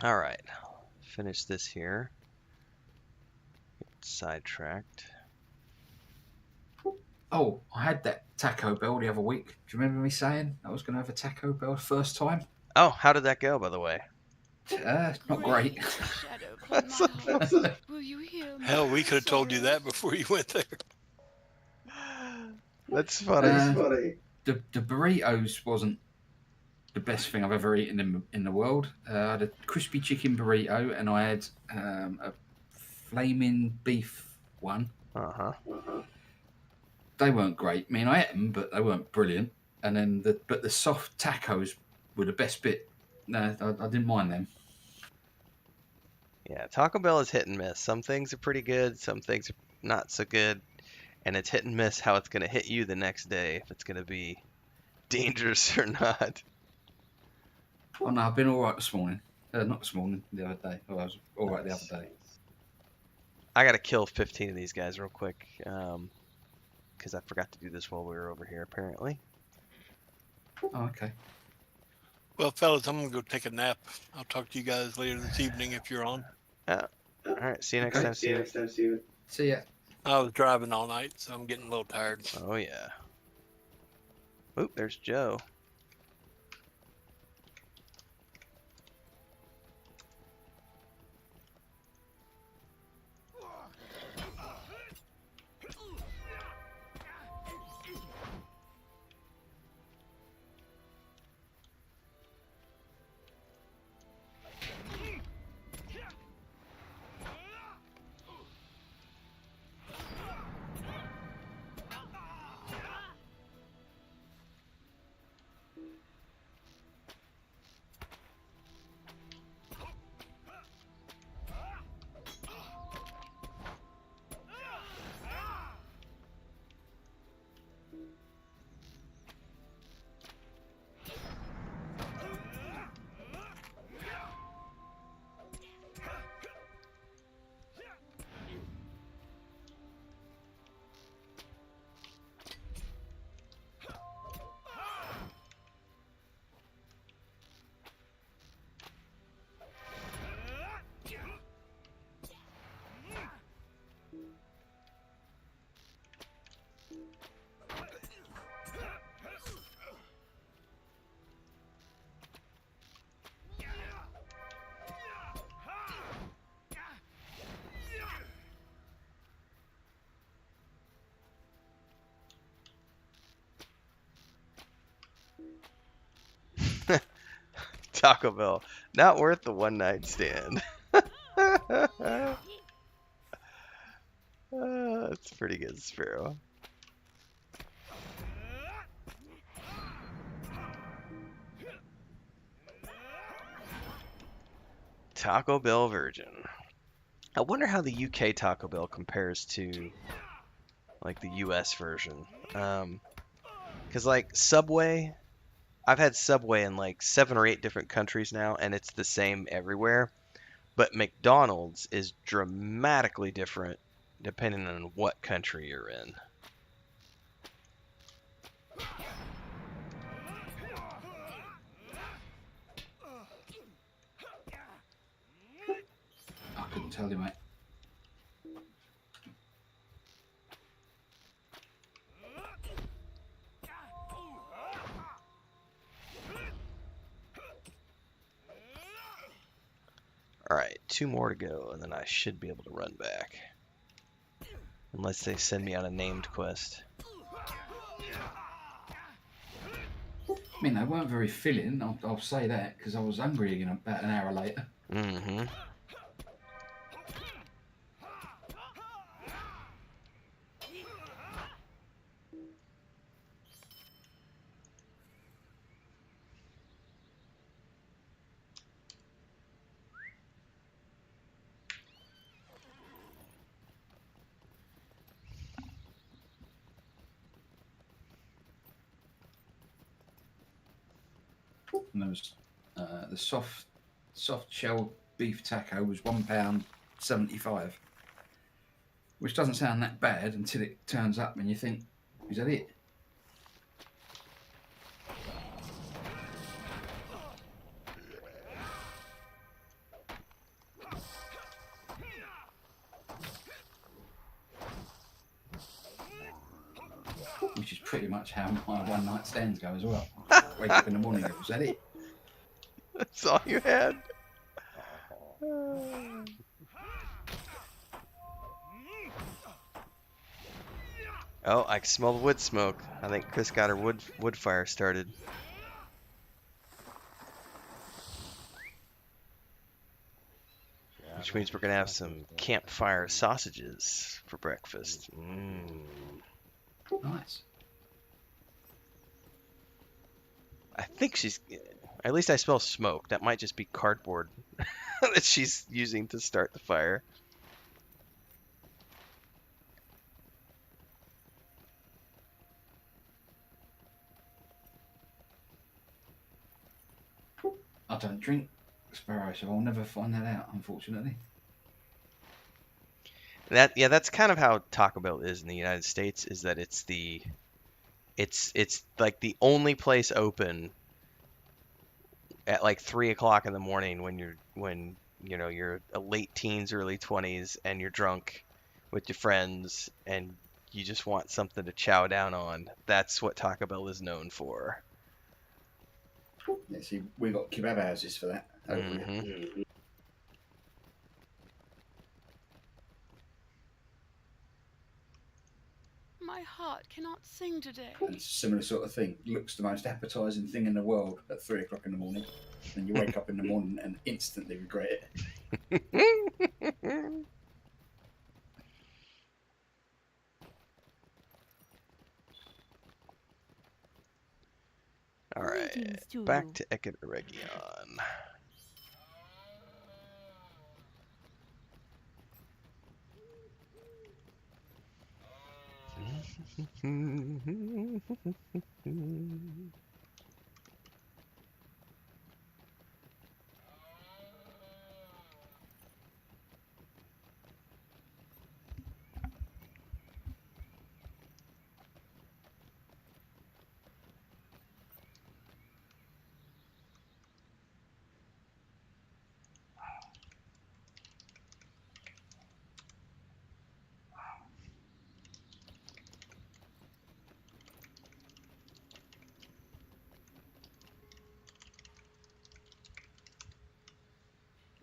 All right, finish this here. Get sidetracked. Oh, I had that Taco Bell the other week. Do you remember me saying I was going to have a Taco Bell first time? Oh, how did that go, by the way? Not great. Shadow upon my heart. Will you heal my Hell, we could have told you sorrows? that before you went there. That's funny. The burritos wasn't the best thing I've ever eaten in the world. I had a crispy chicken burrito and I had a flaming beef one. Uh-huh. They weren't great. I mean, I ate them, but they weren't brilliant. And then the soft tacos were the best bit. No, I didn't mind them. Yeah, Taco Bell is hit and miss. Some things are pretty good, some things are not so good. And it's hit and miss how it's going to hit you the next day, if it's going to be dangerous or not. Oh, no, I've been all right this morning. Not this morning, the other day. Oh, I was all right the other day. I got to kill 15 of these guys real quick, because I forgot to do this while we were over here, apparently. Oh, okay. Well, fellas, I'm going to go take a nap. I'll talk to you guys later this evening if you're on. All right, see you next time, Steven. See ya. I was driving all night, so I'm getting a little tired. Oh, yeah. Oop, there's Joe. Taco Bell. Not worth the one night stand. That's pretty good, Sparrow. Taco Bell Virgin. I wonder how the UK Taco Bell compares to like the US version. Because like Subway, I've had Subway in like 7 or 8 different countries now, and it's the same everywhere. But McDonald's is dramatically different depending on what country you're in. I couldn't tell you, mate. Alright, 2 more to go, and then I should be able to run back. Unless they send me on a named quest. I mean, they weren't very filling, I'll say that, because I was hungry again about an hour later. Mm-hmm. And there was the soft shell beef taco was £1.75, which doesn't sound that bad until it turns up and you think, is that it? Which is pretty much how my one night stands go as well. Wake up in the morning, was that it? That's all you had? Oh, I can smell the wood smoke. I think Chris got her wood fire started. Which means we're gonna have some campfire sausages for breakfast. Nice. I think she's... At least I smell smoke. That might just be cardboard that she's using to start the fire. I don't drink Sparrow, so I'll never find that out, unfortunately. That's kind of how Taco Bell is in the United States, is that it's like the only place open at like 3 o'clock in the morning when you're a late teens, early 20s, and you're drunk with your friends and you just want something to chow down on. That's what Taco Bell is known for. Yeah, see, we got kebab houses for that over here. My heart cannot sing today. And it's a similar sort of thing. Looks the most appetising thing in the world at 3 o'clock in the morning. And you wake up in the morning and instantly regret it. Alright, back to Ecot Region.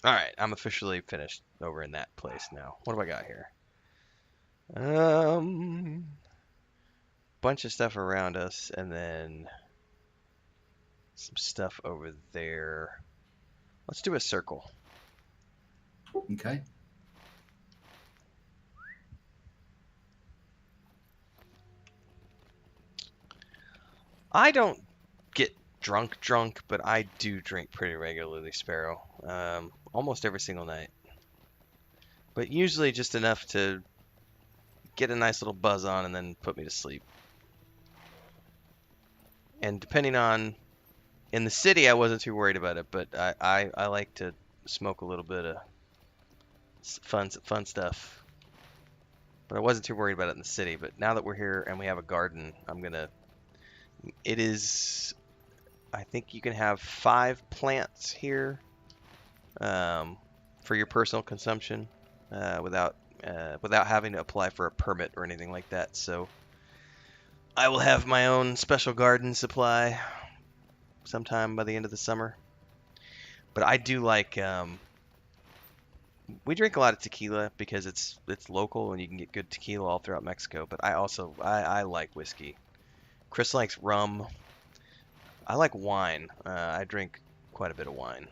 Alright, I'm officially finished over in that place now. What do I got here? Bunch of stuff around us, and then some stuff over there. Let's do a circle. Okay. I don't get drunk, but I do drink pretty regularly, Sparrow. Almost every single night. But usually just enough to get a nice little buzz on and then put me to sleep. And depending on, in the city, I wasn't too worried about it, but I like to smoke a little bit of fun stuff. But I wasn't too worried about it in the city. But now that we're here and we have a garden, it is, I think you can have 5 plants here for your personal consumption without having to apply for a permit or anything like that. So I will have my own special garden supply sometime by the end of the summer. But I do like, we drink a lot of tequila because it's local and you can get good tequila all throughout Mexico. But I like whiskey. Chris likes rum. I like wine. I drink quite a bit of wine.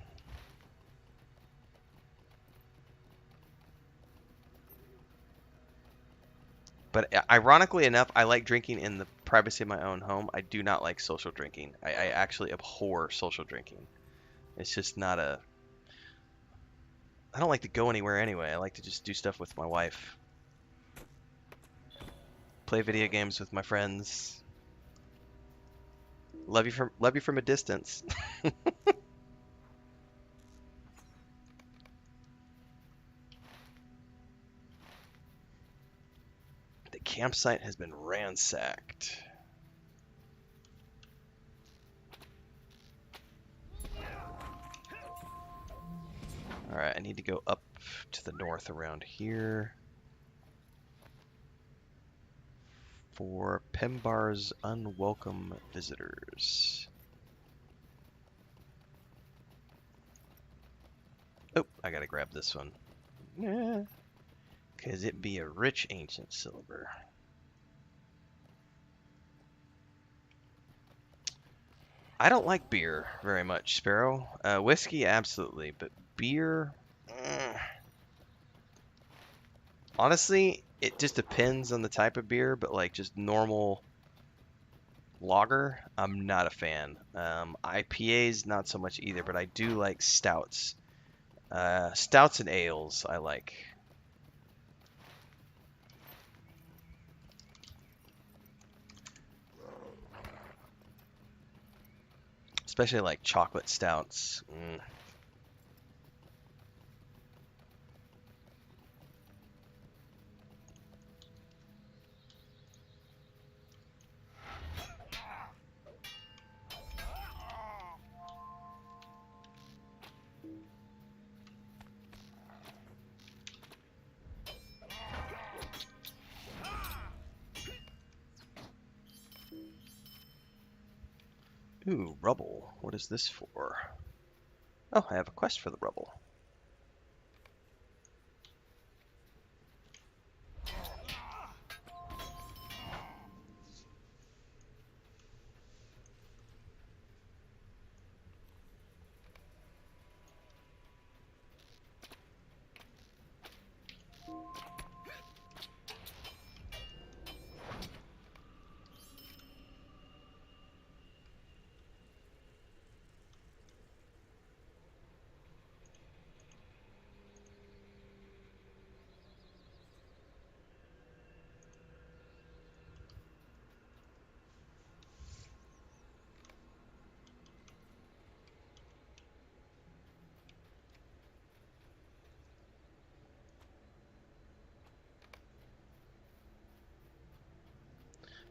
But ironically enough, I like drinking in the privacy of my own home. I do not like social drinking. I actually abhor social drinking. It's just not a... I don't like to go anywhere anyway. I like to just do stuff with my wife. Play video games with my friends. Love you from a distance. The campsite has been ransacked. Alright, I need to go up to the north around here for Pembar's unwelcome visitors. Oh, I gotta grab this one. Yeah. Because it be a rich ancient silver. I don't like beer very much, Sparrow. Whiskey, absolutely, but beer... Honestly, it just depends on the type of beer, but like just normal lager, I'm not a fan. IPAs, not so much either, but I do like stouts. Stouts and ales, I like. Especially like chocolate stouts. Ooh, rubble. What is this for? Oh, I have a quest for the rubble.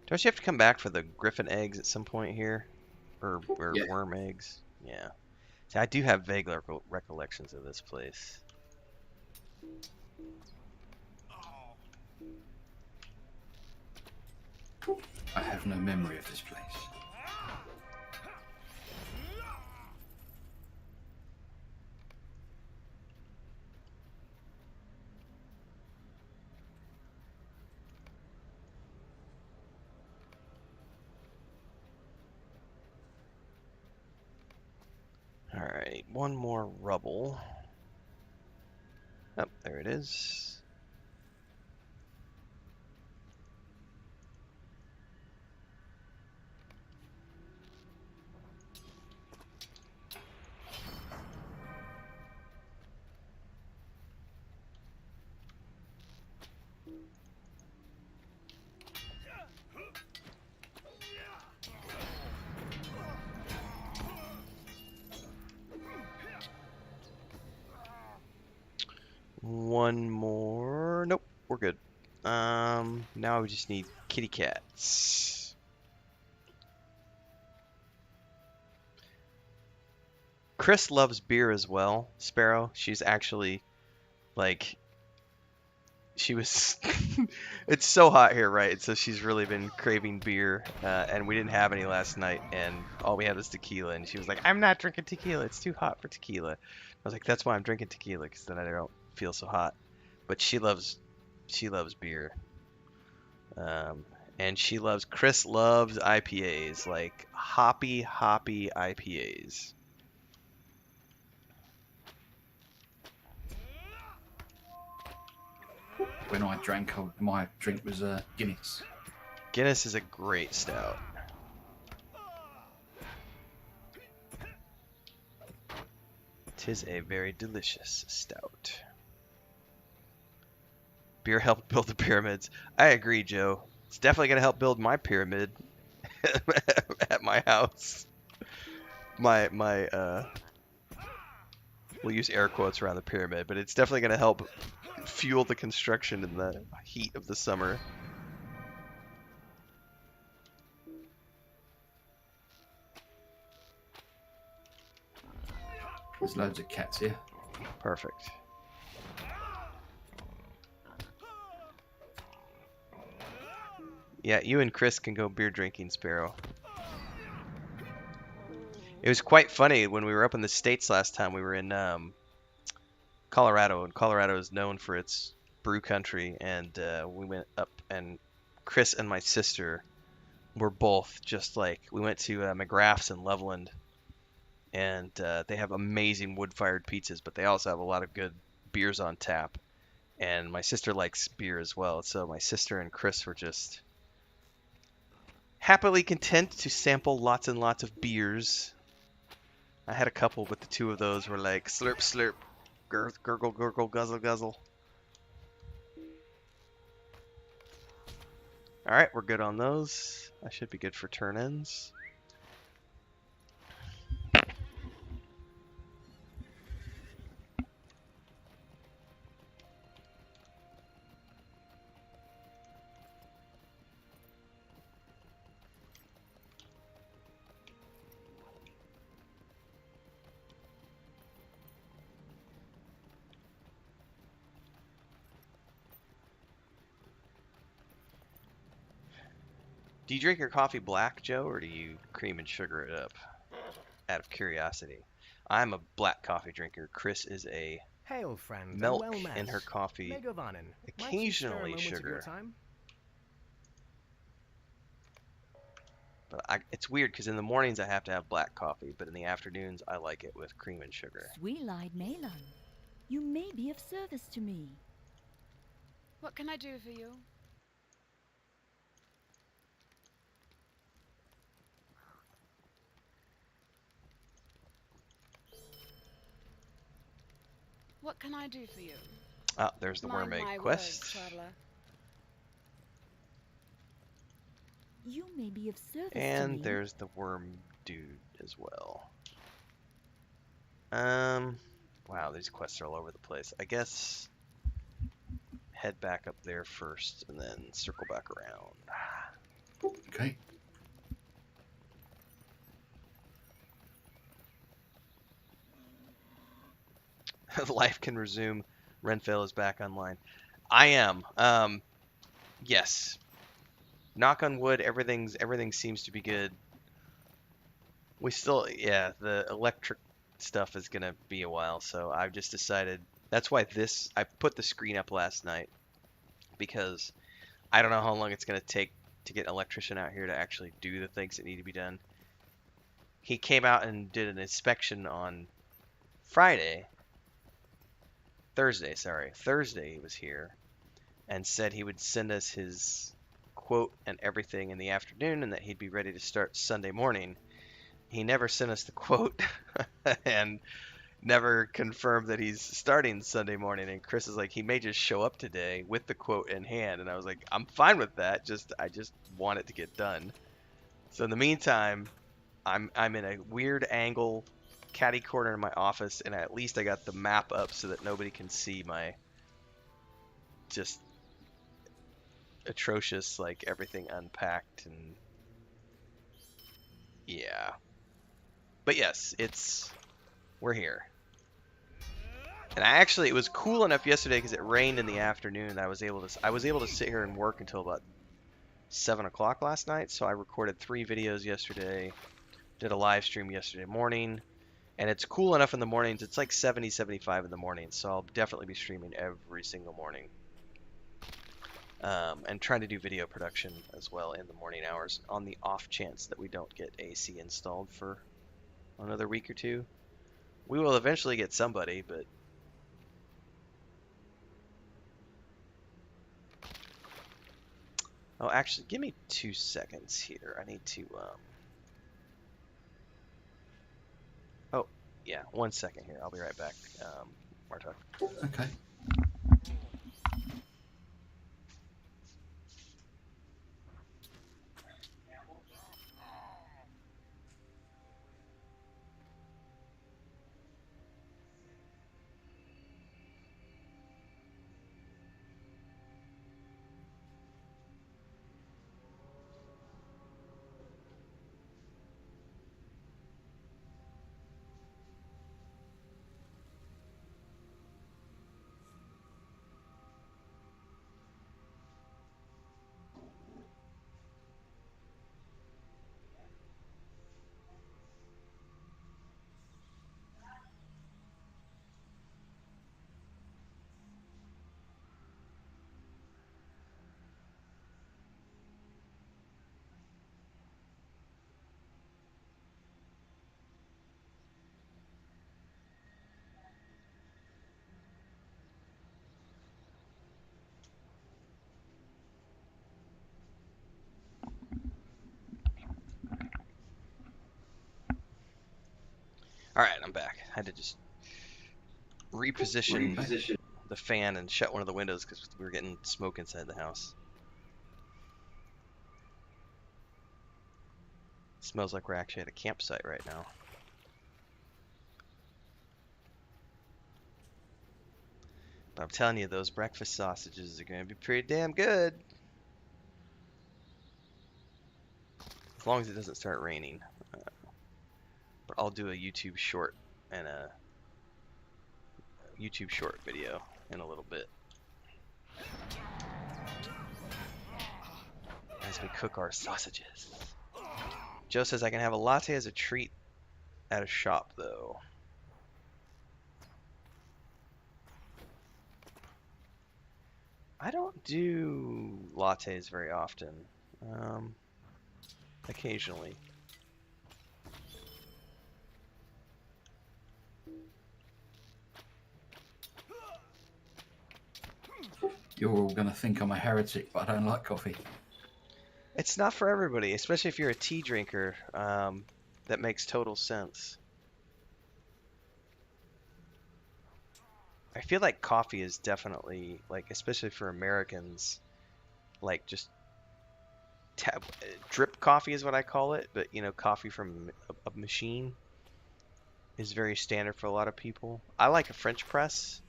Don't you have to come back for the griffin eggs at some point here? Or Yeah. worm eggs? Yeah. See, I do have vague recollections of this place. I have no memory of this place. Alright, one more rubble. Oh, there it is. One more. Nope, we're good. Now we just need kitty cats. Chris loves beer as well, Sparrow. She's actually, like, she was, it's so hot here, right? So she's really been craving beer, and we didn't have any last night, and all we had was tequila, and she was like, I'm not drinking tequila, it's too hot for tequila. I was like, that's why I'm drinking tequila, because then I don't feel so hot. But she loves beer. And Chris loves IPAs, like hoppy IPAs. When I drank, my drink was Guinness. Guinness is a great stout. Tis a very delicious stout. Beer helped build the pyramids. I agree, Joe. It's definitely gonna help build my pyramid at my house. We'll use air quotes around the pyramid, but it's definitely gonna help fuel the construction in the heat of the summer. There's loads of cats here. Perfect. Yeah, you and Chris can go beer drinking, Sparrow. It was quite funny when we were up in the States last time. We were in Colorado, and Colorado is known for its brew country, and we went up, and Chris and my sister were both just like, we went to McGrath's in Loveland, and they have amazing wood-fired pizzas, but they also have a lot of good beers on tap, and my sister likes beer as well, so my sister and Chris were just happily content to sample lots and lots of beers. I had a couple, but the two of those were like slurp, slurp, gurgle, gurgle, guzzle, guzzle. Alright, we're good on those. I should be good for turn-ins. Do you drink your coffee black, Joe, or do you cream and sugar it up? Out of curiosity. I'm a black coffee drinker. Chris is a Hail, friend, and milk well met. in her coffee. Megovanen. Occasionally sugar. But it's weird because in the mornings I have to have black coffee, but in the afternoons I like it with cream and sugar. Sweet-eyed Malon, you may be of service to me. What can I do for you? What can I do for you? Ah, there's the worm Mind egg my quest. words, traveler. You may be of service to me. And there's the worm dude as well. Wow, these quests are all over the place. I guess head back up there first and then circle back around. Okay. Life can resume. Renfell is back online. I am. Yes. Knock on wood, everything seems to be good. We still, yeah, the electric stuff is gonna be a while, so I've just decided, that's why I put the screen up last night, because I don't know how long it's gonna take to get an electrician out here to actually do the things that need to be done. he came out and did an inspection on Thursday he was here and said he would send us his quote and everything in the afternoon and that he'd be ready to start Sunday morning. He never sent us the quote and never confirmed that he's starting Sunday morning. And Chris is like, he may just show up today with the quote in hand. And I was like, I'm fine with that. I just want it to get done. So in the meantime, I'm in a weird angle, catty corner in my office, and at least I got the map up so that nobody can see my just atrocious, like, everything unpacked. And yeah, but yes, we're here. And it was cool enough yesterday because it rained in the afternoon that I was able to sit here and work until about 7 o'clock last night. So I recorded 3 videos yesterday, did a live stream yesterday morning, and it's cool enough in the mornings. It's like 70, 75 in the morning, so I'll definitely be streaming every single morning. And trying to do video production as well in the morning hours on the off chance that we don't get AC installed for another week or 2. We will eventually get somebody, but oh, actually, give me 2 seconds here. I need to oh, yeah, 1 second here. I'll be right back, Martok. Okay. Alright, I'm back. I had to just reposition the fan and shut one of the windows because we were getting smoke inside the house. It smells like we're actually at a campsite right now. But I'm telling you, those breakfast sausages are going to be pretty damn good. As long as it doesn't start raining. But I'll do a YouTube short and a YouTube short video in a little bit as we cook our sausages. Joe says I can have a latte as a treat at a shop though. I don't do lattes very often. Occasionally. You're all going to think I'm a heretic, but I don't like coffee. It's not for everybody, especially if you're a tea drinker. That makes total sense. I feel like coffee is definitely, like, especially for Americans, like just drip coffee is what I call it, but you know, coffee from a machine is very standard for a lot of people. I like a French press,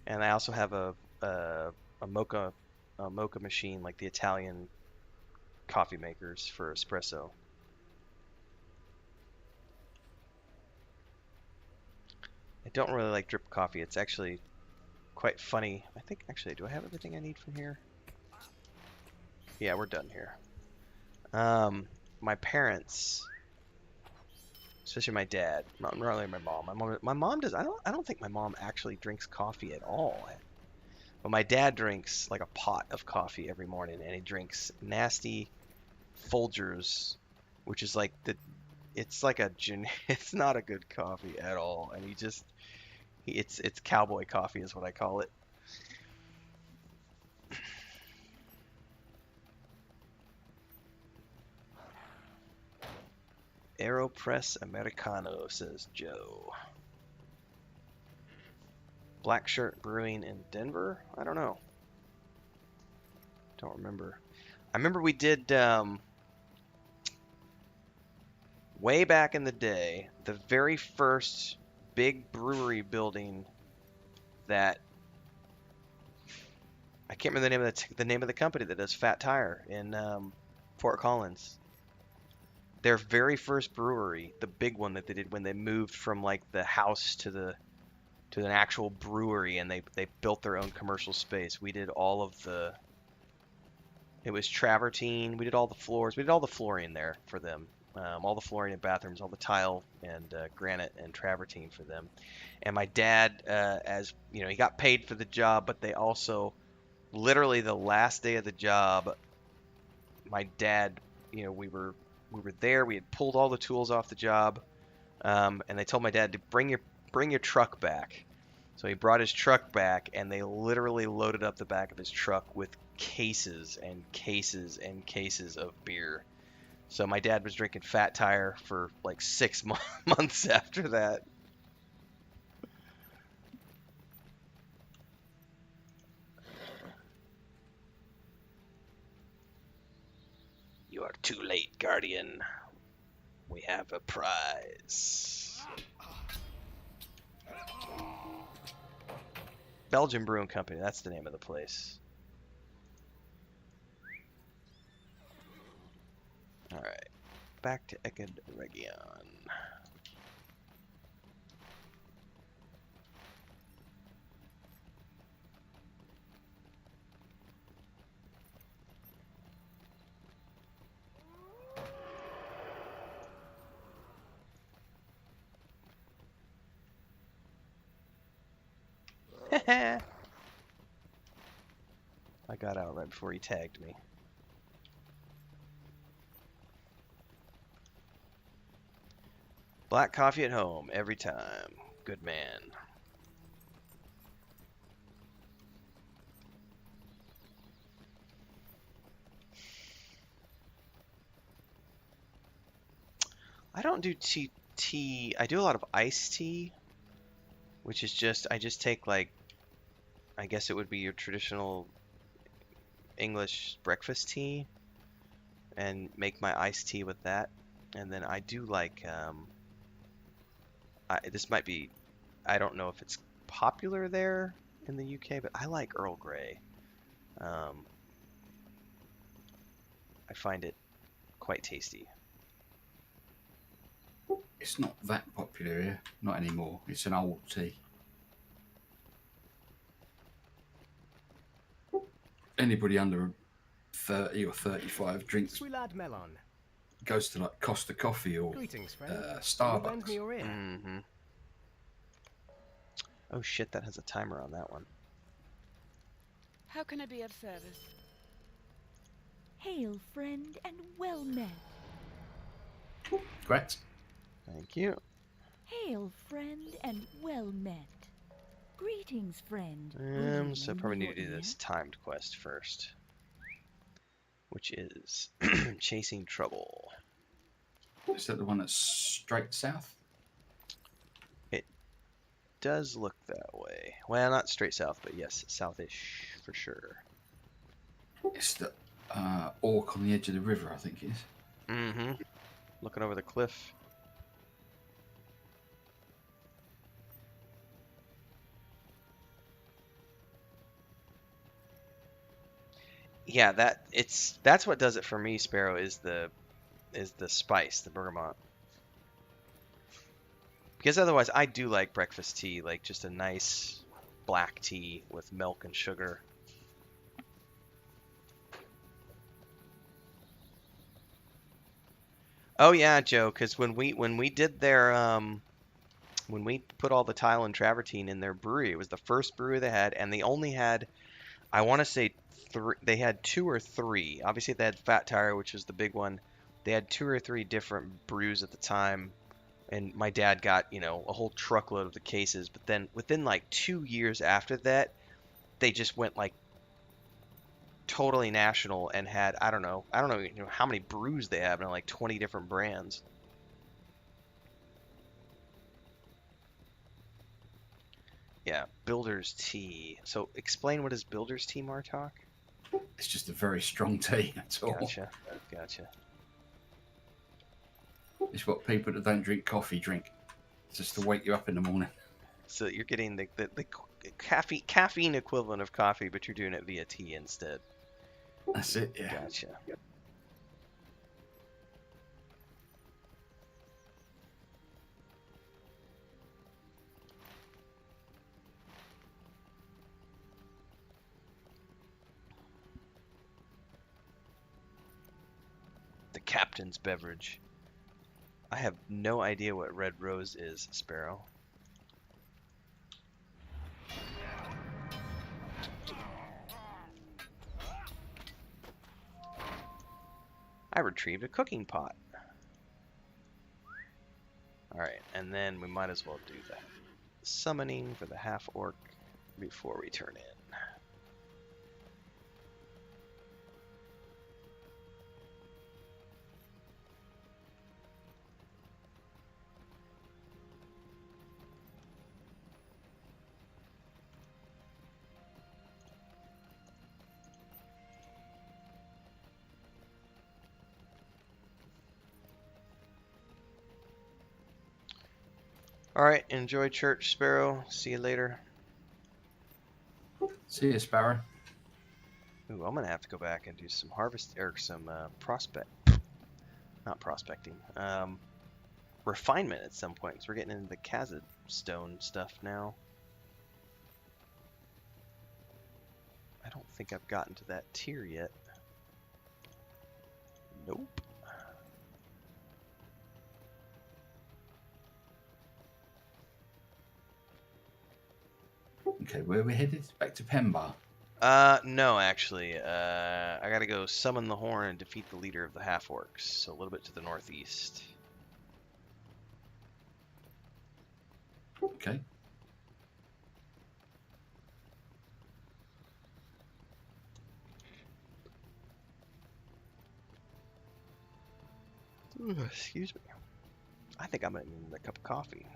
and I also have a mocha machine, like the Italian coffee makers for espresso. I don't really like drip coffee. It's actually quite funny. I think, actually, do I have everything I need from here? Yeah, we're done here. My parents, especially my dad, not really my mom. My mom does. I don't think my mom actually drinks coffee at all. But my dad drinks like a pot of coffee every morning, and he drinks nasty Folgers, which is like it's like it's not a good coffee at all, and it's cowboy coffee is what I call it. Aeropress Americano, says Joe. Black Shirt Brewing in Denver? I don't know. Don't remember. I remember we did way back in the day, the very first big brewery building that I can't remember the name of the company that does Fat Tire in Fort Collins. Their very first brewery, the big one that they did when they moved from like the house to an actual brewery, and they built their own commercial space. We did all of the. It was travertine. We did all the floors. We did all the flooring there for them. All the flooring in bathrooms, all the tile and granite and travertine for them. And my dad, as you know, he got paid for the job, but they also, literally the last day of the job, my dad, you know, we were there. We had pulled all the tools off the job, and they told my dad to bring your truck back. So he brought his truck back, and they literally loaded up the back of his truck with cases and cases and cases of beer. So my dad was drinking Fat Tire for like 6 months after that. You are too late, Guardian. We have a prize. Belgian Brewing Company, that's the name of the place. Alright, back to Ekid Region. I got out right before he tagged me. Black coffee at home every time. Good man. I don't do tea. I do a lot of iced tea, which is just, I just take like, I guess it would be your traditional English breakfast tea and make my iced tea with that. And then I do like, this might be, I don't know if it's popular there in the UK, but I like Earl Grey. I find it quite tasty. It's not that popular here, not anymore. It's an old tea. Anybody under 30 or 35 drinks, Sweet lad Melon. goes to like Costa Coffee or Greetings, friend. Will you lend Starbucks. me your ear? Mm-hmm. Oh shit, that has a timer on that one. How can I be of service? Hail, friend, and well met. Correct. Thank you. Hail, friend, and well met. Greetings, friend. So I probably need to do this timed quest first, which is Chasing Trouble. Is that the one that's straight south? It does look that way. Well, not straight south, but yes, southish for sure. It's the orc on the edge of the river, I think it is. Mm-hmm. Looking over the cliff. Yeah, that's what does it for me, Sparrow, is the spice, the bergamot. Because otherwise I do like breakfast tea, like just a nice black tea with milk and sugar. Oh yeah, Joe, because when we did their when we put all the tile and travertine in their brewery, it was the first brewery they had, and they only had, I want to say, they had 2 or 3. Obviously, they had Fat Tire, which was the big one. They had 2 or 3 different brews at the time, and my dad got, you know, a whole truckload of the cases. But then within like 2 years after that, they just went like totally national and had, I don't know how many brews they have, and like 20 different brands. Yeah, Builder's Tea. So explain, what is Builder's Tea, Martok? It's just a very strong tea, that's all. Gotcha. It's what people that don't drink coffee drink. It's just to wake you up in the morning. So you're getting the caffeine equivalent of coffee, but you're doing it via tea instead. That's it, yeah. Gotcha. The captain's beverage. I have no idea what Red Rose is, Sparrow. I retrieved a cooking pot. Alright, and then we might as well do the summoning for the half-orc before we turn in. Alright, enjoy church, Sparrow. See you later. See you, Sparrow. Ooh, I'm gonna have to go back and do some harvest, or some not prospecting, refinement at some point, because we're getting into the Kazad stone stuff now. I don't think I've gotten to that tier yet. Nope. Okay, where are we headed? Back to Pembar. No, actually. I gotta go summon the horn and defeat the leader of the half-orcs, so a little bit to the northeast. Okay. Ooh, excuse me. I think I'm gonna need a cup of coffee.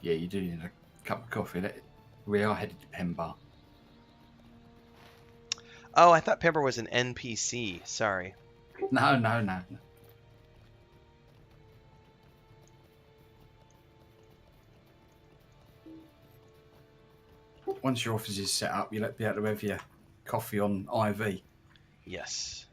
Yeah, you do need a cup of coffee. We are headed to Pembar. Oh, I thought Pepper was an NPC. Sorry. No. Once your office is set up, you'll be able to have your coffee on IV. Yes.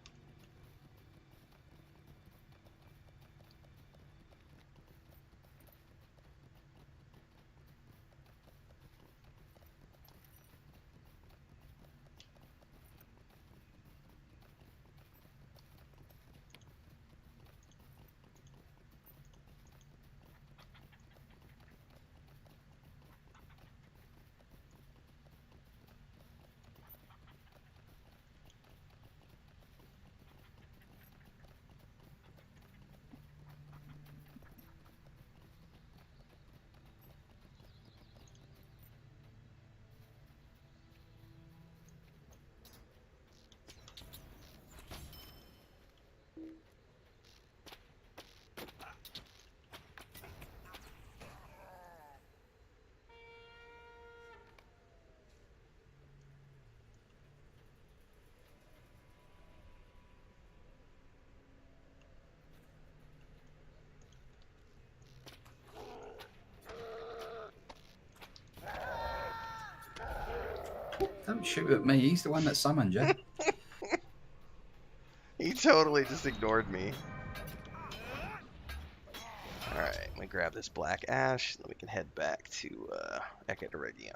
Don't shoot at me. He's the one that summoned you. He totally just ignored me. Alright, let me grab this black ash, and then we can head back to Ekateregion.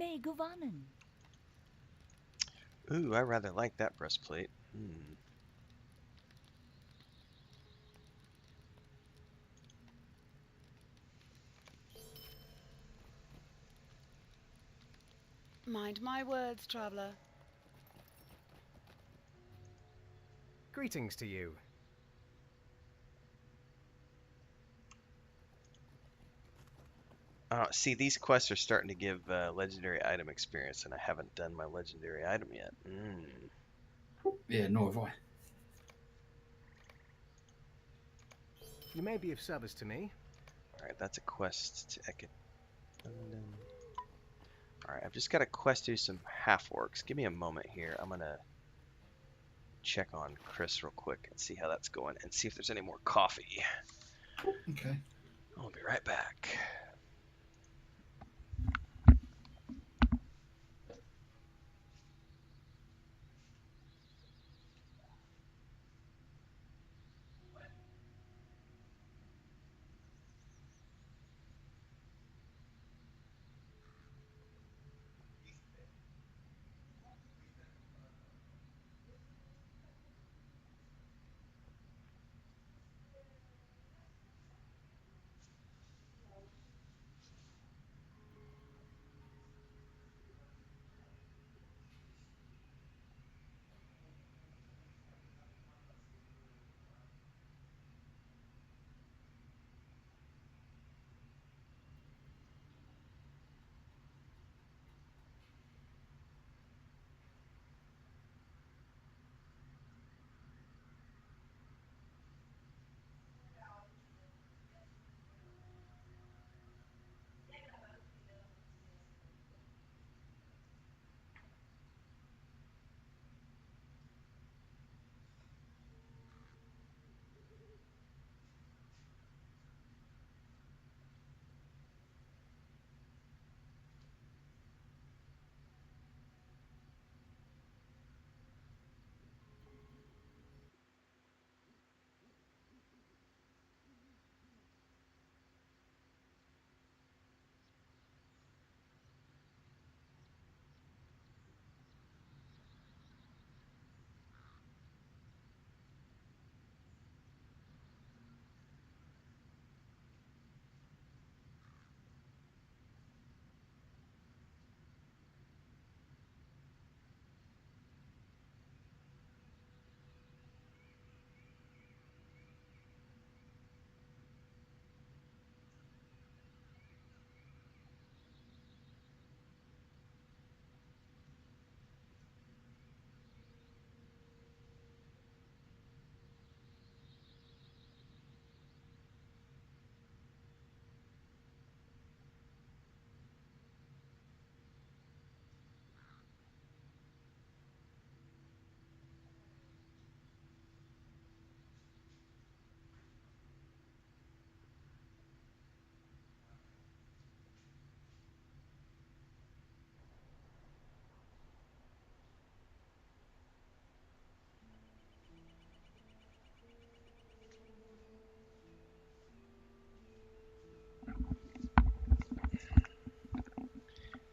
May gewannen. Ooh, I rather like that breastplate. Hmm. Mind my words, traveler. Greetings to you. See, these quests are starting to give legendary item experience, and I haven't done my legendary item yet. Yeah, nor have I. You may be of service to me. Alright, that's a quest to Ekid. Alright, I've just got a quest to do some half-orcs. Give me a moment here. I'm gonna check on Chris real quick and see how that's going, and see if there's any more coffee. Okay. I'll be right back.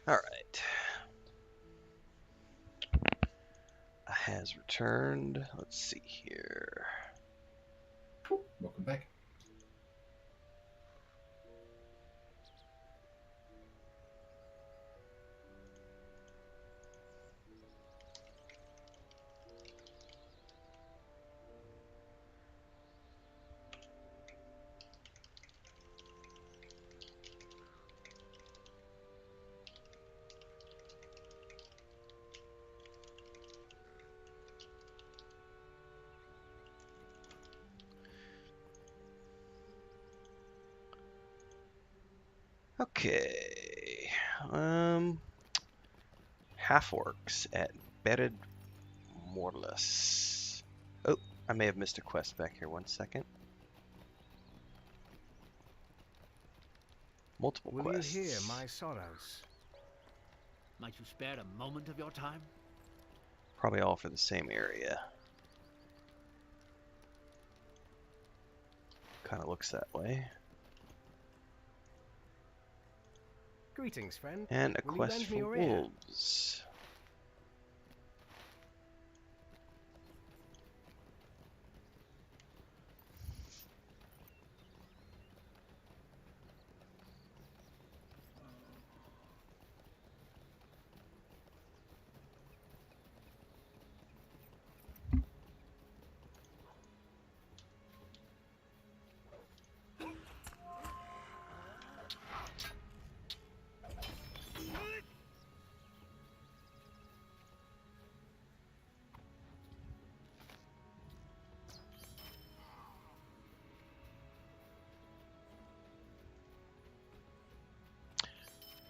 Alright. Has returned. Let's see here. Welcome back. Okay. Half-orcs at Bedded Morlus. Oh, I may have missed a quest back here. 1 second. Multiple Will quests. you hear my sorrows? Might you spare a moment of your time? Probably all for the same area. Kind of looks that way. Greetings, friend. And a Will you quest lend me for your ear? wolves.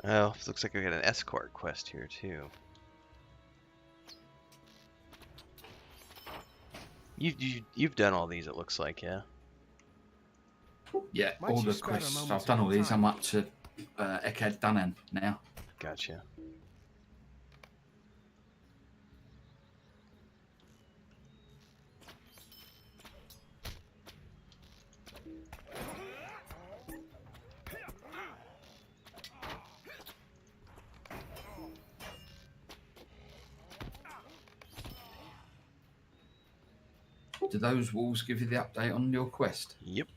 Oh, looks like I got an escort quest here too. You've done all these, it looks like, yeah. Yeah, Might all you the spare a quests. moment I've of done your all these. time? I'm up to Eckhead Dunham now. Gotcha. Do those wolves give you the update on your quest? Yep.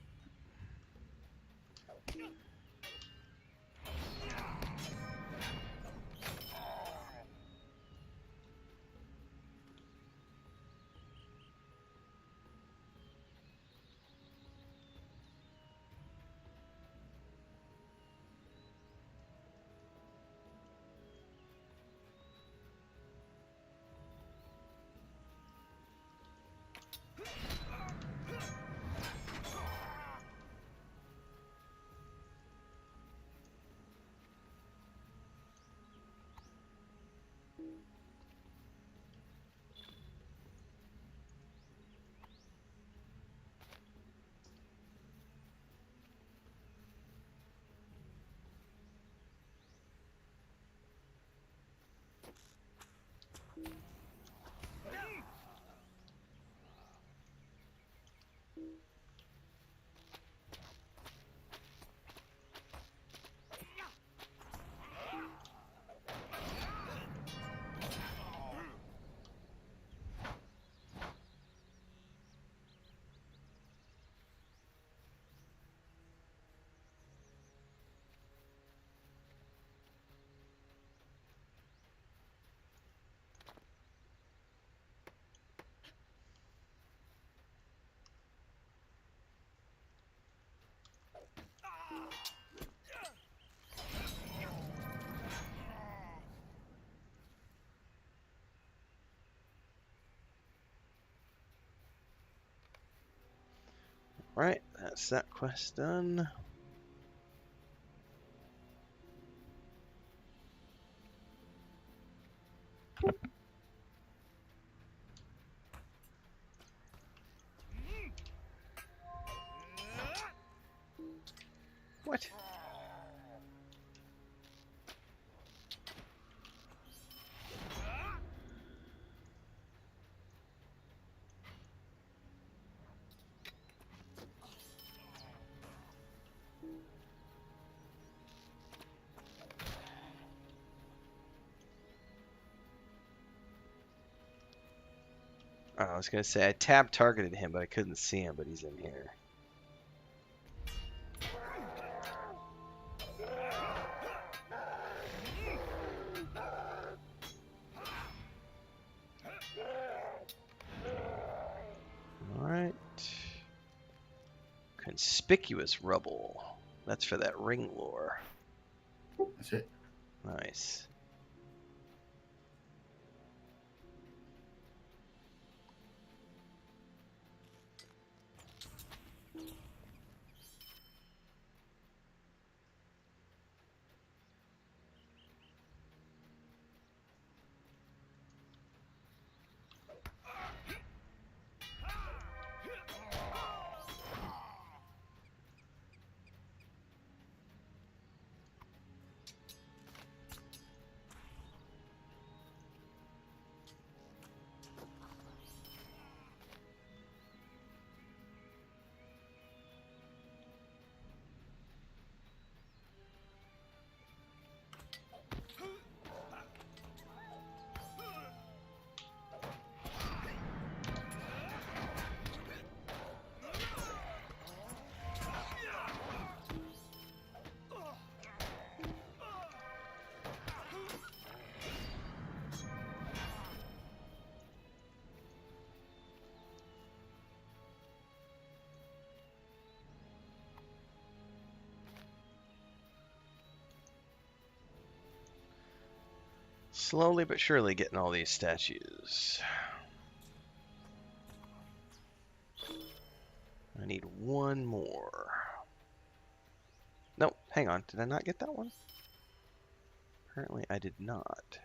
Alright, that's that quest done. What? Oh, I was gonna say I tab targeted him, but I couldn't see him, but he's in here. Alright. Conspicuous rubble. That's for that ring lore. That's it. Nice. Slowly but surely getting all these statues. I need one more. Nope, hang on. Did I not get that one? Apparently I did not.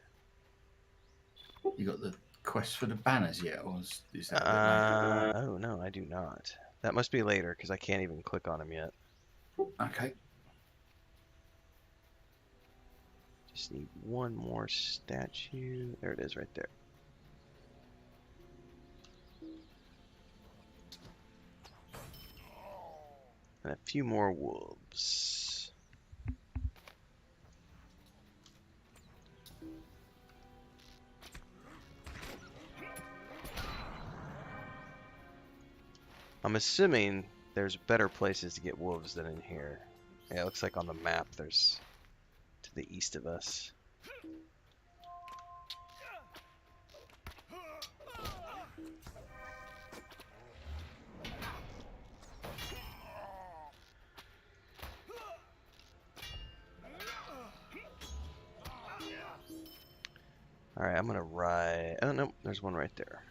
You got the quest for the banners yet, or is that a bit later? Oh no, I do not. That must be later because I can't even click on them yet. Okay. Just need one more statue. There it is right there. And a few more wolves. I'm assuming there's better places to get wolves than in here. Yeah, it looks like on the map there's to the east of us. Alright, I'm gonna ride. Oh, no, there's one right there.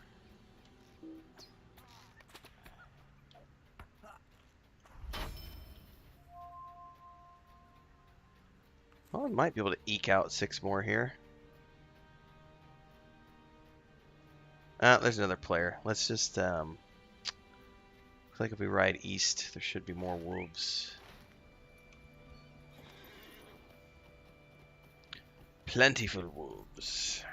Well, I might be able to eke out 6 more here. There's another player. Let's just, looks like if we ride east, there should be more wolves. Plentiful wolves.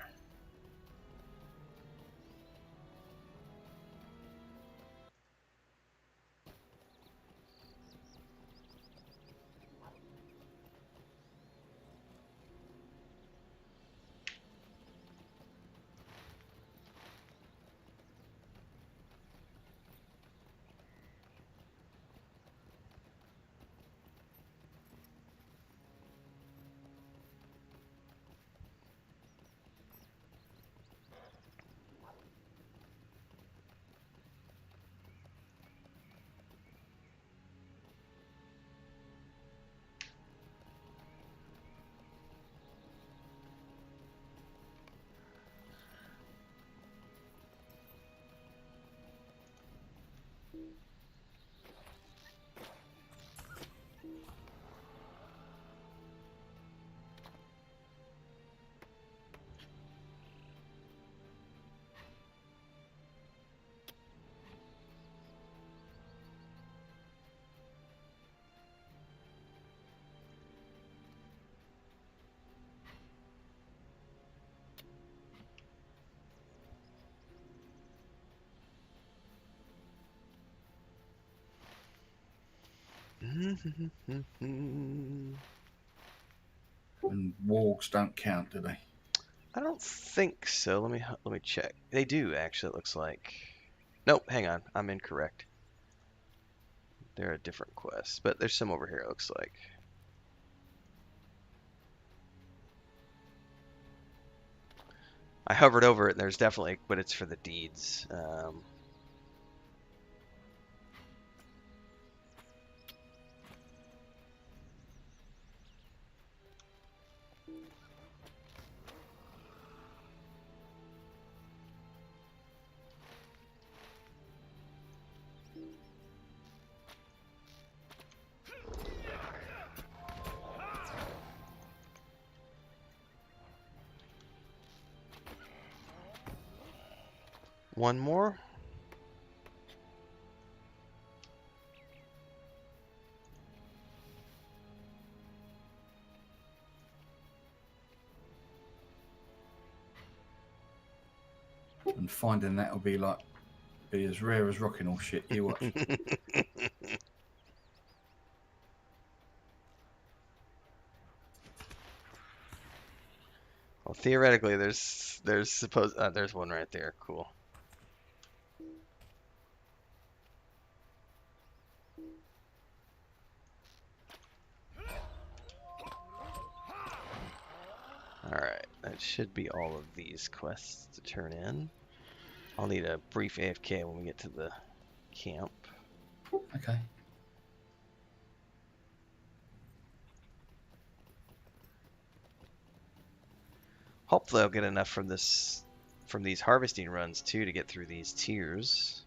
And wargs don't count, do they? I don't think so. Let me check. They do actually. It looks like. Nope. Hang on. I'm incorrect. They're a different quest, but there's some over here. It looks like. I hovered over it, and there's definitely, but it's for the deeds. One more. And finding that will be as rare as rocking all shit. You watch. Well, theoretically, there's supposed there's one right there. Cool. Alright, that should be all of these quests to turn in. I'll need a brief AFK when we get to the camp. Okay. Hopefully I'll get enough from these harvesting runs too to get through these tiers.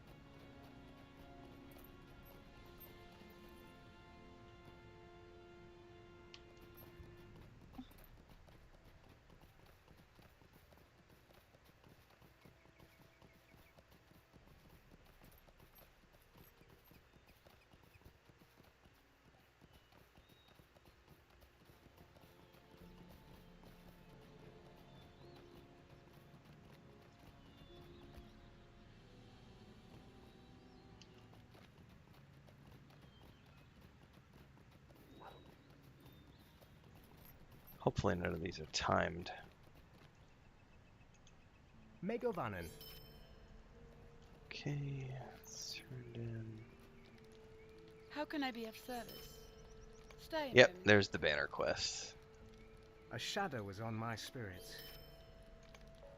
Hopefully none of these are timed. Megovanen. Okay, turned in. How can I be of service? Stay a Yep, moment. there's the banner quest. A shadow is on my spirit.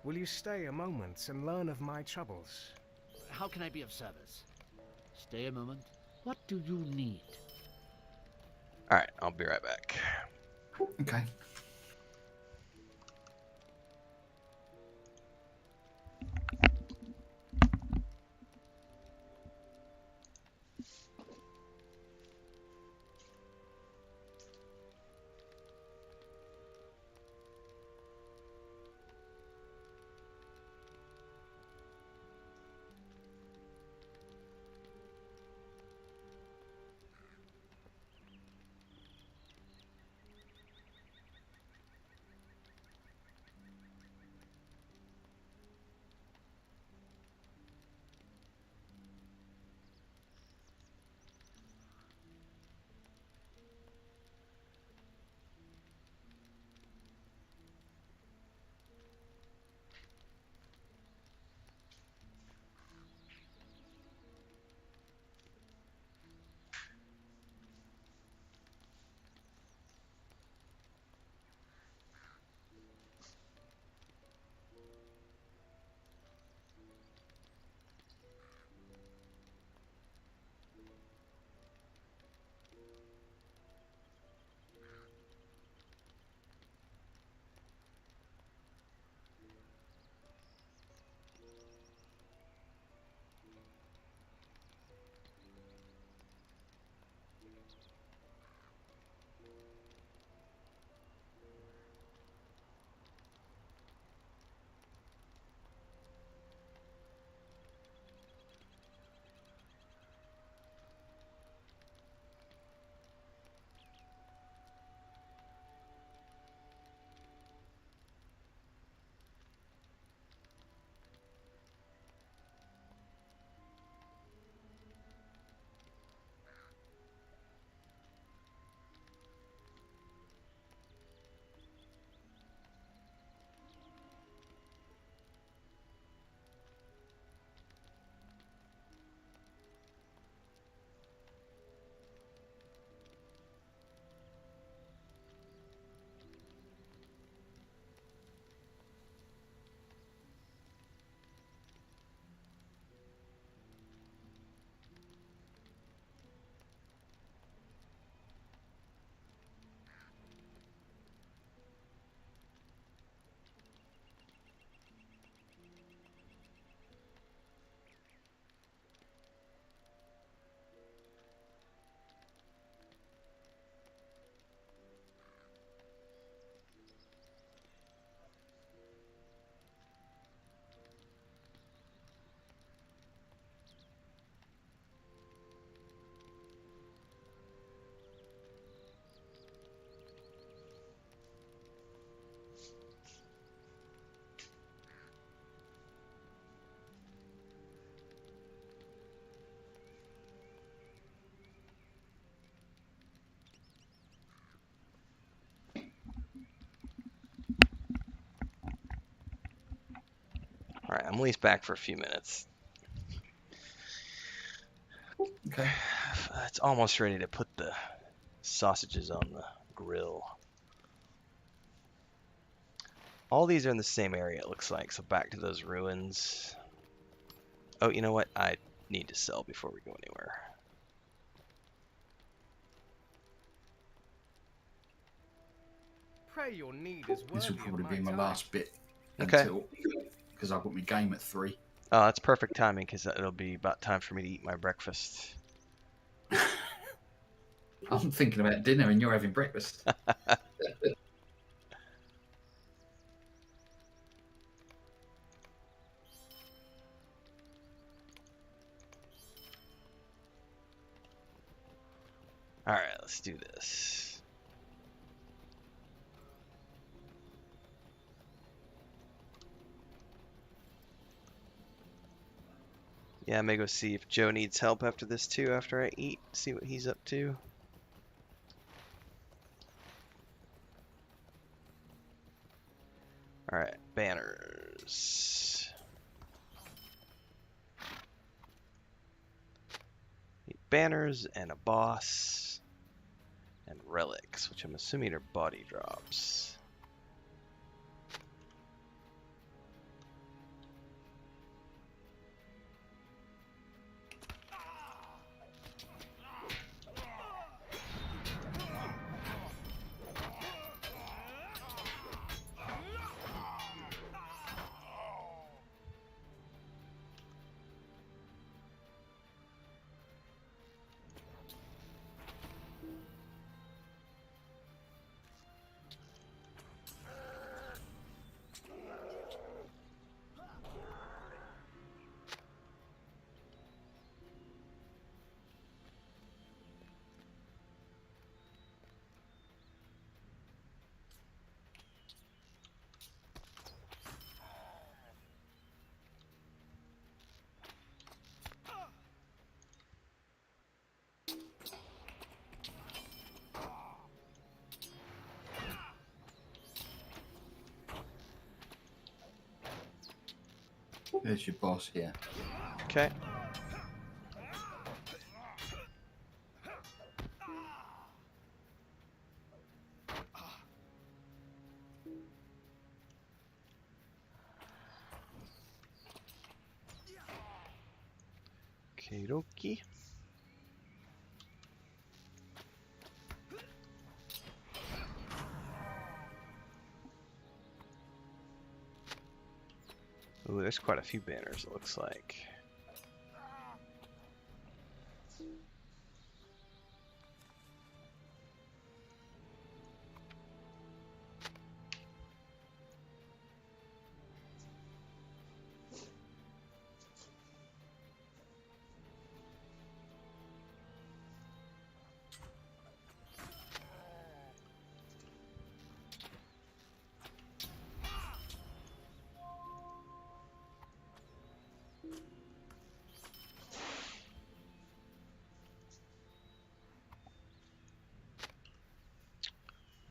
Will you stay a moment and learn of my troubles? How can I be of service? Stay a moment. What do you need? Alright, I'll be right back. Okay. Alright, I'm at least back for a few minutes. Okay. It's almost ready to put the sausages on the grill. All these are in the same area, it looks like, so back to those ruins. Oh, you know what? I need to sell before we go anywhere. pray your need is This will worthy of probably my be my time. last bit Okay. until, because I've got my game at 3. Oh, that's perfect timing because it'll be about time for me to eat my breakfast. I'm thinking about dinner and you're having breakfast. All right, let's do this. Yeah, I may go see if Joe needs help after this too, after I eat, see what he's up to. Alright, banners. Need banners and a boss. And relics, which I'm assuming are body drops. There's your boss here. Okay. Okie dokie. Ooh, there's quite a few banners, it looks like.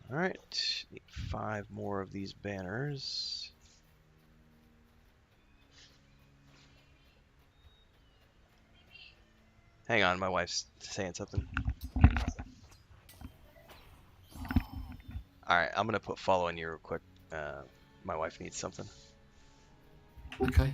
Alright, need 5 more of these banners. Hang on, my wife's saying something. Alright, I'm gonna put follow in you real quick. My wife needs something. Okay.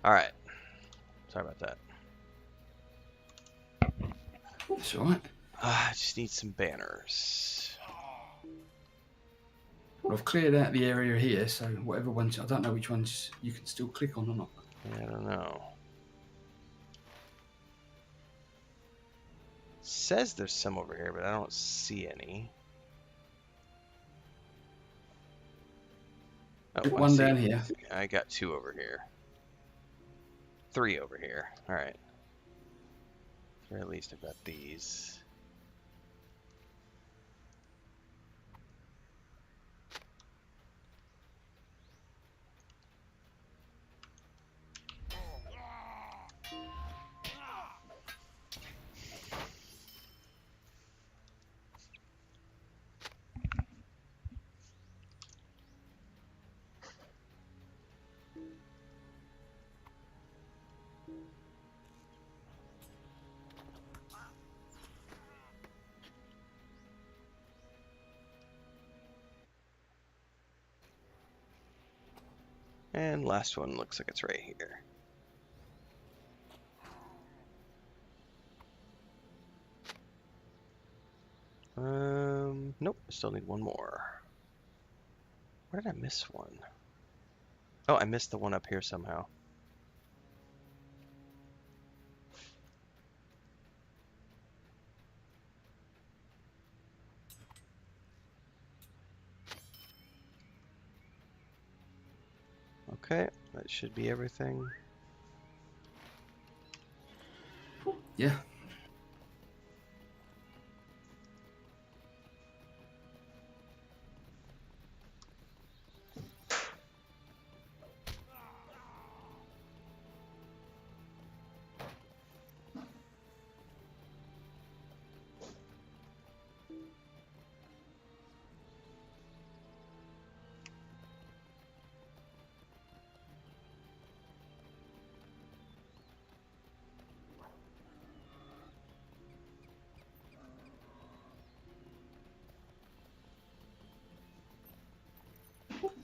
Alright. Sorry about that. That's alright. I just need some banners. Well, I've cleared out the area here, so whatever ones, I don't know which ones you can still click on or not. Yeah, I don't know. It says there's some over here, but I don't see any. Oh, Pick I one see. down here. I got 2 over here. 3 over here. Alright. Or at least I've got these. And last one looks like it's right here. Nope, I still need one more. Where did I miss one? Oh, I missed the one up here somehow. Okay, that should be everything. Yeah.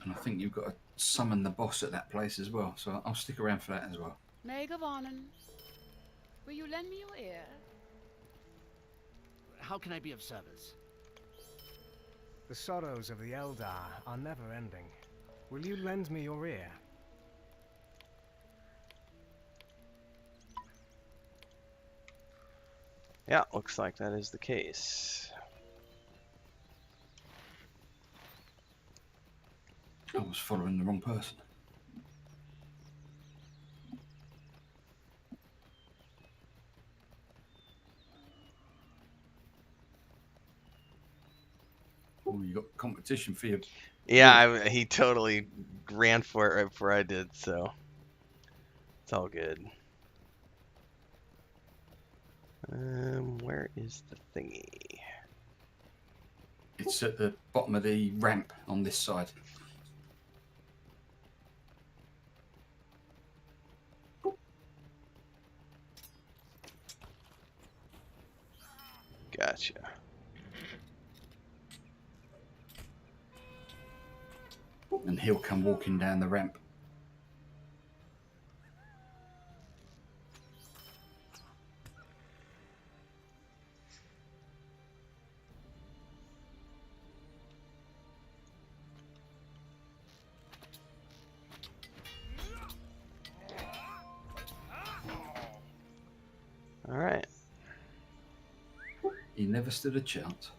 And I think you've got to summon the boss at that place as well, so I'll stick around for that as well. May gewonnen. Will you lend me your ear? How can I be of service? The sorrows of the Eldar are never ending. Will you lend me your ear? Yeah, looks like that is the case. I was following the wrong person. Oh, you got competition for your... Yeah, he totally ran for it right before I did, so it's all good. Where is the thingy? It's at the bottom of the ramp on this side. Gotcha. And he'll come walking down the ramp. All right. He never stood a chance.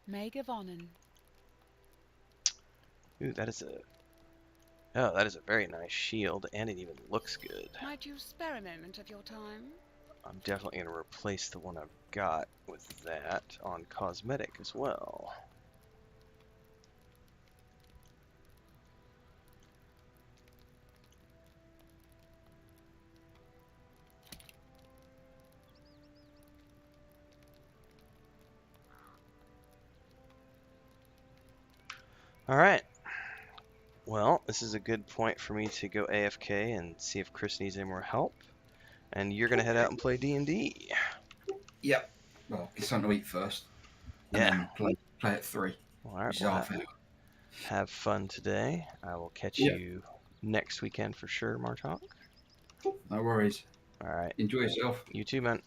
May gewonnen. Ooh, that is a... Oh, that is a very nice shield, and it even looks good. Might you spare a moment of your time? I'm definitely going to replace the one I've got with that on cosmetic as well. All right. Well, this is a good point for me to go AFK and see if Chris needs any more help. And you're gonna head out and play D&D. Yep. Well, get something to eat first, and Yeah. then play at 3. All right. Which is Well, half hour. have fun today. I will catch Yep. you next weekend for sure, Martok. No worries. All right. Enjoy yourself. You too, man.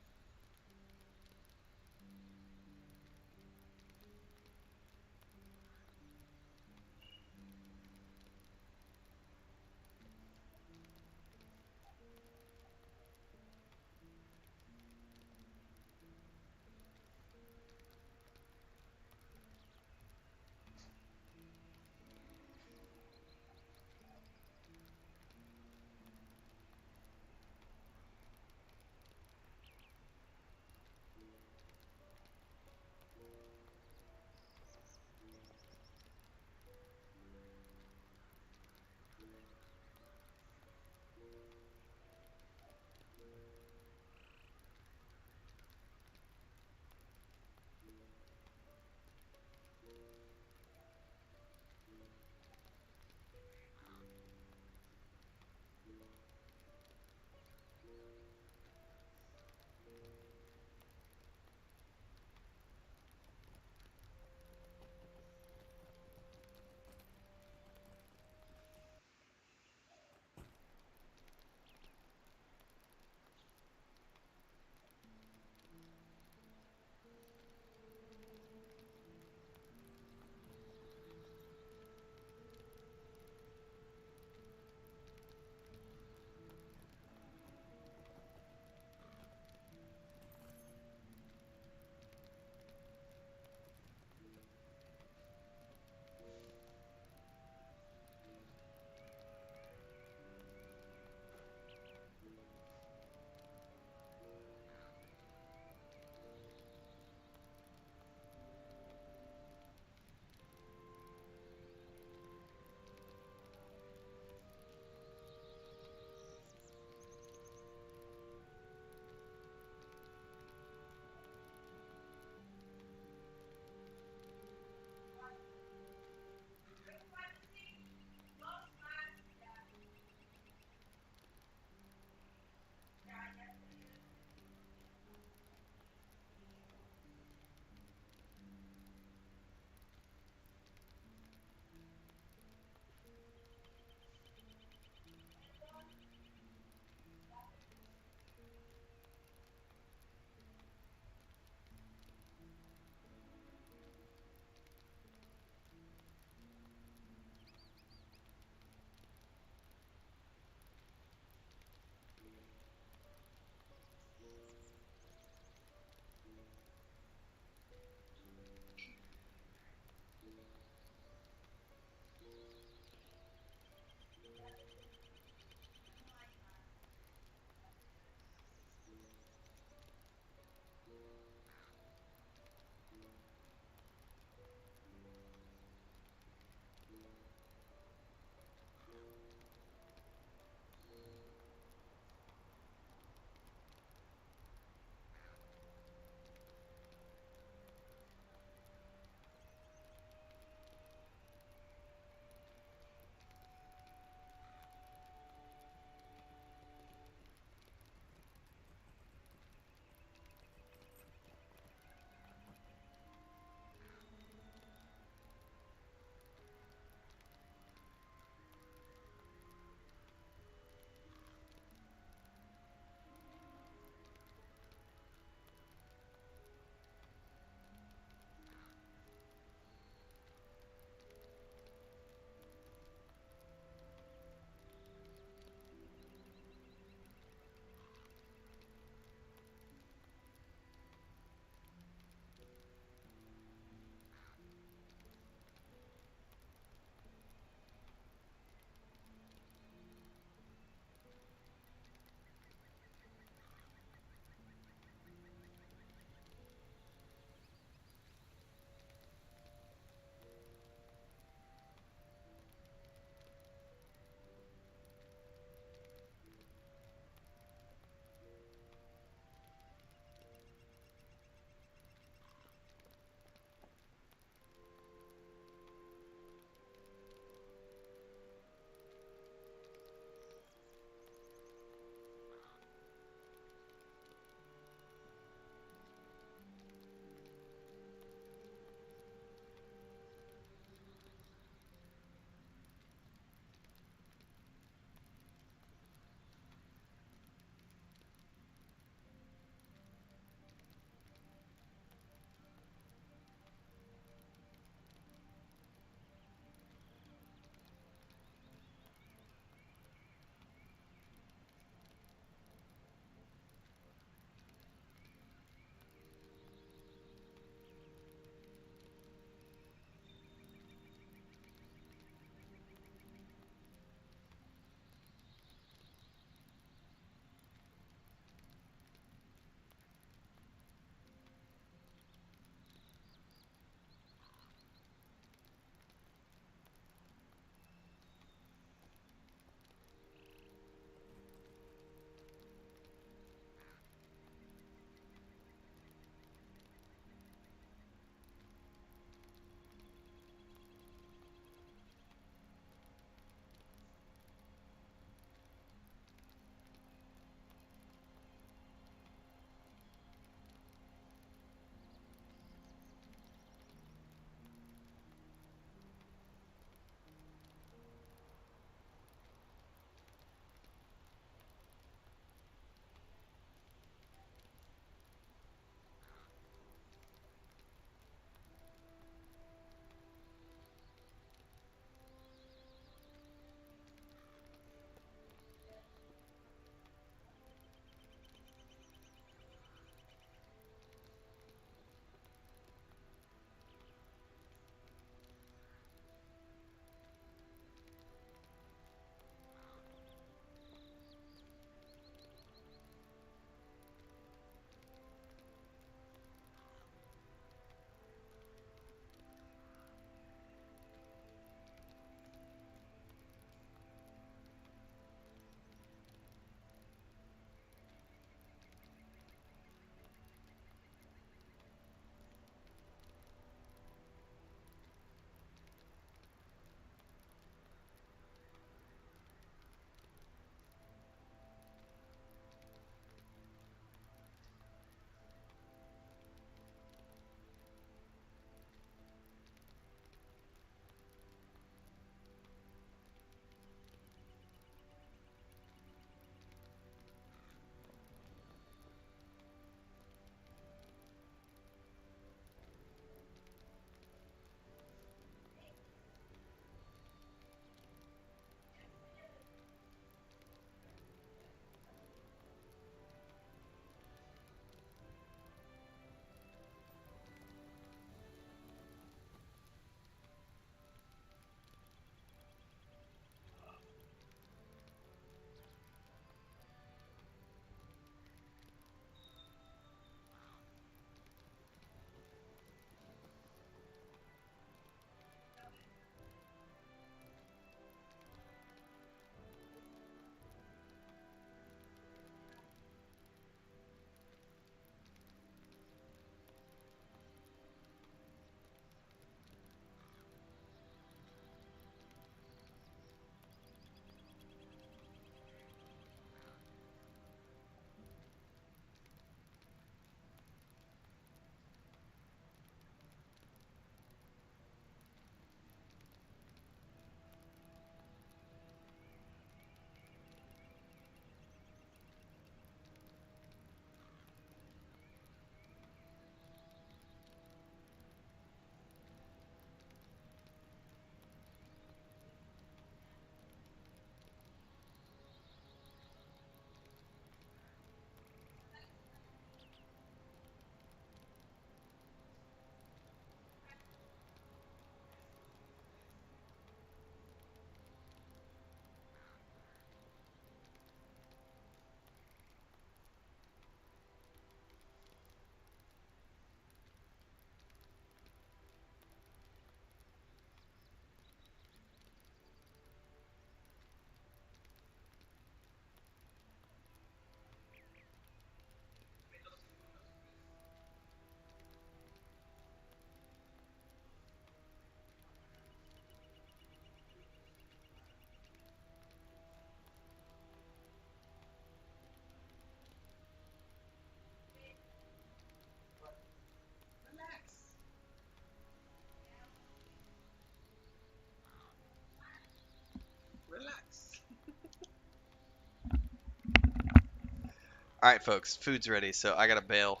Alright, folks, food's ready, so I gotta bail.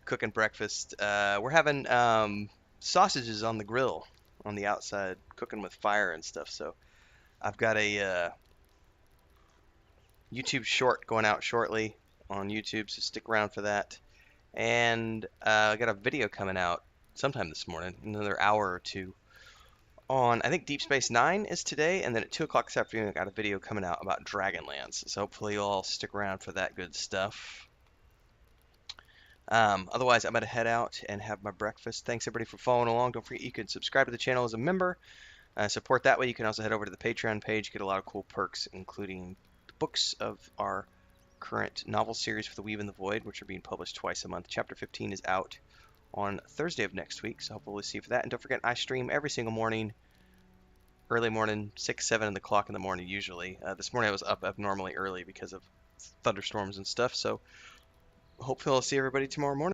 Cooking breakfast. We're having sausages on the grill on the outside, cooking with fire and stuff, so I've got a YouTube short going out shortly on YouTube, so stick around for that. And I got a video coming out sometime this morning, another hour or two, on, I think Deep Space Nine is today, and then at 2 o'clock this afternoon I got a video coming out about Dragonlance, so hopefully you'll all stick around for that good stuff. Otherwise, I'm going to head out and have my breakfast. Thanks everybody for following along. Don't forget you can subscribe to the channel as a member. Support that way. You can also head over to the Patreon page, get a lot of cool perks, including the books of our current novel series for The Weave and the Void, which are being published twice a month. Chapter 15 is out on Thursday of next week, so hopefully we'll see you for that. And don't forget, I stream every single morning, early morning, 6, 7 o'clock in the morning usually. This morning I was up abnormally early because of thunderstorms and stuff, so hopefully I'll see everybody tomorrow morning.